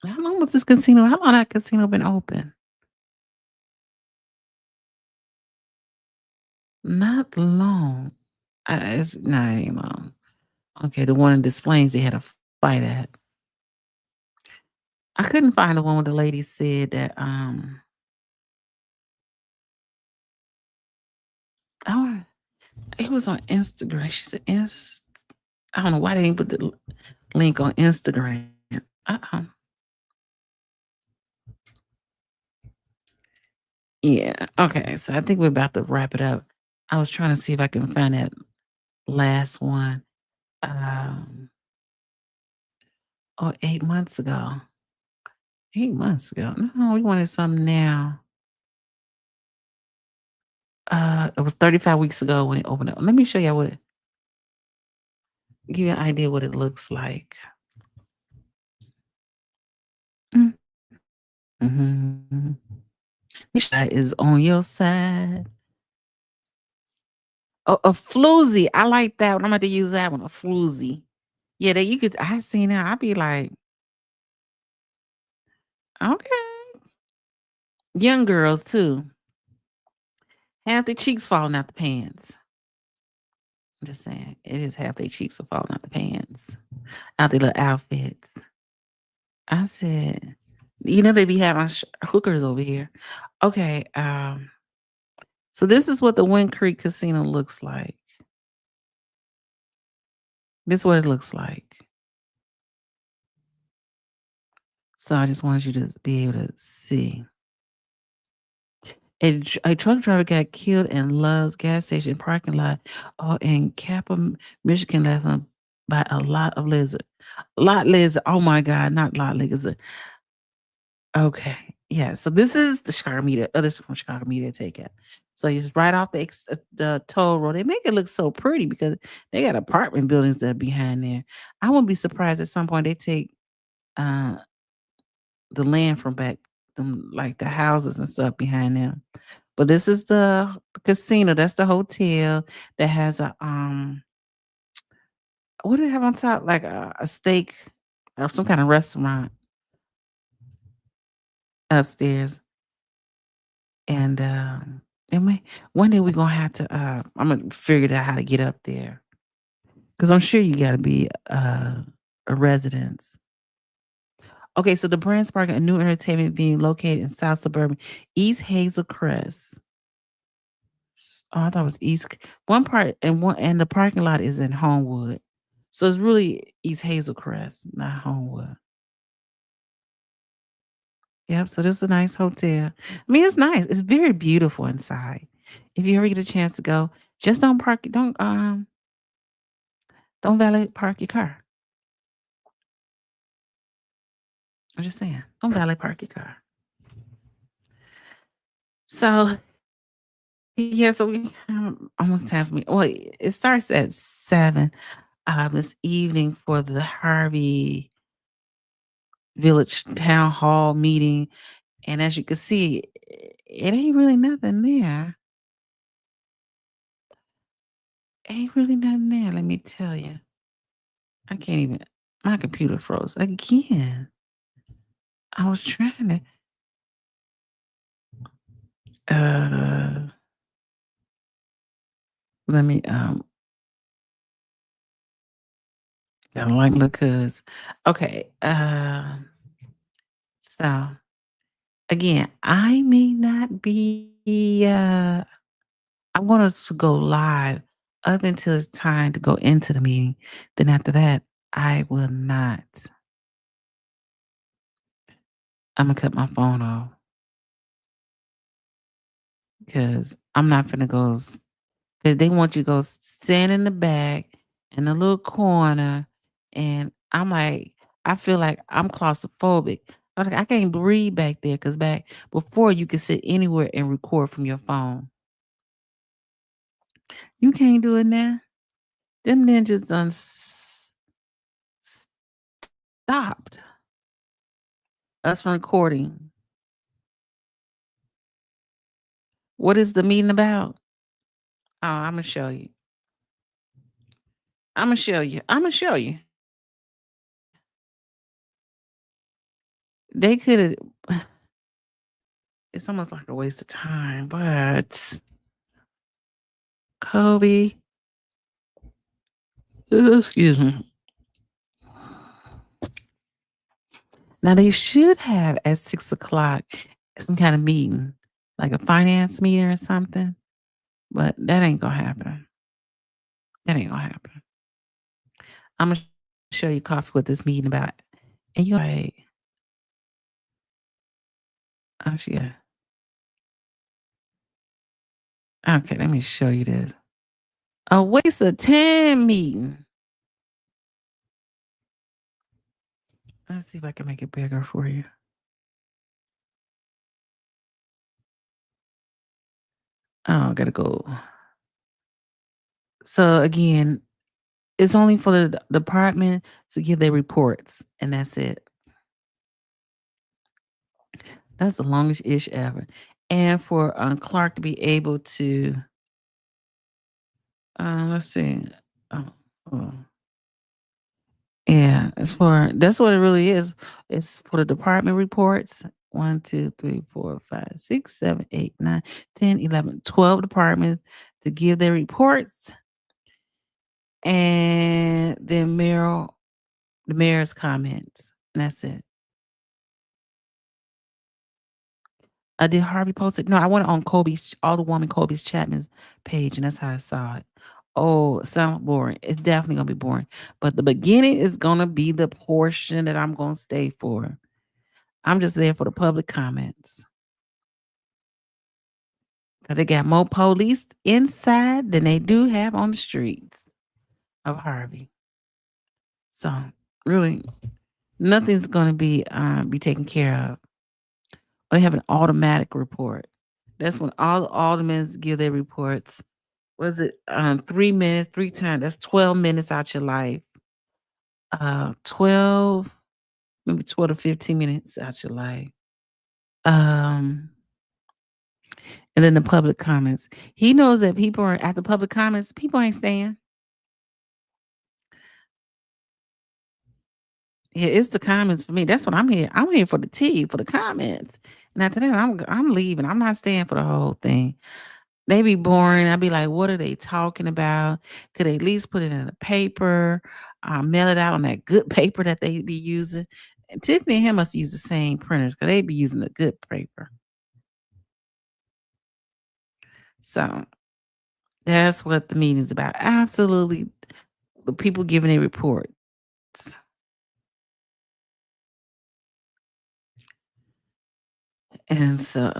how long was this casino? How long that casino been open? Not long. It's not ain't long. Okay, the one in Des Plaines they had a fight at. I couldn't find the one where the lady said that oh, it was on Instagram. She said I don't know why they didn't put the link on Instagram. Yeah. Okay. So I think we're about to wrap it up. I was trying to see if I can find that last one. 8 months ago. 8 months ago. No, we wanted something now. It was 35 weeks ago when it opened up. Let me show you give you an idea what it looks like. Mm-hmm. Is on your side. Oh, a floozy. I like that one. I'm going to use that one. A floozy. Yeah, that you could. I seen that. I'd be like, okay. Young girls too. Half their cheeks falling out the pants. I'm just saying, it is half their cheeks are falling out the pants, out their little outfits. I said, they be having hookers over here. Okay. So this is what the Wind Creek Casino looks like. This is what it looks like. So I just wanted you to be able to see. A truck driver got killed in Love's gas station parking lot in Kappa, Michigan last month by a lot lizard. Oh my God, not lot lizard. Okay. Yeah, so this is the Chicago Media, this from Chicago Media Takeout. So you just right off the toll road. They make it look so pretty because they got apartment buildings that are behind there. I wouldn't be surprised at some point they take uh the land from back them, like the houses and stuff behind them. But this is the casino. That's the hotel that has a what do they have on top? Like a steak or some kind of restaurant upstairs. And one day we're gonna have to I'm gonna figure out how to get up there. Because I'm sure you gotta be a residence. Okay, so the brand spark a new entertainment venue located in South Suburban East Hazel Crest. Oh, I thought it was East. One part and the parking lot is in Homewood. So it's really East Hazel Crest, not Homewood. Yep, so this is a nice hotel. I mean, it's nice. It's very beautiful inside. If you ever get a chance to go, just don't valet park your car. I'm just saying, don't valet park your car. So yeah, so we almost time for me. Well, it starts at 7 this evening for the Harvey Village Town Hall meeting. And as you can see, it ain't really nothing there. Ain't really nothing there, let me tell you. I can't even, my computer froze again. I was trying to, let me, gotta like look, cause, okay, so again, I may not be, I want us to go live up until it's time to go into the meeting. Then after that, I will not. I'm gonna cut my phone off because I'm not gonna go. Because they want you to go stand in the back in a little corner, and I'm like, I feel like I'm claustrophobic. I'm like, I can't breathe back there because back before you could sit anywhere and record from your phone. You can't do it now. Them ninjas done stopped us from recording. What is the meeting about? Oh, I'm gonna show you. I'm gonna show you. I'm gonna show you. They could have. It's almost like a waste of time, but Kobe, excuse me. Now they should have at 6 o'clock some kind of meeting, like a finance meeting or something. But that ain't gonna happen. That ain't gonna happen. I'm gonna show you coffee what this meeting about. And you like, oh yeah. Okay, let me show you this. A waste of time meeting. Let's see if I can make it bigger for you. Oh, I gotta go. So again, it's only for the department to give their reports, and that's it. That's the longest ish ever. And for Clark to be able to, let's see. Oh. Yeah, that's what it really is. It's for the department reports. 1, 2, 3, 4, 5, 6, 7, 8, 9, 10, 11, 12 departments to give their reports. And then the mayor's comments. And that's it. Did Harvey post it? No, I went on Colby Chapman's page, and that's how I saw it. Oh, it sounds boring. It's definitely gonna be boring. But the beginning is gonna be the portion that I'm gonna stay for. I'm just there for the public comments. Cause they got more police inside than they do have on the streets of Harvey. So really, nothing's gonna be taken care of. They have an automatic report. That's when all the aldermen give their reports. Was it 3 minutes, 3 times? That's 12 minutes out your life. 12, maybe 12 to 15 minutes out your life. And then the public comments. He knows that people are at the public comments. People ain't staying. Yeah, it's the comments for me. That's what I'm here. I'm here for the tea, for the comments. And after that, I'm leaving. I'm not staying for the whole thing. They be boring. I'd be like, what are they talking about? Could they at least put it in a paper, mail it out on that good paper that they be using? And Tiffany and him must use the same printers because they be using the good paper. So that's what the meeting's about. Absolutely. The people giving a report. And so,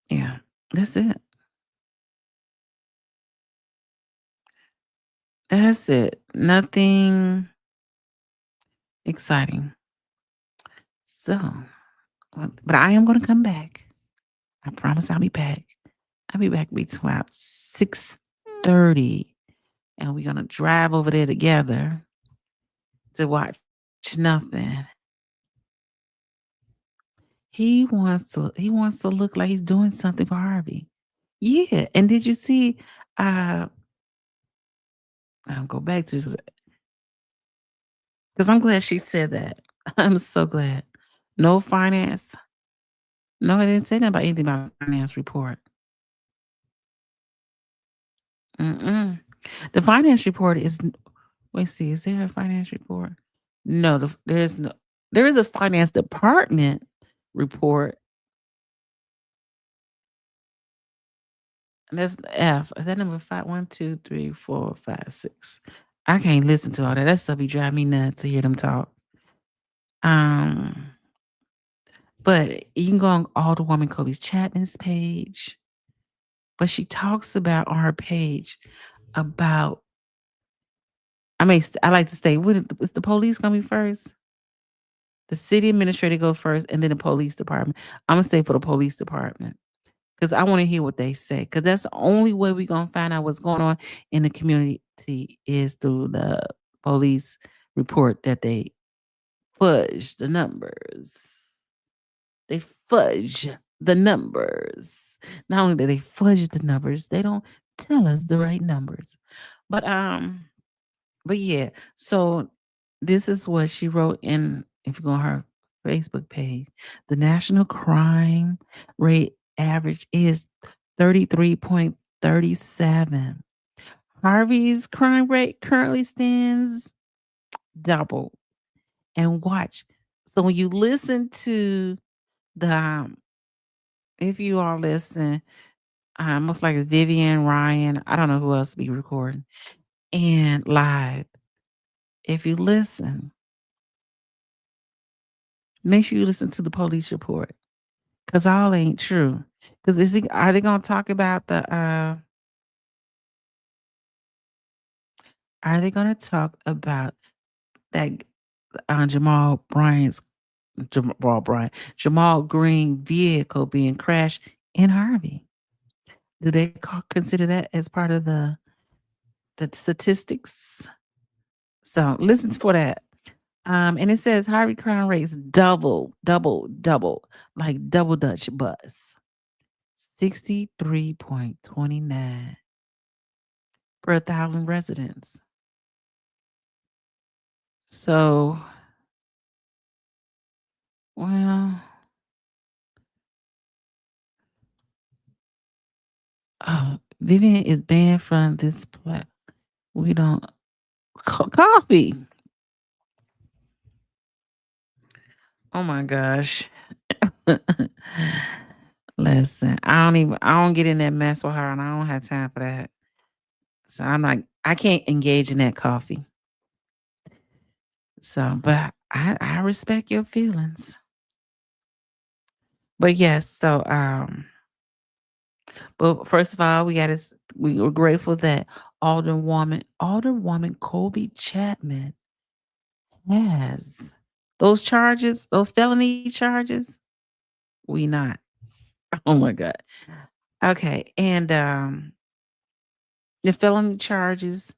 yeah, that's it. That's it. Nothing exciting. So, but I am going to come back. I promise I'll be back. I'll be back between about 6:30, and we're going to drive over there together to watch nothing. He wants to look like he's doing something for Harvey. Yeah, and did you see? I'll go back to this because I'm glad she said that. I'm so glad. No finance. No, I didn't say nothing about anything about a finance report. Mm-mm. The finance report is. Let's see. Is there a finance report? No, there's no. There is a finance department report. And that's the F. Is that number 5? 1, 2, 3, 4, 5, 6. I can't listen to all that. That stuff be driving me nuts to hear them talk. But you can go on Alderwoman Colby Chapman's page. But she talks about on her page about. I like to stay. Is the police gonna be first? The city administrator go first, and then the police department. I'm gonna stay for the police department because I want to hear what they say. Because that's the only way we're gonna find out what's going on in the community is through the police report that they fudge the numbers. They fudge the numbers. Not only do they fudge the numbers, they don't tell us the right numbers. But yeah. So this is what she wrote in. If you go on her Facebook page, the national crime rate average is 33.37. Harvey's crime rate currently stands double. And watch. So when you listen to the, if you all listen, most like Vivian, Ryan, I don't know who else be recording, and live. If you listen, make sure you listen to the police report. Because all ain't true. Because are they gonna talk about are they gonna talk about that Jamal Green vehicle being crashed in Harvey? Do they consider that as part of the statistics? So listen for that. And it says Harvey crime rates double, like double Dutch bus. 63.29 per 1,000 residents. So, well, Vivian is banned from this platform. We don't coffee. Oh my gosh. Listen, I don't get in that mess with her, and I don't have time for that. So I can't engage in that coffee. So, but I respect your feelings. But yes, so but first of all, we were grateful that Alderwoman Colby Chapman has those charges, those felony charges, we not. Oh my God. Okay. And the felony charges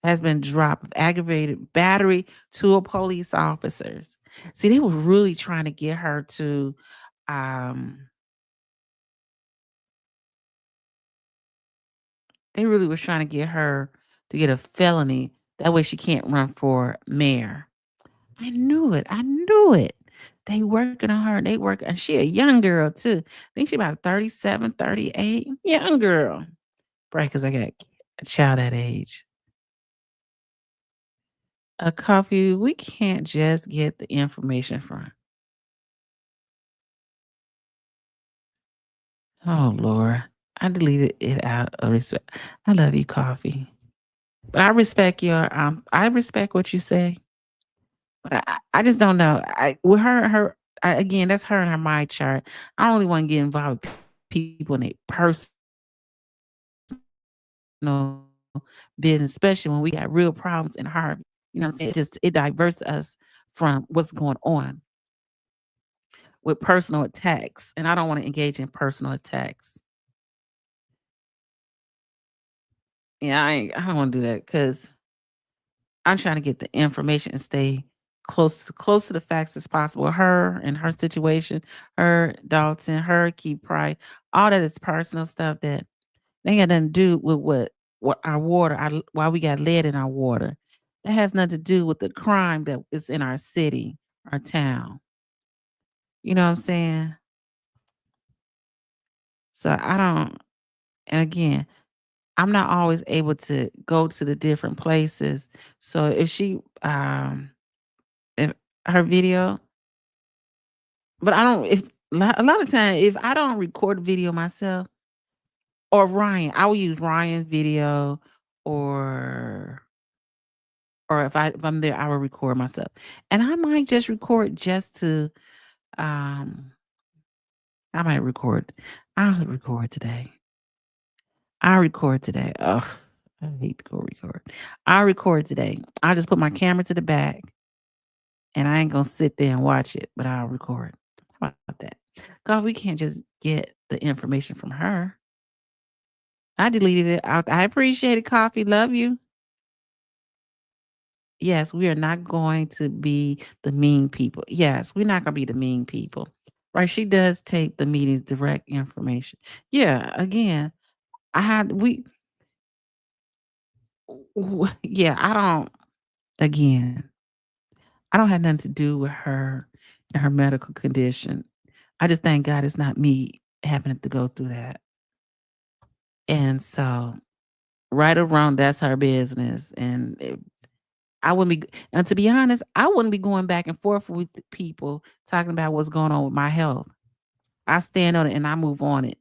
has been dropped of aggravated battery to a police officers. See, they were really trying to get her to um they really was trying to get her to get a felony. That way she can't run for mayor. I knew it. I knew it. They working on her. They work, and she a young girl too. I think she about 37, 38. Young girl. Right, because I got a child that age. A coffee, we can't just get the information from. Oh Lord. I deleted it out of respect. I love you, coffee. But I respect what you say. But I just don't know. With again, that's her and her my chart. I don't really want to get involved with people in a personal business, especially when we got real problems in Harvey. You know what I'm saying? It diverts us from what's going on with personal attacks. And I don't want to engage in personal attacks. Yeah, I don't want to do that because I'm trying to get the information and stay close to the facts as possible. Her and her situation, her Dalton, her keep pride, all that is personal stuff that they ain't got nothing to do with what our water, why we got lead in our water. That has nothing to do with the crime that is in our city, our town. You know what I'm saying? So I don't. And again, I'm not always able to go to the different places. So if her video, but I don't if a lot of time if I don't record a video myself or Ryan, I will use Ryan's video or if I'm there, I will record myself. And I might just record just to um I might record. I'll record today. I'll record today. Oh, I hate to go record. I'll record today. I'll just put my camera to the back and I ain't gonna sit there and watch it, but I'll record. How about that? Because we can't just get the information from her. I deleted it. I appreciate it, Coffee. Love you. Yes, we are not going to be the mean people. Yes, we're not going to be the mean people. Right? She does take the meeting's direct information. Yeah, again, I had we yeah, again, I don't have nothing to do with her and her medical condition. I just thank God it's not me having to go through that. And so right around that's her business. And I wouldn't be, and to be honest, I wouldn't be going back and forth with people talking about what's going on with my health. I stand on it and I move on it.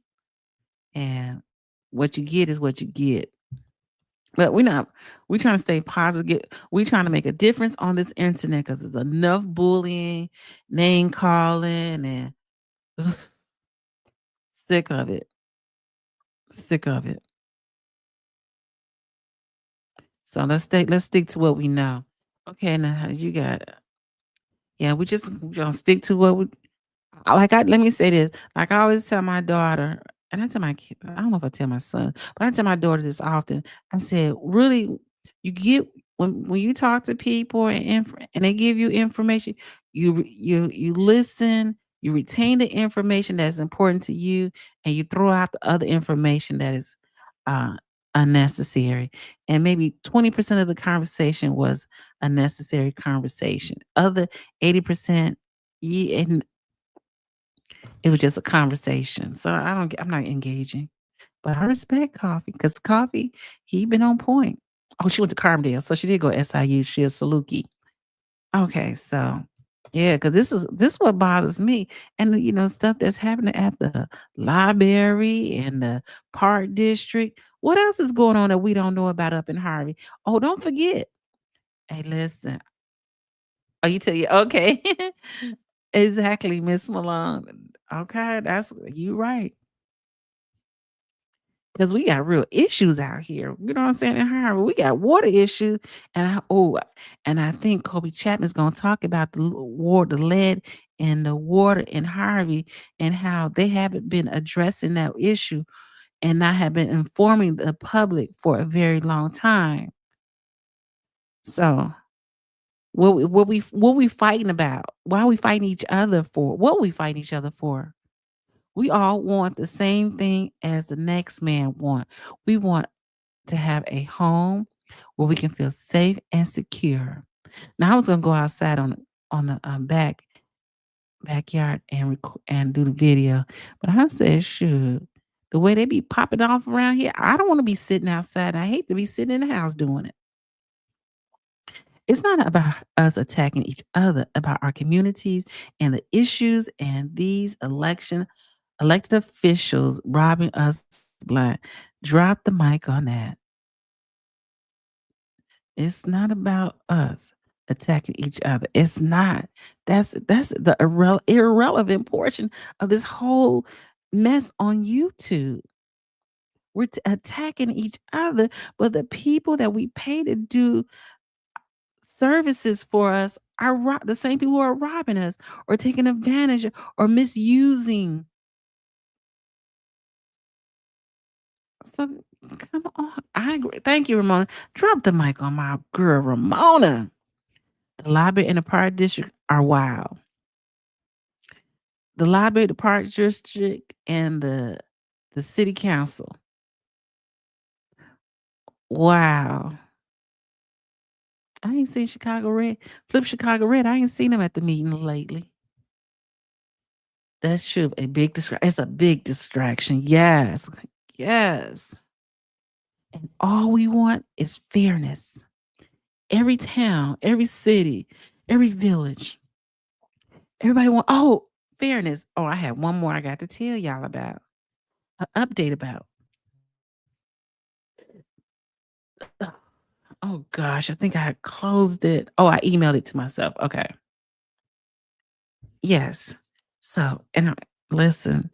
And what you get is what you get. But we're trying to stay positive. We're trying to make a difference on this internet because there's enough bullying, name calling, and ugh, sick of it. Sick of it. So let's stick to what we know. Okay, now you got yeah, we're gonna stick to what we let me say this. Like I always tell my daughter, and I tell my kid, I don't know if I tell my son, but I tell my daughter this often. I said, really, you get when you talk to people and they give you information, you listen, you retain the information that's important to you, and you throw out the other information that is uh unnecessary. And maybe 20% of the conversation was a necessary conversation. Other 80%, yeah, it was just a conversation. So I'm not engaging. But I respect Coffee because Coffee, he been on point. Oh, she went to Carbondale. So she did go to SIU. She is Saluki. Okay, so yeah, because this what bothers me. And stuff that's happening at the library and the park district. What else is going on that we don't know about up in Harvey? Oh, don't forget. Hey, listen. Oh, you tell you okay. Exactly, Miss Malone. Okay, that's you right. because we got real issues out here. You know what I'm saying? In Harvard, we got water issues, and I think Colby Chapman is going to talk about the lead in the water in Harvey, and how they haven't been addressing that issue, and not have been informing the public for a very long time. So, what we fighting about? Why are we fighting each other for? What we fighting each other for? We all want the same thing as the next man want. We want to have a home where we can feel safe and secure. Now I was gonna go outside on the backyard and do the video, but I said, shoot, the way they be popping off around here, I don't want to be sitting outside. I hate to be sitting in the house doing it. It's not about us attacking each other, about our communities and the issues and these elected officials robbing us blind. Drop the mic on that. It's not about us attacking each other. It's not. That's the irrelevant portion of this whole mess on YouTube. We're attacking each other, but the people that we pay to do services for us are the same people who are robbing us or taking advantage or misusing. So come on. I agree. Thank you, Ramona. Drop the mic on my girl, Ramona. The library and the park district are wild. The library, the park district, and the city council. Wow. I ain't seen Chicago Red. Flip Chicago Red. I ain't seen them at the meeting lately. That's true. It's a big distraction. Yes. Yes. And all we want is fairness. Every town, every city, every village. Everybody fairness. Oh, I have one more I got to tell y'all about. An update about. Oh gosh, I think I had closed it. Oh, I emailed it to myself. Okay. Yes. So, listen,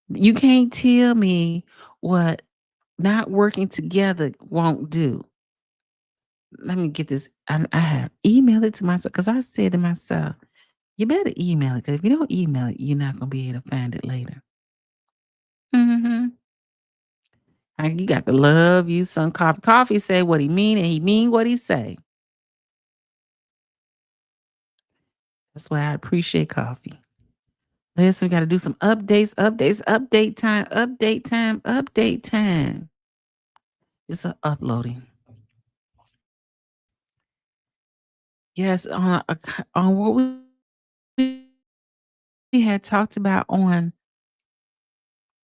you can't tell me what not working together won't do. Let me get this. I have emailed it to myself because I said to myself, you better email it, because if you don't email it, you're not going to be able to find it later. Mm-hmm. You got to love you some coffee. Coffee say what he mean, and he mean what he say. That's why I appreciate coffee. Listen, we got to do some update time. It's uploading. Yes, on what we had talked about on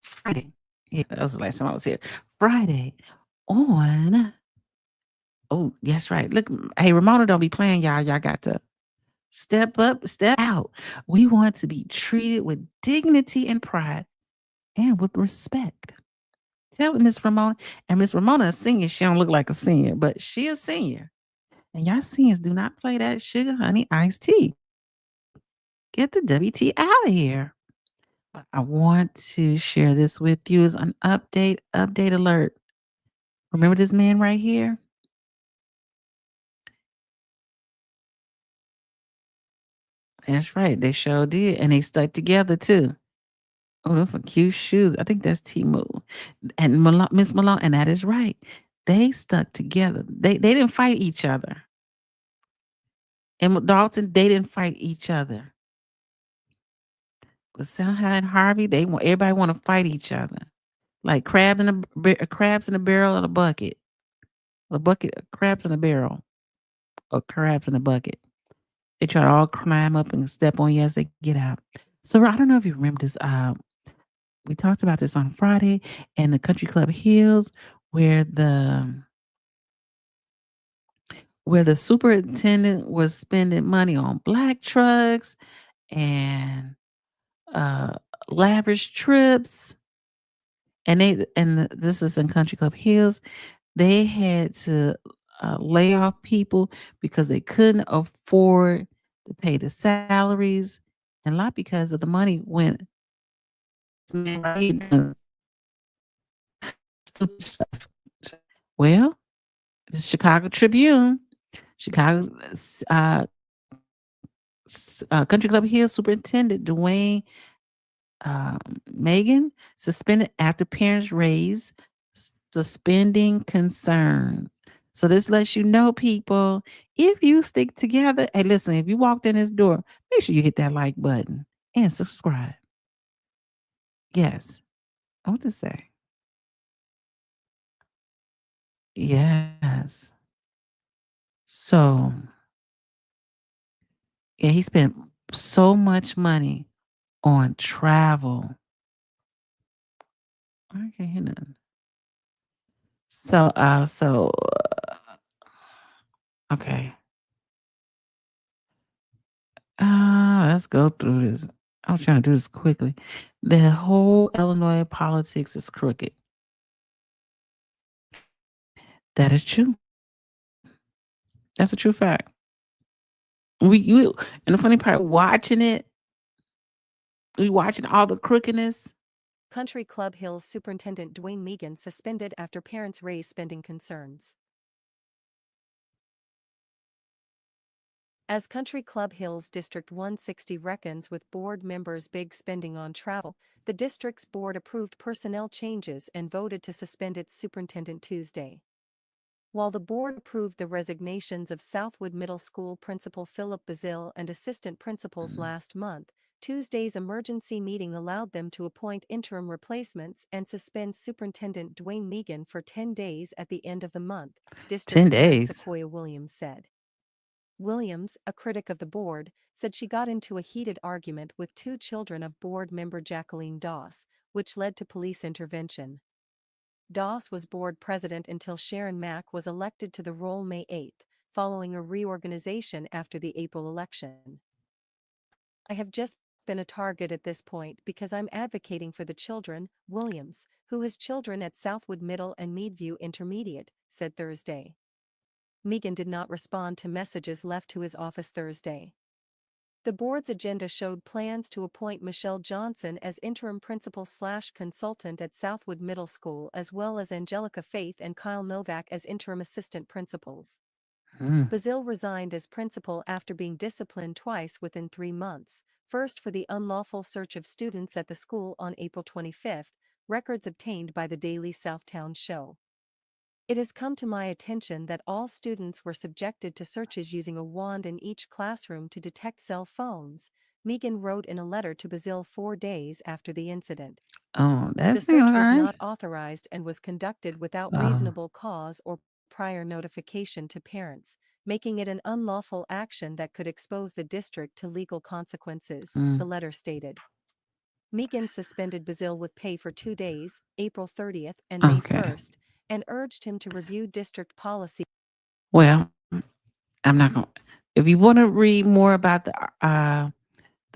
Friday. Yeah, that was the last time I was here. Friday on. Oh, that's right. Look, hey, Ramona, don't be playing, y'all. Y'all got to step up, step out. We want to be treated with dignity and pride and with respect. Tell Miss Ramona. And Miss Ramona is senior. She don't look like a senior, but she a senior. And y'all seniors do not play that sugar, honey, iced tea. Get the WT out of here. But I want to share this with you as an update alert. Remember this man right here? That's right. They sure did. And they stuck together too. Oh, those are cute shoes. I think that's Timu. And Miss Malone, and that is right. They stuck together. They didn't fight each other. And Dalton, they didn't fight each other. But somehow in Harvey, everybody want to fight each other. Like crabs in a barrel and a bucket. A bucket of crabs in a barrel. Or crabs in a bucket. They try to all climb up and step on you as they get out. So I don't know if you remember this. We talked about this on Friday in the Country Club Hills, where the superintendent was spending money on black trucks and lavish trips. And this is in Country Club Hills. They had to lay off people because they couldn't afford to pay the salaries, and a lot because of the money went stupid stuff. Well, the Chicago Tribune, Chicago Country Club Hill Superintendent Duane Meighan suspended after parents raised suspending concerns. So this lets you know, people, if you stick together, hey, listen, if you walked in this door, make sure you hit that like button and subscribe. Yes. What to say? Yes. So, yeah, he spent so much money on travel. I can't hear nothing. Okay. Let's go through this. I'm trying to do this quickly. The whole Illinois politics is crooked. That is true. That's a true fact. And the funny part, watching all the crookedness. Country Club Hills Superintendent Duane Meighan suspended after parents raised spending concerns. As Country Club Hills District 160 reckons with board members' big spending on travel, the district's board approved personnel changes and voted to suspend its superintendent Tuesday. While the board approved the resignations of Southwood Middle School Principal Philip Bazile and assistant principals last month, Tuesday's emergency meeting allowed them to appoint interim replacements and suspend Superintendent Duane Meighan for 10 days at the end of the month, District 10 Attorney days. Sequoia Williams said. Williams, a critic of the board, said she got into a heated argument with two children of board member Jacqueline Doss, which led to police intervention. Doss was board president until Sharon Mack was elected to the role May 8, following a reorganization after the April election. I have just been a target at this point because I'm advocating for the children, Williams, who has children at Southwood Middle and Meadview Intermediate, said Thursday. Meighan did not respond to messages left to his office Thursday. The board's agenda showed plans to appoint Michelle Johnson as interim principal/consultant at Southwood Middle School, as well as Angelica Faith and Kyle Novak as interim assistant principals. Bazile resigned as principal after being disciplined twice within 3 months, first for the unlawful search of students at the school on April 25, records obtained by the Daily Southtown show. It has come to my attention that all students were subjected to searches using a wand in each classroom to detect cell phones, Meighan wrote in a letter to Bazile 4 days after the incident. Oh, The that search seems was right. not authorized and was conducted without reasonable cause or prior notification to parents, making it an unlawful action that could expose the district to legal consequences, the letter stated. Meighan suspended Bazile with pay for 2 days, April 30th and May 1st, and urged him to review district policy. Well, I'm not going to. If you want to read more about the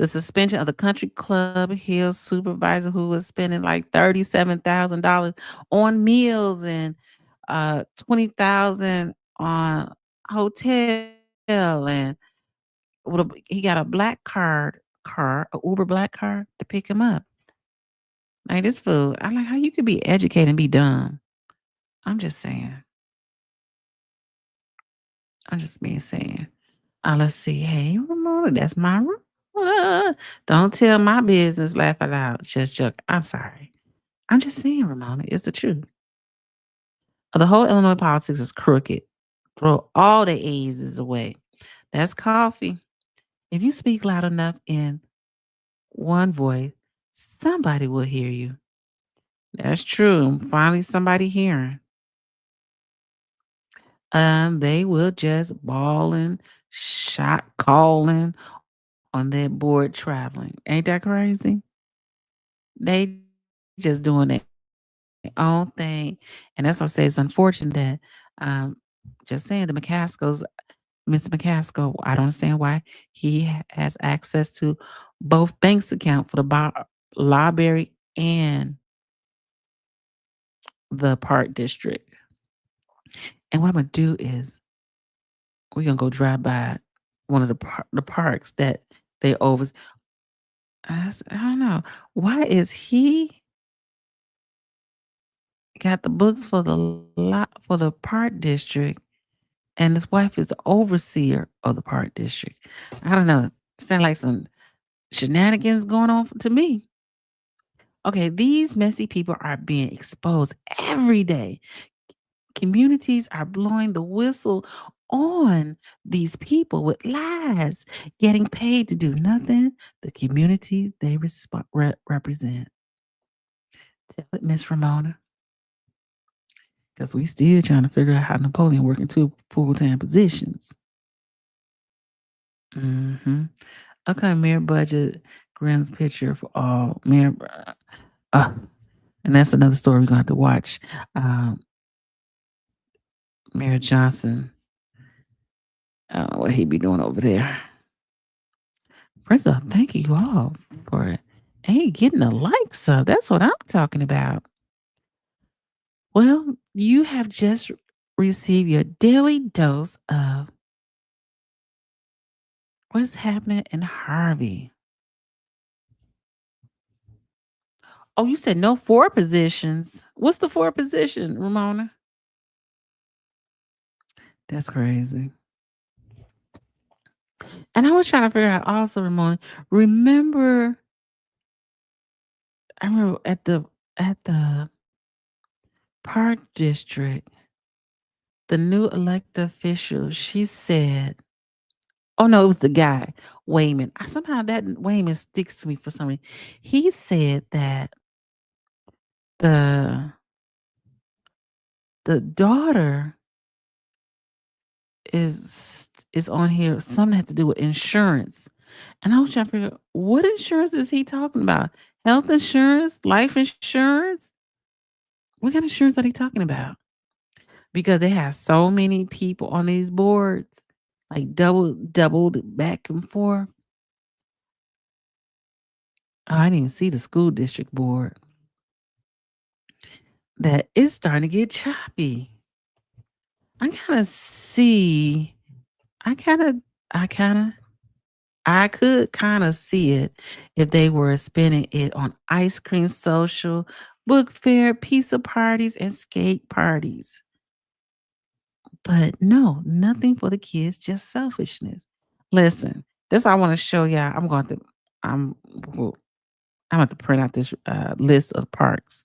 suspension of the Country Club Hills supervisor who was spending like $37,000 on meals and $20,000 on hotel, and he got a black car, a Uber black car to pick him up. Like this fool, I like how you could be educated and be dumb. I'm just saying. I'm just being saying. Let's see. Hey, Ramona, that's my Ramona. Don't tell my business. Laugh it out. Just joke. I'm sorry. I'm just saying, Ramona. It's the truth. The whole Illinois politics is crooked. Throw all the A's away. That's coffee. If you speak loud enough in one voice, somebody will hear you. That's true. Finally, somebody hearing. They will just bawling, shot calling on their board traveling. Ain't that crazy? They just doing their own thing. And that's why I say it's unfortunate that just saying the McCaskills, Mr. McCaskill, I don't understand why he has access to both banks account for the library and the park district. And what I'm gonna do is we're gonna go drive by one of the parks that they over. I don't know. Why is he got the books for the park district, and his wife is the overseer of the park district. I don't know. Sound like some shenanigans going on to me. Okay, these messy people are being exposed every day. Communities are blowing the whistle on these people with lies, getting paid to do nothing. The community they represent. Tell it, Miss Ramona. Because we still trying to figure out how Napoleon working two full-time positions. Mm-hmm. Okay, Mayor Budget, Graham's picture for all. Mayor, and that's another story we're going to have to watch. Mayor Johnson, I don't know what he be doing over there. First of all, thank you all for getting the likes up. That's what I'm talking about. Well, you have just received your daily dose of what's happening in Harvey. Oh, you said no 4 positions. What's the 4 position, Ramona? That's crazy. And I was trying to figure out also, Ramona, remember I remember at the park district, the new elected official, she said, oh no, it was the guy, Wayman. Somehow that Wayman sticks to me for some reason. He said that the daughter is on here, something had to do with insurance. And I was trying to figure out what insurance is he talking about? Health insurance, life insurance? What kind of insurance are they talking about? Because they have so many people on these boards, like doubled back and forth. Oh, I didn't even see the school district board. That is starting to get choppy. I could kind of see it if they were spending it on ice cream social, book fair, pizza parties, and skate parties. But no, nothing for the kids, just selfishness. Listen, this I want to show y'all. I'm well, I'm going to print out this list of parks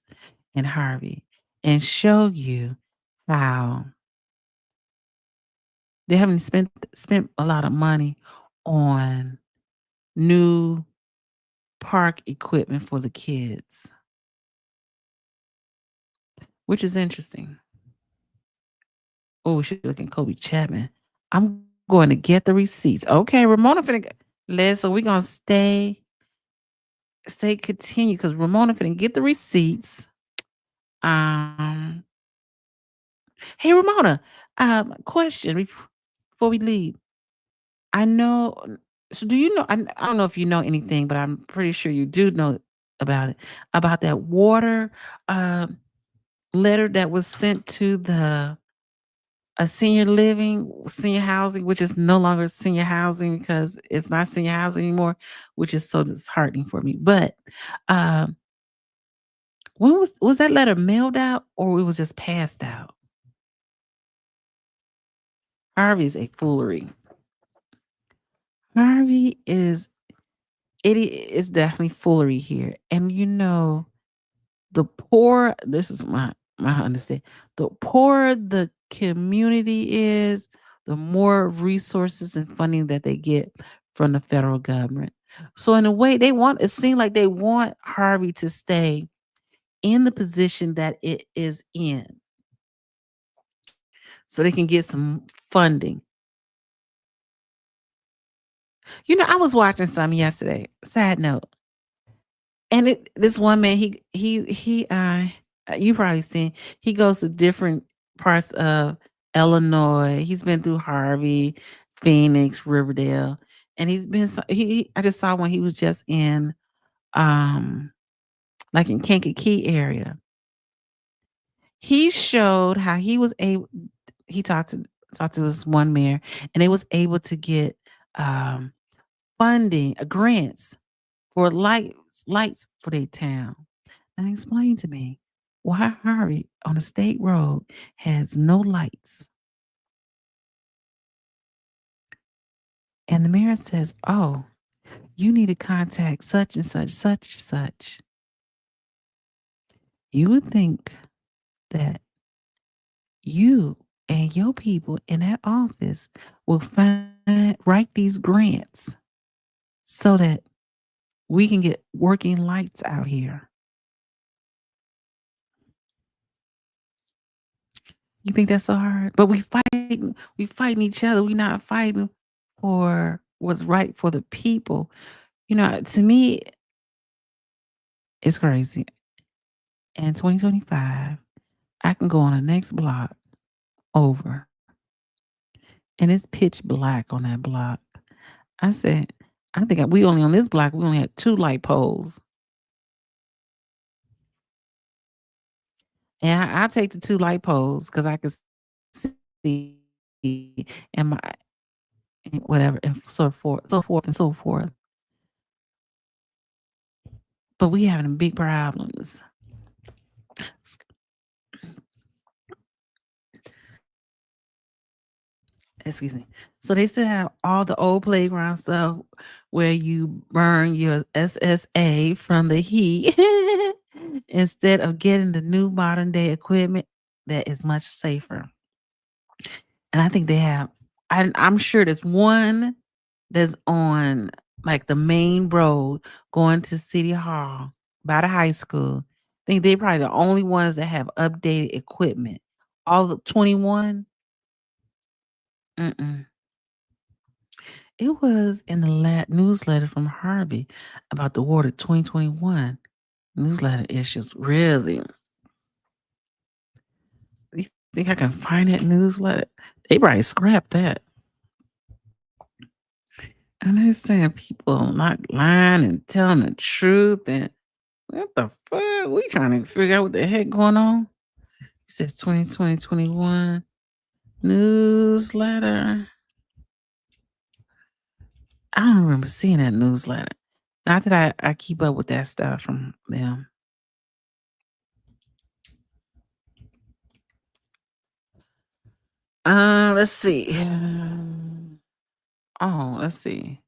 in Harvey and show you how they haven't spent a lot of money on new park equipment for the kids, which is interesting. Oh, we should look at Colby Chapman. I'm going to get the receipts. Okay, Ramona finna listen. We're gonna stay continue because Ramona finna get the receipts. Hey Ramona, question before we leave. I know. So do you know? I don't know if you know anything, but I'm pretty sure you do know about it. About that water letter that was sent to the senior housing, which is no longer senior housing because it's not senior housing anymore, which is so disheartening for me. But when was that letter mailed out or it was just passed out? Harvey's a foolery. Harvey is definitely foolery here. And the poor, this is my understanding. The poorer the community is, the more resources and funding that they get from the federal government. So in a way, it seems like they want Harvey to stay in the position that it is in. So they can get some funding. I was watching some yesterday. Sad note. And this one man, you probably seen, he goes to different parts of Illinois. He's been through Harvey, Phoenix, Riverdale, and I just saw when he was just in like in Kankakee area. He showed how he was able. He talked to this one mayor, and they was able to get funding, grants for lights for their town. And explain to me, why Harvey on a state road has no lights. And the mayor says, oh, you need to contact such and such, such and such. You would think that you and your people in that office will write these grants so that we can get working lights out here. You think that's so hard? But we fighting each other. We're not fighting for what's right for the people. To me, it's crazy. In 2025, I can go on the next block over, and it's pitch black on that block. I said, I think we only on this block, we only had 2 light poles. And I take the 2 light poles because I could see and my whatever and so forth and so forth. But we having big problems. Excuse me. So they still have all the old playground stuff where you burn your SSA from the heat instead of getting the new modern day equipment that is much safer. And I think they have, I'm sure there's one that's on like the main road going to City Hall by the high school. I think they're probably the only ones that have updated equipment. All the 21, mm-mm. It was in the newsletter from Harvey about the water 2021 newsletter issues. Really? You think I can find that newsletter? They probably scrapped that. And they're saying people not lying and telling the truth. And what the fuck? We trying to figure out what the heck going on. It says 2020-21 newsletter. I don't remember seeing that newsletter. Not that I keep up with that stuff from them. Let's see. Oh, let's see.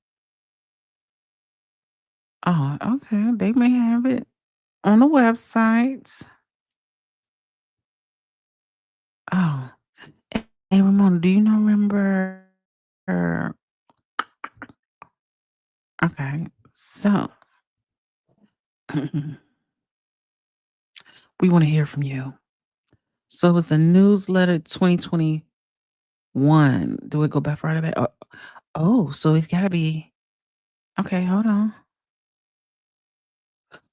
Oh, okay. They may have it on the website. Oh, hey, Ramona, do you remember? Okay, so we want to hear from you. So it was a newsletter 2021. Do it go back further back? Oh, so it's got to be. Okay, hold on.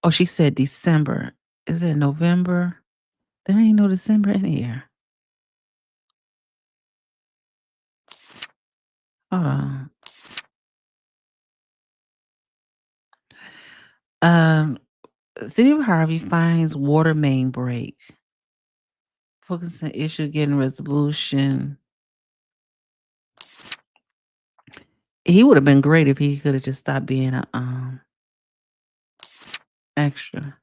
Oh, she said December. Is it November? There ain't no December in here. Hold on. City of Harvey finds water main break. Focus on issue, getting resolution. He would have been great if he could have just stopped being a extra.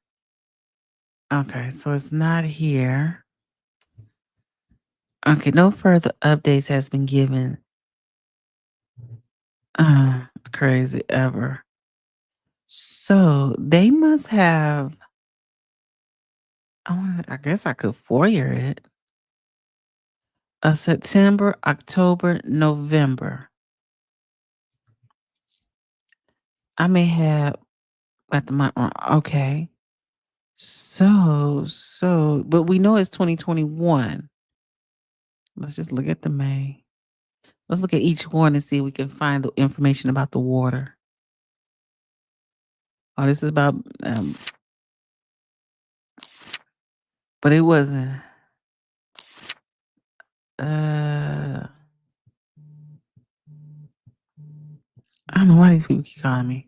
Okay, so it's not here. Okay, no further updates has been given. Crazy ever. So they must have. I guess I could FOIA it. September, October, November. I may have at the month. Okay. So, but we know it's 2021. Let's just look at the May. Let's look at each one and see if we can find the information about the water. Oh, this is about, but it wasn't. I don't know why these people keep calling me.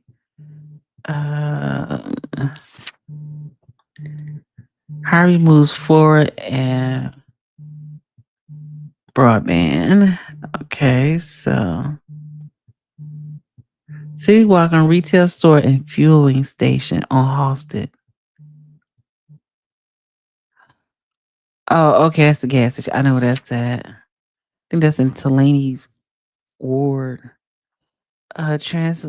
Harvey moves forward and broadband. Okay, so City Walk on retail store and fueling station on Halsted. Oh, okay, that's the gas station. I know where that's at. I think that's in Delaney's ward. Trans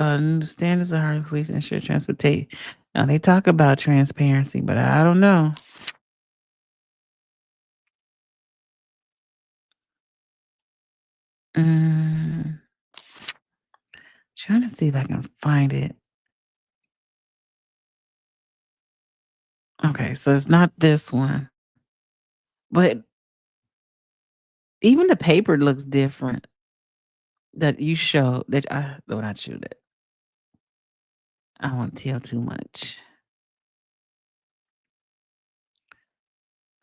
New standards of Harvey police ensure transportation. Now they talk about transparency, but I don't know. Mm, trying to see if I can find it. Okay, so it's not this one, but even the paper looks different that you show that I do not shoot it. I won't tell too much.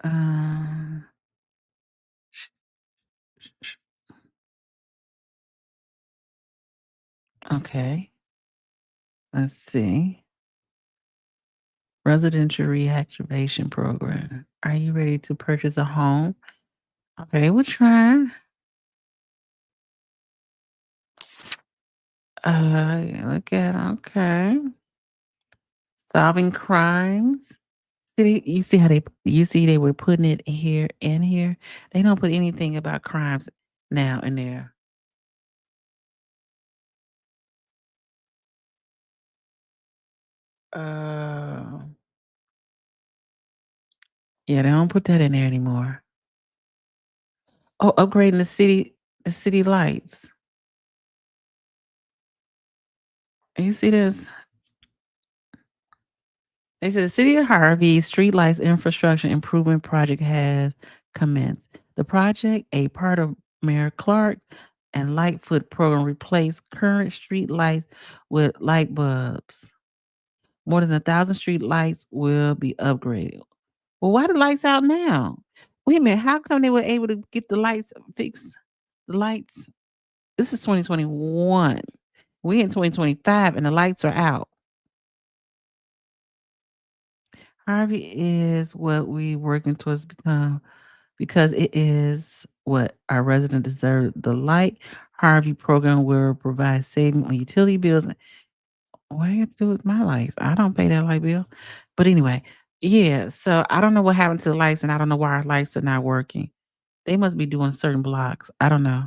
Um, okay, let's see. Residential reactivation program. Are you ready to purchase a home? Okay, we'll try. Look at okay. Solving crimes. See, you see how they were putting it here and here. They don't put anything about crimes now in there. Uh, yeah, they don't put that in there anymore. Oh, upgrading the city lights. You see this? They said the city of Harvey streetlights infrastructure improvement project has commenced. The project, a part of Mayor Clark and Lightfoot program, replaced current street lights with light bulbs. More than 1,000 street lights will be upgraded. Well, why the lights out now? Wait a minute. How come they were able to get the lights fixed? The lights. This is 2021. We in 2025 and the lights are out. Harvey is what we working towards become because it is what our residents deserve. The Light Harvey program will provide saving on utility bills. What do you have to do with my lights? I don't pay that light bill. But anyway, yeah. So I don't know what happened to the lights, and I don't know why our lights are not working. They must be doing certain blocks. I don't know.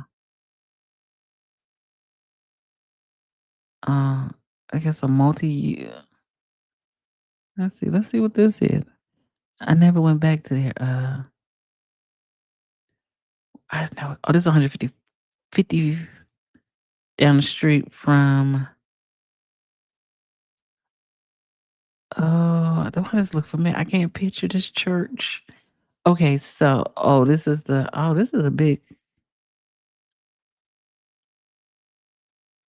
Uh, I guess a multi. Let's see. Let's see what this is. I never went back to there. I know. Oh, this is 150 down the street from. Oh, the one that's look familiar. I can't picture this church. Okay, so this is this is a big.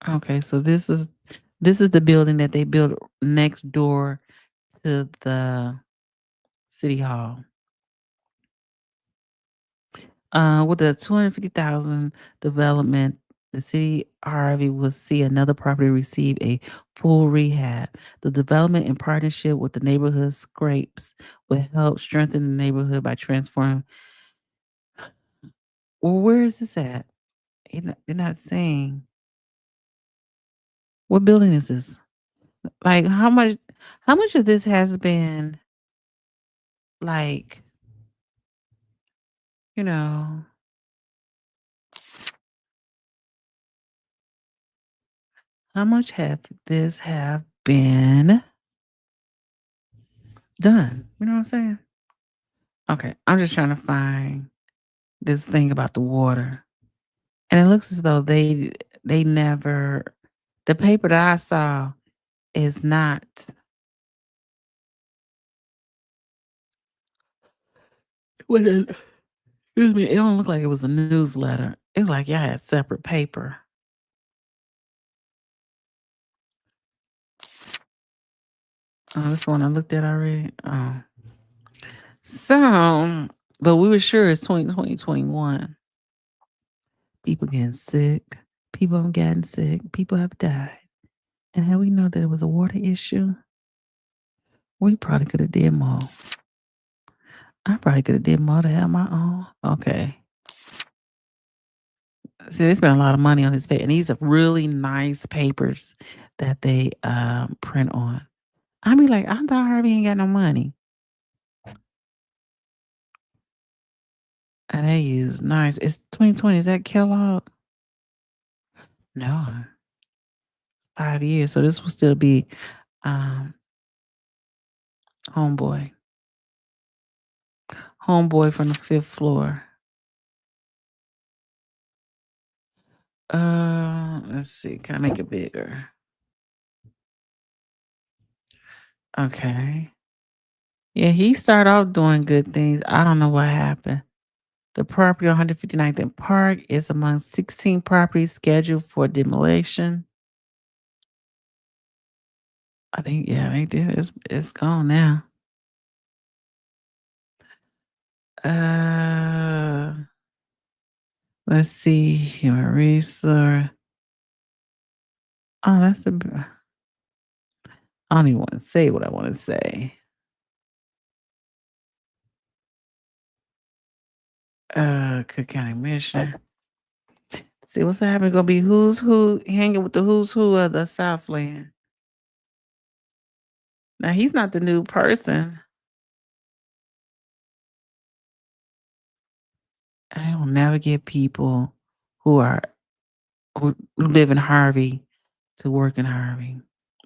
Okay, so this is the building that they built next door to the city hall. With a 250,000 development, the city Harvey will see another property receive a full rehab. The development in partnership with the neighborhood scrapes will help strengthen the neighborhood by transforming. Well, where is this at? They're not saying. What building is this? Like how much of this has been like, you know, how much have this have been done? You know what I'm saying? Okay, I'm just trying to find this thing about the water. And it looks as though they never the paper that I saw is not what excuse me, it don't look like it was a newsletter. It was like y'all had separate paper. Oh, this one I looked at already. Oh. So, but we were sure it's 2021. People getting sick. People have gotten sick. People have died. And had we known that it was a water issue, we probably could have did more. I probably could have did more to have my own. Okay. See, they spent a lot of money on this paper. And these are really nice papers that they print on. I be like, I thought Harvey ain't got no money. And they use nice. It's 2020. Is that Kellogg? No, 5 years. So this will still be um homeboy. Homeboy from the 5th floor. Let's see. Can I make it bigger? Okay. Yeah, he started off doing good things. I don't know what happened. The property on 159th and Park is among 16 properties scheduled for demolition. I think, yeah, they did. It's gone now. Let's see. Human resource. Oh, that's the. I don't even want to say what I want to say. Cook County Mission. See what's happening. Gonna be who's who hanging with the who's who of the Southland. Now he's not the new person. I will never get people who live in Harvey to work in Harvey.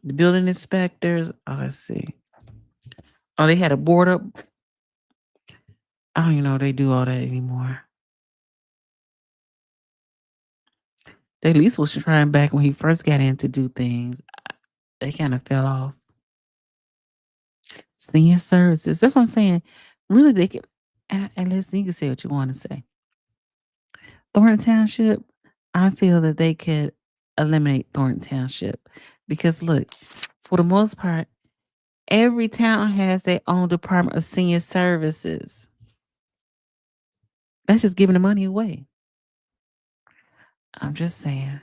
The building inspectors. Oh, let's see. Oh, they had a board up. I don't even know if they do all that anymore. They at least was trying back when he first got in to do things. They kind of fell off. Senior services. That's what I'm saying. Really, they can. And listen, you can say what you want to say. Thornton Township, I feel that they could eliminate Thornton Township because look, for the most part, every town has their own Department of Senior Services. That's just giving the money away. I'm just saying.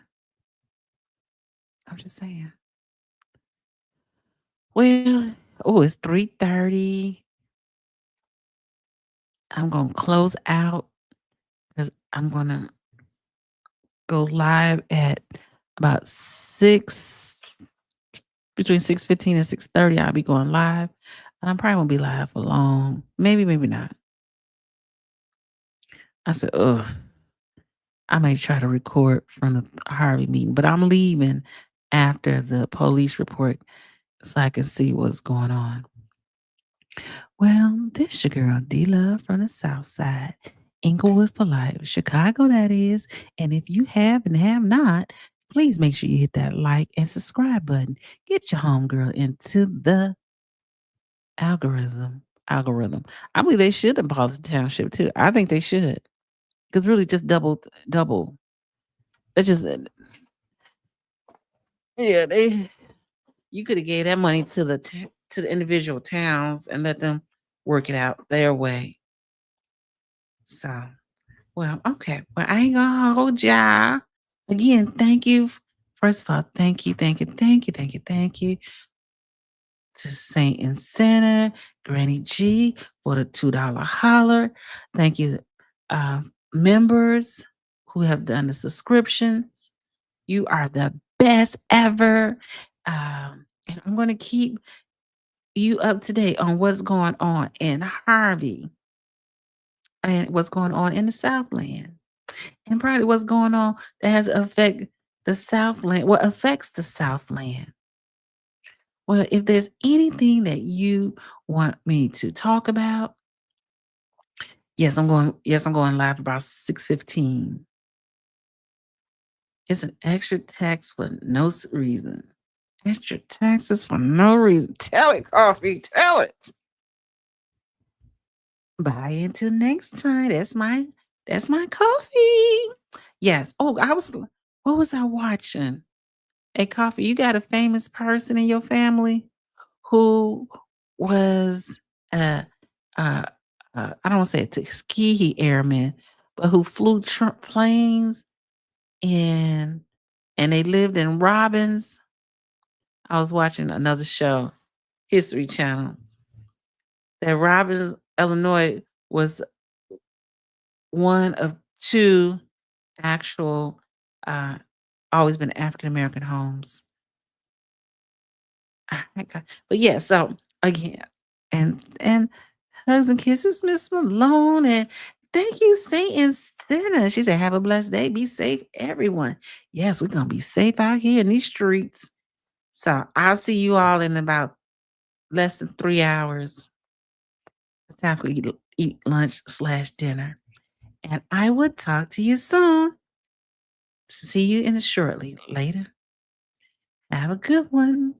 Well, oh, it's 3:30. I'm gonna close out because I'm gonna go live at about between 6:15 and 6:30. I'll be going live. I probably won't be live for long. Maybe not. I said, ugh. I may try to record from the Harvey meeting, but I'm leaving after the police report so I can see what's going on. Well, this your girl D-Love from the South Side, Inglewood for life, Chicago that is. And if you have and have not, please make sure you hit that like and subscribe button. Get your homegirl into the algorithm. I believe they should abolish the township too. I think they should. Because really just double. It's just you could have gave that money to the individual towns and let them work it out their way. So, well, okay. Well, I ain't gonna hold y'all. Again, thank you. First of all, thank you to Saint and Sinner, Granny G for the $2 holler. Thank you, members who have done the subscriptions. You are the best ever. And I'm going to keep you up to date on what's going on in Harvey and what's going on in the Southland and probably what's going on that has affected the Southland, what affects the Southland. Well, if there's anything that you want me to talk about, yes, I'm going live about 6:15. It's an extra tax for no reason. Extra taxes for no reason. Tell it, Coffee. Tell it. Bye until next time. That's my coffee. Yes. Oh, what was I watching? Hey, Coffee, you got a famous person in your family who was I don't want to say a Tuskegee airman, but who flew planes and they lived in Robbins. I was watching another show, History Channel, that Robbins, Illinois was one of two actual, always been African American homes. But yeah, so again, and hugs and kisses, Miss Malone, and Thank you, Satan Sinner. She said, have a blessed day. Be safe, everyone. Yes, we're going to be safe out here in these streets. So I'll see you all in about less than 3 hours. It's time for you to eat lunch/dinner. And I will talk to you soon. See you in shortly. Later. Have a good one.